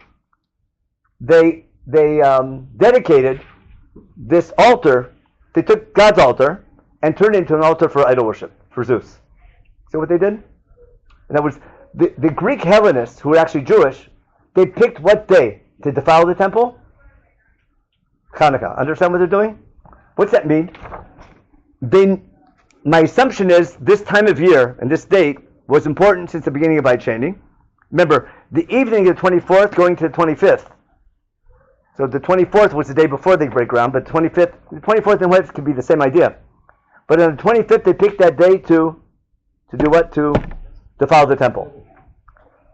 They dedicated this altar. They took God's altar and turned it into an altar for idol worship, for Zeus. See what they did? And that was the Greek Hellenists, who were actually Jewish. They picked what day to defile the temple? Hanukkah. Understand what they're doing? What's that mean? My assumption is this time of year and this date was important since the beginning of Beit Sheni. Remember, the evening of the 24th going to the 25th. So the 24th was the day before they break ground, but the 24th and 25th could be the same idea. But on the 25th, they picked that day to do what? To defile the temple.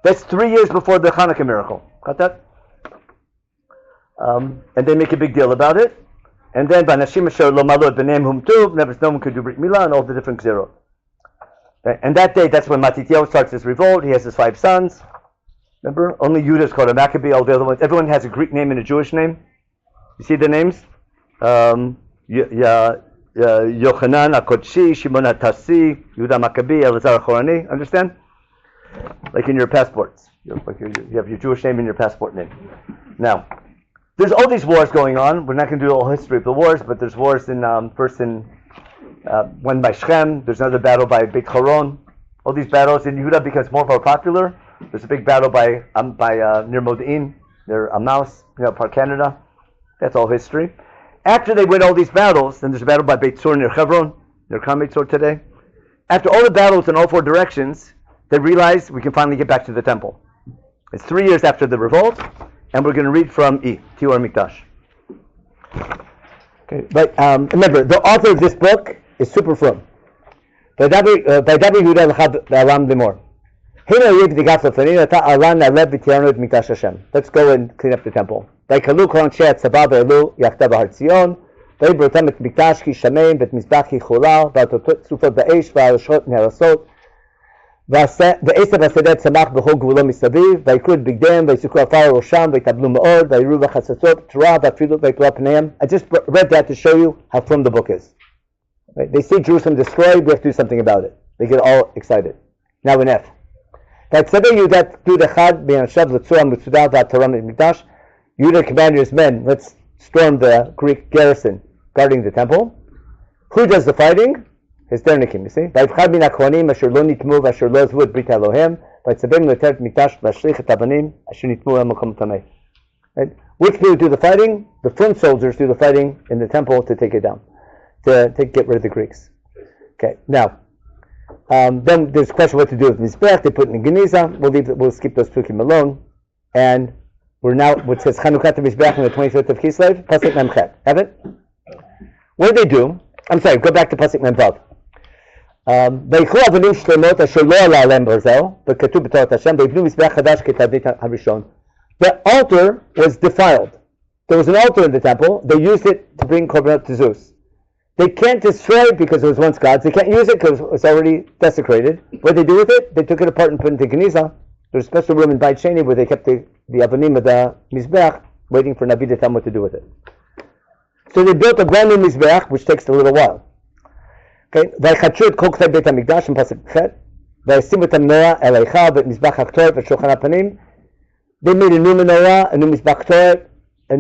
That's 3 years before the Hanukkah miracle. Got that? And they make a big deal about it. And then, Banashim Asher Lo Malot B'Neim Hum Tuv, never no one could do Brit Milah, and all the different Gzerot. And that day, that's when Matityahu starts his revolt. He has his 5 sons. Remember? Only Judah is called a Maccabee, all the other ones. Everyone has a Greek name and a Jewish name. You see the names? Yochanan HaKodshi, Shimon HaTasi, Yehuda Maccabee, Elazar HaChorani. Understand? Like in your passports. You have your Jewish name in your passport name. Now, there's all these wars going on. We're not going to do the whole history of the wars, but there's wars one by Shechem. There's another battle by Beit Horon. All these battles in Yehuda becomes more and more popular. There's a big battle by near Modi'in, near Amaus, part Canada. That's all history. After they win all these battles, then there's a battle by Beit Tzur near Hebron, near Khan Beit Tzur today. After all the battles in all 4 directions, they realize we can finally get back to the temple. It's 3 years after the revolt, and we're going to read from Tior Mikdash. Okay, but remember, the author of this book is super from. Let's go and clean up the temple. ועשב השדה צמח בכל גבולו מסביב, ויקרו את בגדיהם, ויסוקו עפר על ראשם, ויתאבלו מאוד, ויראו בחצוצות תרועה, ואפילו ויקרו פניהם. I just read that to show you how firm the book is. Right? They see Jerusalem destroyed, we have to do something about it. They get all excited. Now in F. ויצווה יהודה גדוד אחד מאנשיו לצור המצודה והתורה במקדש. Yehuda commanded his men, let's storm the Greek garrison guarding the temple. Who does the fighting? His Dernikim, you see? ויבחר מן הכהנים אשר לא נטמאו ואשר לא עזבו את ברית אלוהים, ויצווהם לתת את מקדש להשליך את האבנים אשר נטמאו על מקום טמא. Which people do the fighting? The firm soldiers do the fighting in the temple to take it down, to get rid of the Greeks. Okay, now, Then there's a question what to do with Mizbech. They put it in Geniza. We'll skip those Pukim alone. And we're now, what says Chanukah Mizbech on the 25th of Kislev, Pasuk Memchet. Have it? What do they do? I'm sorry, go back to Pasuk Memvav. ויקחו אבנים שלמות אשר לא עלה עליהם ברזל, וכתוב בתורת השם, ויבנו מזבח חדש כתבנית הראשון. The altar was defiled. There was an altar in the temple. They used it to bring korbanot to Zeus. They can't destroy it because it was once God's. They can't use it because it was already desecrated. What did they do with it? They took it apart and put it into Geniza. There's a special room in Beit Sheni where they kept the avanim of the Mizbech, waiting for Nabi to tell them what to do with it. So they built a brand new Mizbech, which takes a little while. Okay, ויחדשו את כל כלי בית המקדש, עם פסוק ח' וישימו את המנורה אל ההיכל ואת מזבח הקטורת ואת שולחן הפנים. They made a new menorah, a new מזבח קטורת, a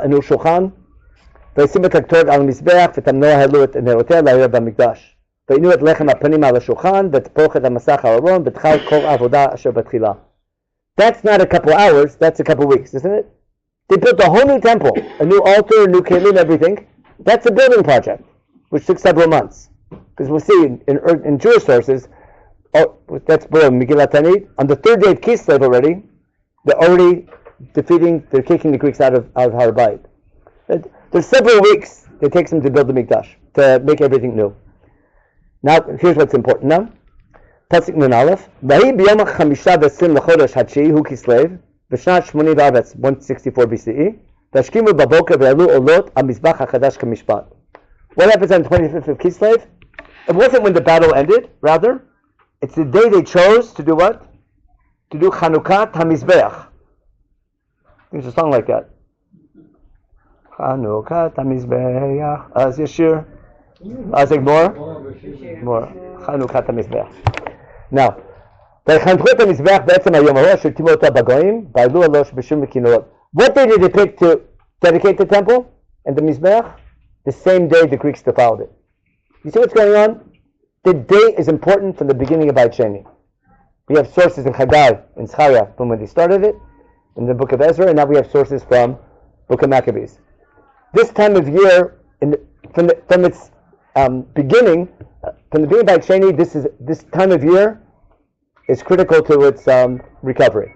new שולחן. וישימו את הקטורת על המזבח ואת המנורה העלו את נרותיה להאיר במקדש. ועינו את לחם הפנים על השולחן ואת פרוכת המסך הארון ותחל כל העבודה אשר בתחילה. That's not a couple hours, that's a couple weeks, isn't it? They built a whole new temple, a new altar, a new kelim, everything. That's a building project, which took several months. Because we'll see in Jewish sources, that's Megillat Tanit, on the third day of Kislev already, they're already they're kicking the Greeks out of Har Beit. There's several weeks it takes them to build the Mikdash, to make everything new. Now, here's what's important now. Pasuk Nun Aleph, V'hi b'yom ha'chamisha v'esim l'chodesh ha'tshei hu Kislev, v'shnat 164 BCE, v'ashkimu b'boker v'yalu olot al-mizbach ha'chadash k'mishpat. What happens on the 25th of Kislev? It wasn't when the battle ended, rather. It's the day they chose to do what? To do Chanukah HaMizbeach. There's a song like that. Chanukah HaMizbeach. Az Yashir. Az more? More. Chanukah HaMizbeach. Now, ויחנכו את המזבח בעצם היום ההוא אשר טימאו אותו בגויים ועלו עלו בשום וכינורות. What day did they pick to dedicate the temple and the mizbech? The same day the Greeks defiled it. You see what's going on? The date is important from the beginning of Beit Sheni. We have sources in Haggai and Zechariah from when they started it, in the book of Ezra, and now we have sources from book of Maccabees. This time of year, from its beginning, from the beginning of Beit Sheni, this time of year is critical to its recovery.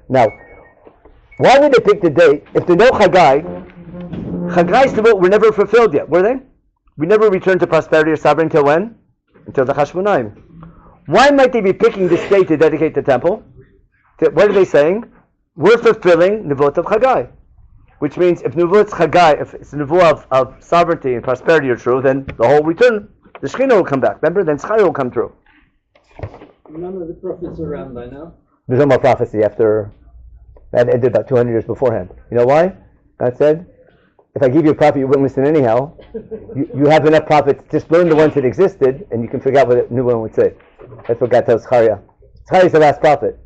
Now, why would they pick the date if they know Haggai? Haggai's Tevot were never fulfilled yet, were they? We never returned to prosperity or sovereignty until when? Until the Chashmonaim. Why might they be picking this day to dedicate the temple? What are they saying? We're fulfilling Nevot of Haggai. Which means if Nevot's Haggai, if it's a Nevuah of sovereignty and prosperity are true, then the whole return, the Shekhinah will come back. Remember? Then Zechariah will come through. None of the prophets are around by now. There's no more prophecy after that ended about 200 years beforehand. You know why? God said, if I give you a prophet, you wouldn't listen anyhow. You have enough prophets. Just learn the ones that existed, and you can figure out what a new one would say. That's what God tells Zechariah. Zechariah is the last prophet.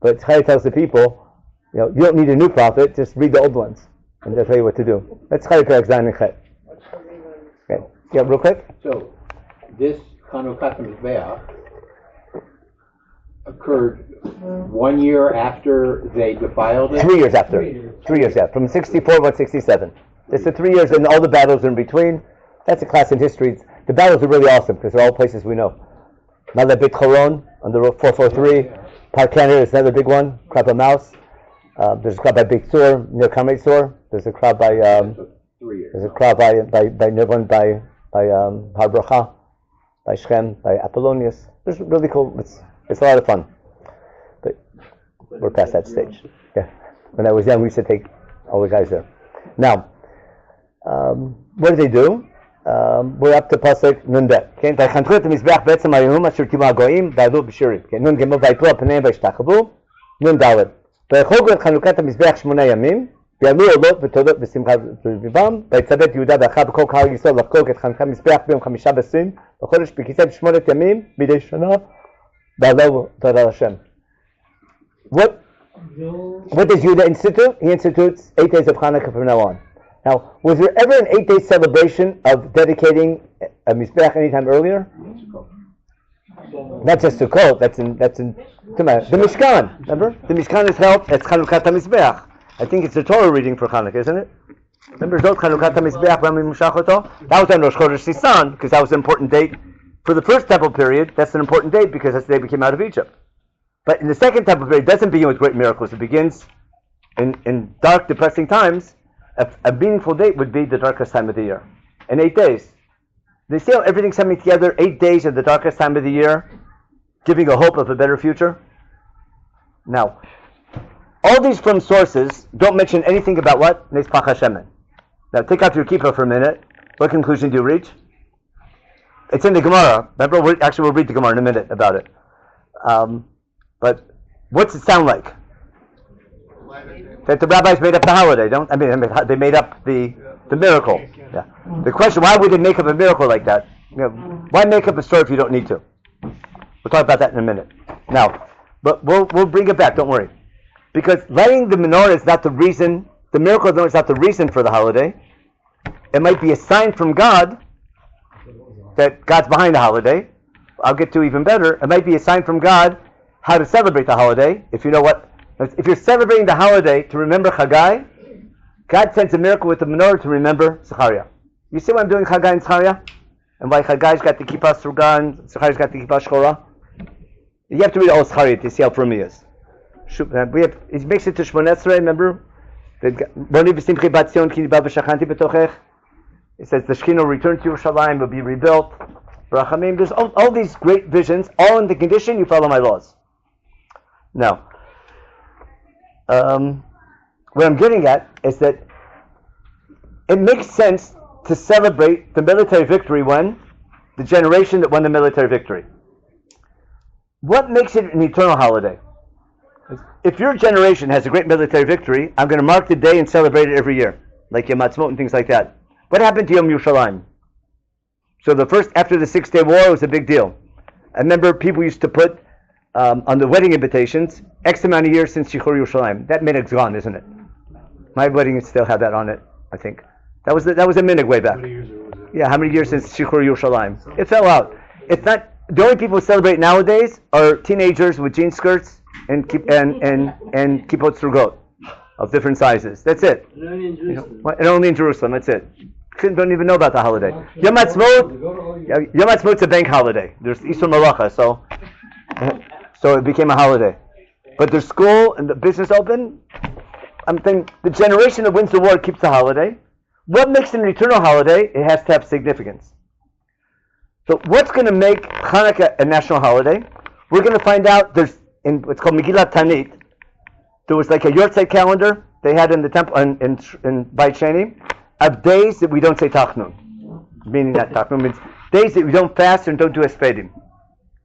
But Zechariah tells the people, you don't need a new prophet, just read the old ones, and they'll tell you what to do. That's Zechariah Perek Zayin and Chet. Okay. Yeah, real quick. So, this Chanukah Mizbeach occurred 1 year after they defiled it? 3 years after. 3 years after. From 64 to 167. It's the 3 years and all the battles in between. That's a class in history. The battles are really awesome because they're all places we know. Mala Beit Choron on the road 443. Parkener is another big one. Crab of Mouse. There's a crowd by Beit Sur near Karmei Sur. There's a crowd by there's a crowd by Nirvan by Har Bracha, by Shechem, by Apollonius. It's really cool. It's a lot of fun. But we're past that stage. Yeah. When I was young, we used to take all the guys there. Now, what do they do? We're up to Pasuk Nun Bet. Okay, ויחנכו את המזבח בעצם היום אשר טימאו הגויים ועלו בשירים. נון ג' ויפלו על פניהם וישתחוו. נון ד' ויחוגו את חנוכת המזבח 8 ימים ויעלו עולות ותודות בשמחה בליבם ויצוות יהודה ואחיו וכל קהל ישראל לחגוג את חנוכת המזבח ביום 5 בסין בחודש בכיסלו 8 ימים מדי שנה ועלו תודה להשם. What does Yehuda institute? He institutes 8 days of Hanukkah from now on. Now, was there ever an 8-day celebration of dedicating a Mizbeach anytime earlier? Not just Sukkot, that's in the Mishkan, remember? The Mishkan is held as Chanukah HaMizbeach. I think it's a Torah reading for Hanukkah, isn't it? Remember Zot Chanukah HaMizbeach, when we Mushach Oto? That was on Rosh Chodesh Sisan, because that was an important date For the first temple period, that's an important date because that's the day we came out of Egypt. But in the second temple period, it doesn't begin with great miracles. It begins in dark, depressing times. A meaningful date would be the darkest time of the year. In 8 days. They see how everything's coming together, 8 days of the darkest time of the year, giving a hope of a better future. Now, all these from sources don't mention anything about what? Nes Pach Hashemen. Now, take out your kippah for a minute. What conclusion do you reach? It's in the Gemara. Remember, we'll read the Gemara in a minute about it. But what's it sound like? That the rabbis made up the holiday, they made up the miracle. Yeah. The question, why would they make up a miracle like that? Why make up a story if you don't need to? We'll talk about that in a minute. Now, but we'll bring it back, don't worry. Because lighting the menorah is not the reason, the miracle of the menorah is not the reason for the holiday. It might be a sign from God that God's behind the holiday. I'll get to even better. It might be a sign from God how to celebrate the holiday. If you know what, if you're celebrating the holiday to remember Chagai, God sends a miracle with the menorah to remember Zechariah. You see why I'm doing Chagai and Zechariah? And why Chagai's got the kippah sruga and Zechariah's got the kippah shchora? You have to read all Zechariah to see how firm he is. It makes it to Shmoneh Esrei, remember? It says the Shekhinah will return to Yerushalayim, will be rebuilt. There's all these great visions, all in the condition you follow my laws. Now, what I'm getting at is that it makes sense to celebrate the military victory when the generation that won the military victory. What makes it an eternal holiday? If your generation has a great military victory, I'm going to mark the day and celebrate it every year, like Yom Ha'atzmaut and things like that. What happened to Yom Yerushalayim? So after the 6-day war, it was a big deal. I remember people used to put on the wedding invitations, X amount of years since Shichur Yerushalayim. That minhag's gone, isn't it? My wedding still had that on it, I think. That was a minhag way back. Yeah, how many years since Shichur Yerushalayim? It fell out. It's not. The only people who celebrate nowadays are teenagers with jean skirts and kippot srugot of different sizes. That's it. And only in Jerusalem. That's it. Don't even know about the holiday. Yom Ha'atzmaut's a bank holiday. There's Isur Malacha, so it became a holiday. But there's school and the business open. I'm thinking the generation that wins the war keeps the holiday. What makes it an eternal holiday? It has to have significance. So what's going to make Hanukkah a national holiday? We're going to find out. There's in what's called Megillat Tanit. There was like a Yortzeit calendar they had in the temple in Beit Sheni of days that we don't say Tachnun. Meaning that Tachnun means days that we don't fast and don't do Hespedim.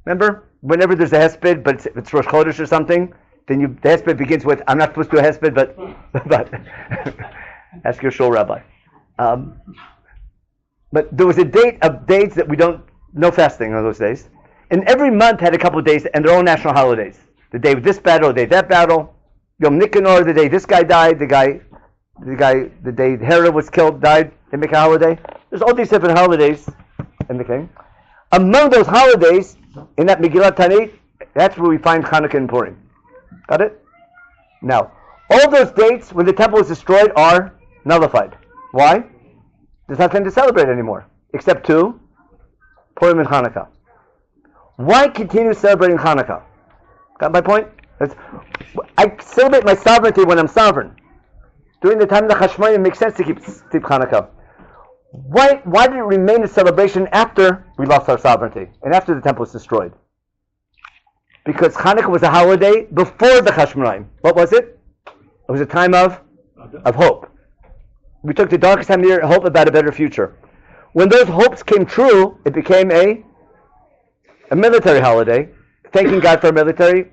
Remember? Whenever there's a Hesped, but it's Rosh Chodesh or something, then the Hesped begins with, I'm not supposed to do a Hesped, but ask your shul rabbi. But there was a date of days that we don't, no fasting on those days. And every month had a couple of days and their own national holidays. The day of this battle, the day of that battle. Yom Nicanor, the day this guy died, the day Herod was killed, died, they make a holiday. There's all these different holidays in the king. Among those holidays, in that Megillat Tanit, that's where we find Hanukkah and Purim. Got it? Now, all those dates when the temple was destroyed are nullified. Why? There's nothing to celebrate anymore, except two, Purim and Hanukkah. Why continue celebrating Hanukkah? Got my point? I celebrate my sovereignty when I'm sovereign. During the time of the Chashmonaim, it makes sense to keep Hanukkah. Why did it remain a celebration after we lost our sovereignty and after the temple was destroyed? Because Hanukkah was a holiday before the Chashmonaim. What was it? It was a time of hope. We took the darkest time of the year, hope about a better future. When those hopes came true, it became a military holiday, thanking God for a military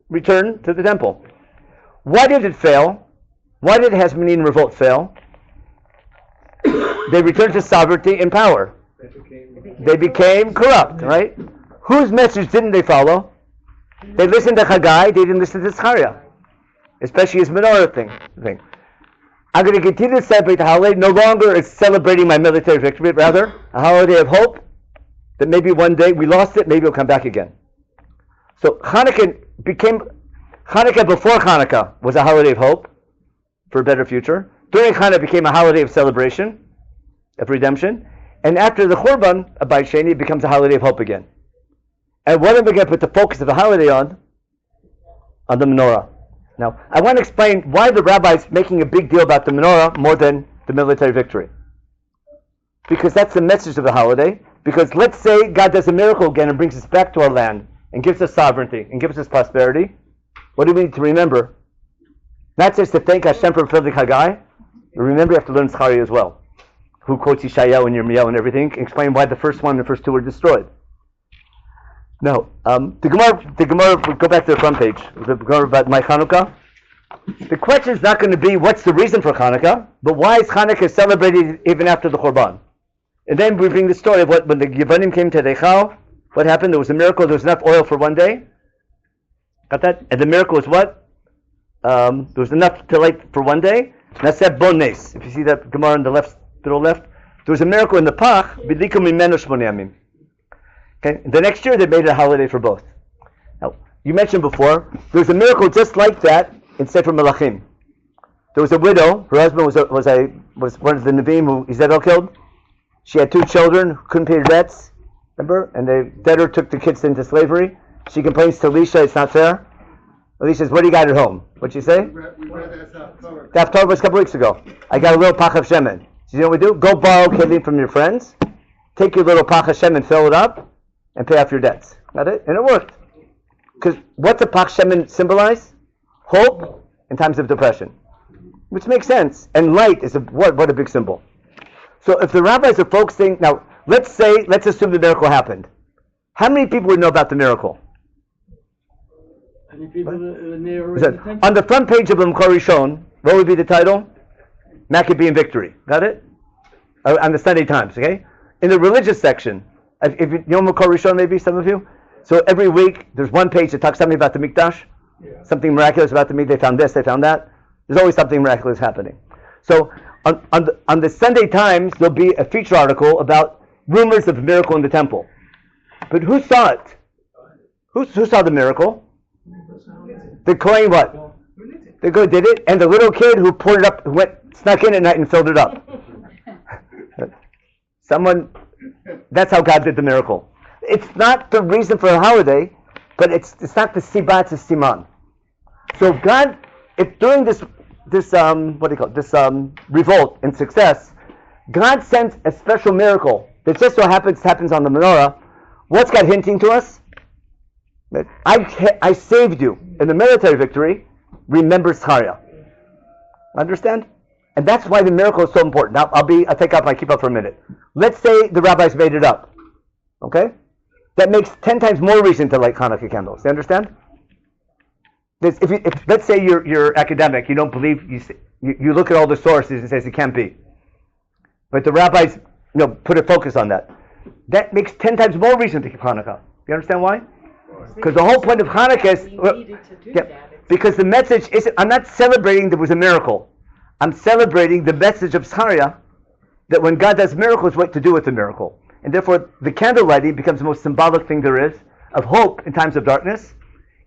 return to the temple. Why did it fail? Why did Hasmonean revolt fail? They returned to sovereignty and power. They became corrupt, right? Whose message didn't they follow? They listened to Chagai, they didn't listen to Zechariah. Especially his menorah thing. I'm going to continue to celebrate the holiday. No longer is celebrating my military victory, but rather a holiday of hope that maybe one day we lost it, maybe it'll come back again. So Hanukkah before Hanukkah was a holiday of hope for a better future. During Hanukkah became a holiday of celebration, of redemption. And after the Churban, a Beit Sheni, it becomes a holiday of hope again. And what are we going to put the focus of the holiday on? On the menorah. Now, I want to explain why the rabbis making a big deal about the menorah more than the military victory. Because that's the message of the holiday. Because let's say God does a miracle again and brings us back to our land and gives us sovereignty and gives us prosperity. What do we need to remember? Not just to thank Hashem for fulfilling Haggai, but remember you have to learn Zechariah as well. Who quotes Yeshayahu and Yirmiyahu and everything, and explain why the first one and the first two were destroyed. Now, the Gemara, we'll go back to the front page. The Gemara about my Hanukkah. The question is not going to be what's the reason for Hanukkah, but why is Hanukkah celebrated even after the Churban? And then we bring the story of when the Yevanim came to Reichal, what happened? There was a miracle, there was enough oil for one day. Got that? And the miracle was what? There was enough to light for one day. Naseh bon nes. If you see that Gemara on the left, there was a miracle in the Pach, b'dliku mimenu shmona yamim. Okay? The next year they made it a holiday for both. Now, you mentioned before, there was a miracle just like that in Sefer Melachim. There was a widow, her husband was one of the Nevi'im who Izebel killed. She had 2 children who couldn't pay their debts, remember? And the debtor took the kids into slavery. She complains to Elisha, it's not fair. Elisha says, what do you got at home? What'd she say? We read that Haftarah. The Haftarah was a couple weeks ago. I got a little pach of shemen. So you know what we do? Go borrow kelim from your friends, take your little pach of shemen, fill it up, and pay off your debts. Got it? And it worked. Because what's a pach shemen symbolize? Hope in times of depression. Which makes sense. And light is what a big symbol. So if the rabbis are focusing, now let's assume the miracle happened. How many people would know about the miracle? Any people near On the front page of Boker Rishon, what would be the title? Maccabean victory. Got it? On the Sunday Times, okay? In the religious section, if you know Boker Rishon, maybe some of you. So every week there's one page that talks something about the Mikdash, something miraculous about the Mikdash. They found this, they found that. There's always something miraculous happening. So on the Sunday Times, there'll be a feature article about rumors of a miracle in the temple. But who saw it? Who saw the miracle? The Kohen what? The Kohen did it, and the little kid who poured it up, snuck in at night and filled it up. That's how God did the miracle. It's not the reason for a holiday, but it's not the Sibah, it's a Siman. So God, if during this revolt and success, God sent a special miracle that just so happens on the menorah. What's God hinting to us? That I saved you in the military victory. Remember Zechariah. Understand? And that's why the miracle is so important. Now I'll take up my keep up for a minute. Let's say the rabbis made it up. Okay? That makes 10 times more reason to light Hanukkah candles. You understand? If let's say you're academic, you don't believe, you look at all the sources and says it can't be. But the rabbis put a focus on that. That makes 10 times more reason to keep Hanukkah. You understand why? Because the whole point of Hanukkah is because the message is, I'm not celebrating there was a miracle. I'm celebrating the message of Zechariah that when God does miracles, what to do with the miracle. And therefore the candle lighting becomes the most symbolic thing there is of hope in times of darkness.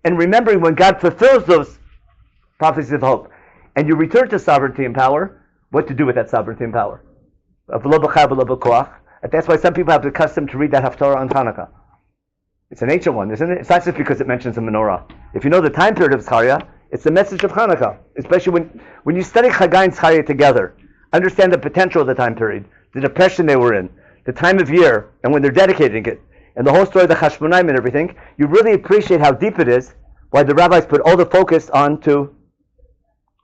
And remembering when God fulfills those prophecies of hope, and you return to sovereignty and power, what to do with that sovereignty and power. That's why some people have the custom to read that Haftarah on Hanukkah. It's an ancient one, isn't it? It's not just because it mentions a menorah. If you know the time period of Zechariah, it's the message of Hanukkah. Especially when you study Haggai and Zechariah together, understand the potential of the time period, the depression they were in, the time of year, and when they're dedicating it, and the whole story of the Chashmonaim and everything, you really appreciate how deep it is, why the rabbis put all the focus onto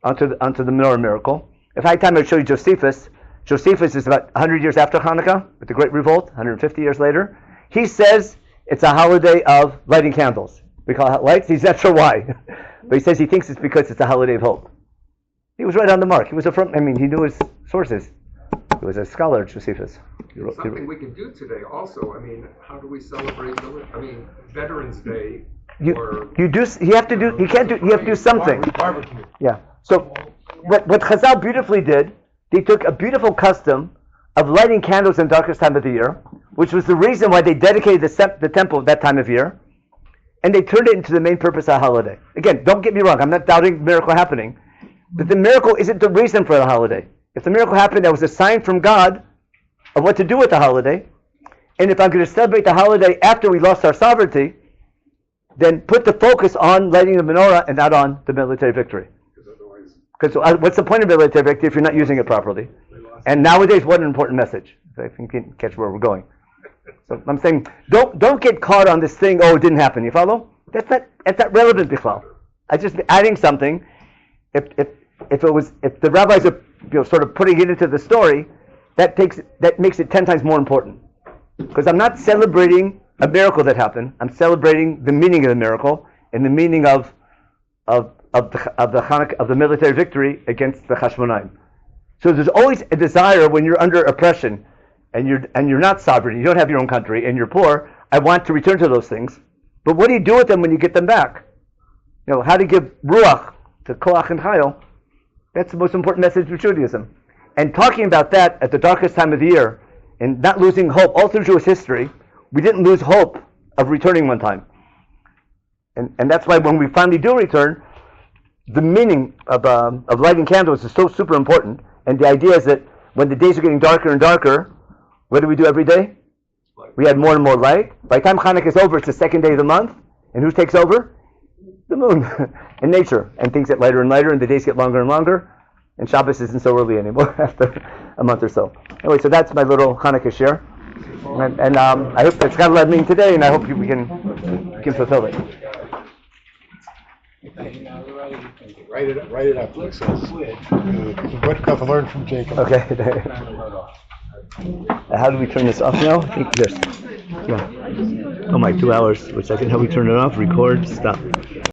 the menorah miracle. If I had time, I'd show you Josephus. Josephus is about 100 years after Hanukkah, with the Great Revolt, 150 years later. He says it's a holiday of lighting candles. We call it lights. He's not sure why. But he says he thinks it's because it's a holiday of hope. He was right on the mark. He knew his sources. He was a scholar, Josephus. Something we can do today also. How do we celebrate Veterans Day? You have to do something. Barbecue. Yeah. So what Chazal beautifully did, they took a beautiful custom of lighting candles in the darkest time of the year, which was the reason why they dedicated the temple at that time of year, and they turned it into the main purpose of the holiday. Again, don't get me wrong, I'm not doubting the miracle happening, but the miracle isn't the reason for the holiday. If the miracle happened, that was a sign from God of what to do with the holiday. And if I'm going to celebrate the holiday after we lost our sovereignty, then put the focus on lighting the menorah and not on the military victory. Because what's the point of military victory if you're not using it properly? And nowadays, what an important message. If you can catch where we're going. So I'm saying, don't get caught on this thing. Oh, it didn't happen. You follow? That's not relevant, bichlal. I just adding something. If the rabbis are sort of putting it into the story, that makes it 10 times more important. Because I'm not celebrating a miracle that happened. I'm celebrating the meaning of the miracle and the meaning of the military victory against the Hashmonaim. So there's always a desire when you're under oppression and you're not sovereign, you don't have your own country, and you're poor. I want to return to those things. But what do you do with them when you get them back? How to give ruach to koach and chayil. That's the most important message of Judaism. And talking about that at the darkest time of the year and not losing hope, all through Jewish history, we didn't lose hope of returning one time. And that's why when we finally do return, the meaning of lighting candles is so super important. And the idea is that when the days are getting darker and darker, what do we do every day? We add more and more light. By the time Hanukkah is over, it's the second day of the month. And who takes over? The moon and nature. And things get lighter and lighter, and the days get longer and longer. And Shabbos isn't so early anymore after a month or so. Anyway, so that's my little Hanukkah share. And I hope that's got a lot of meaning today, and I hope we can fulfill it. Write it up, like says. What have learned from Jacob? Okay. How do we turn this off now? I think this. Yeah. Oh my, 2 hours. Which I can help we turn it off, record, stop.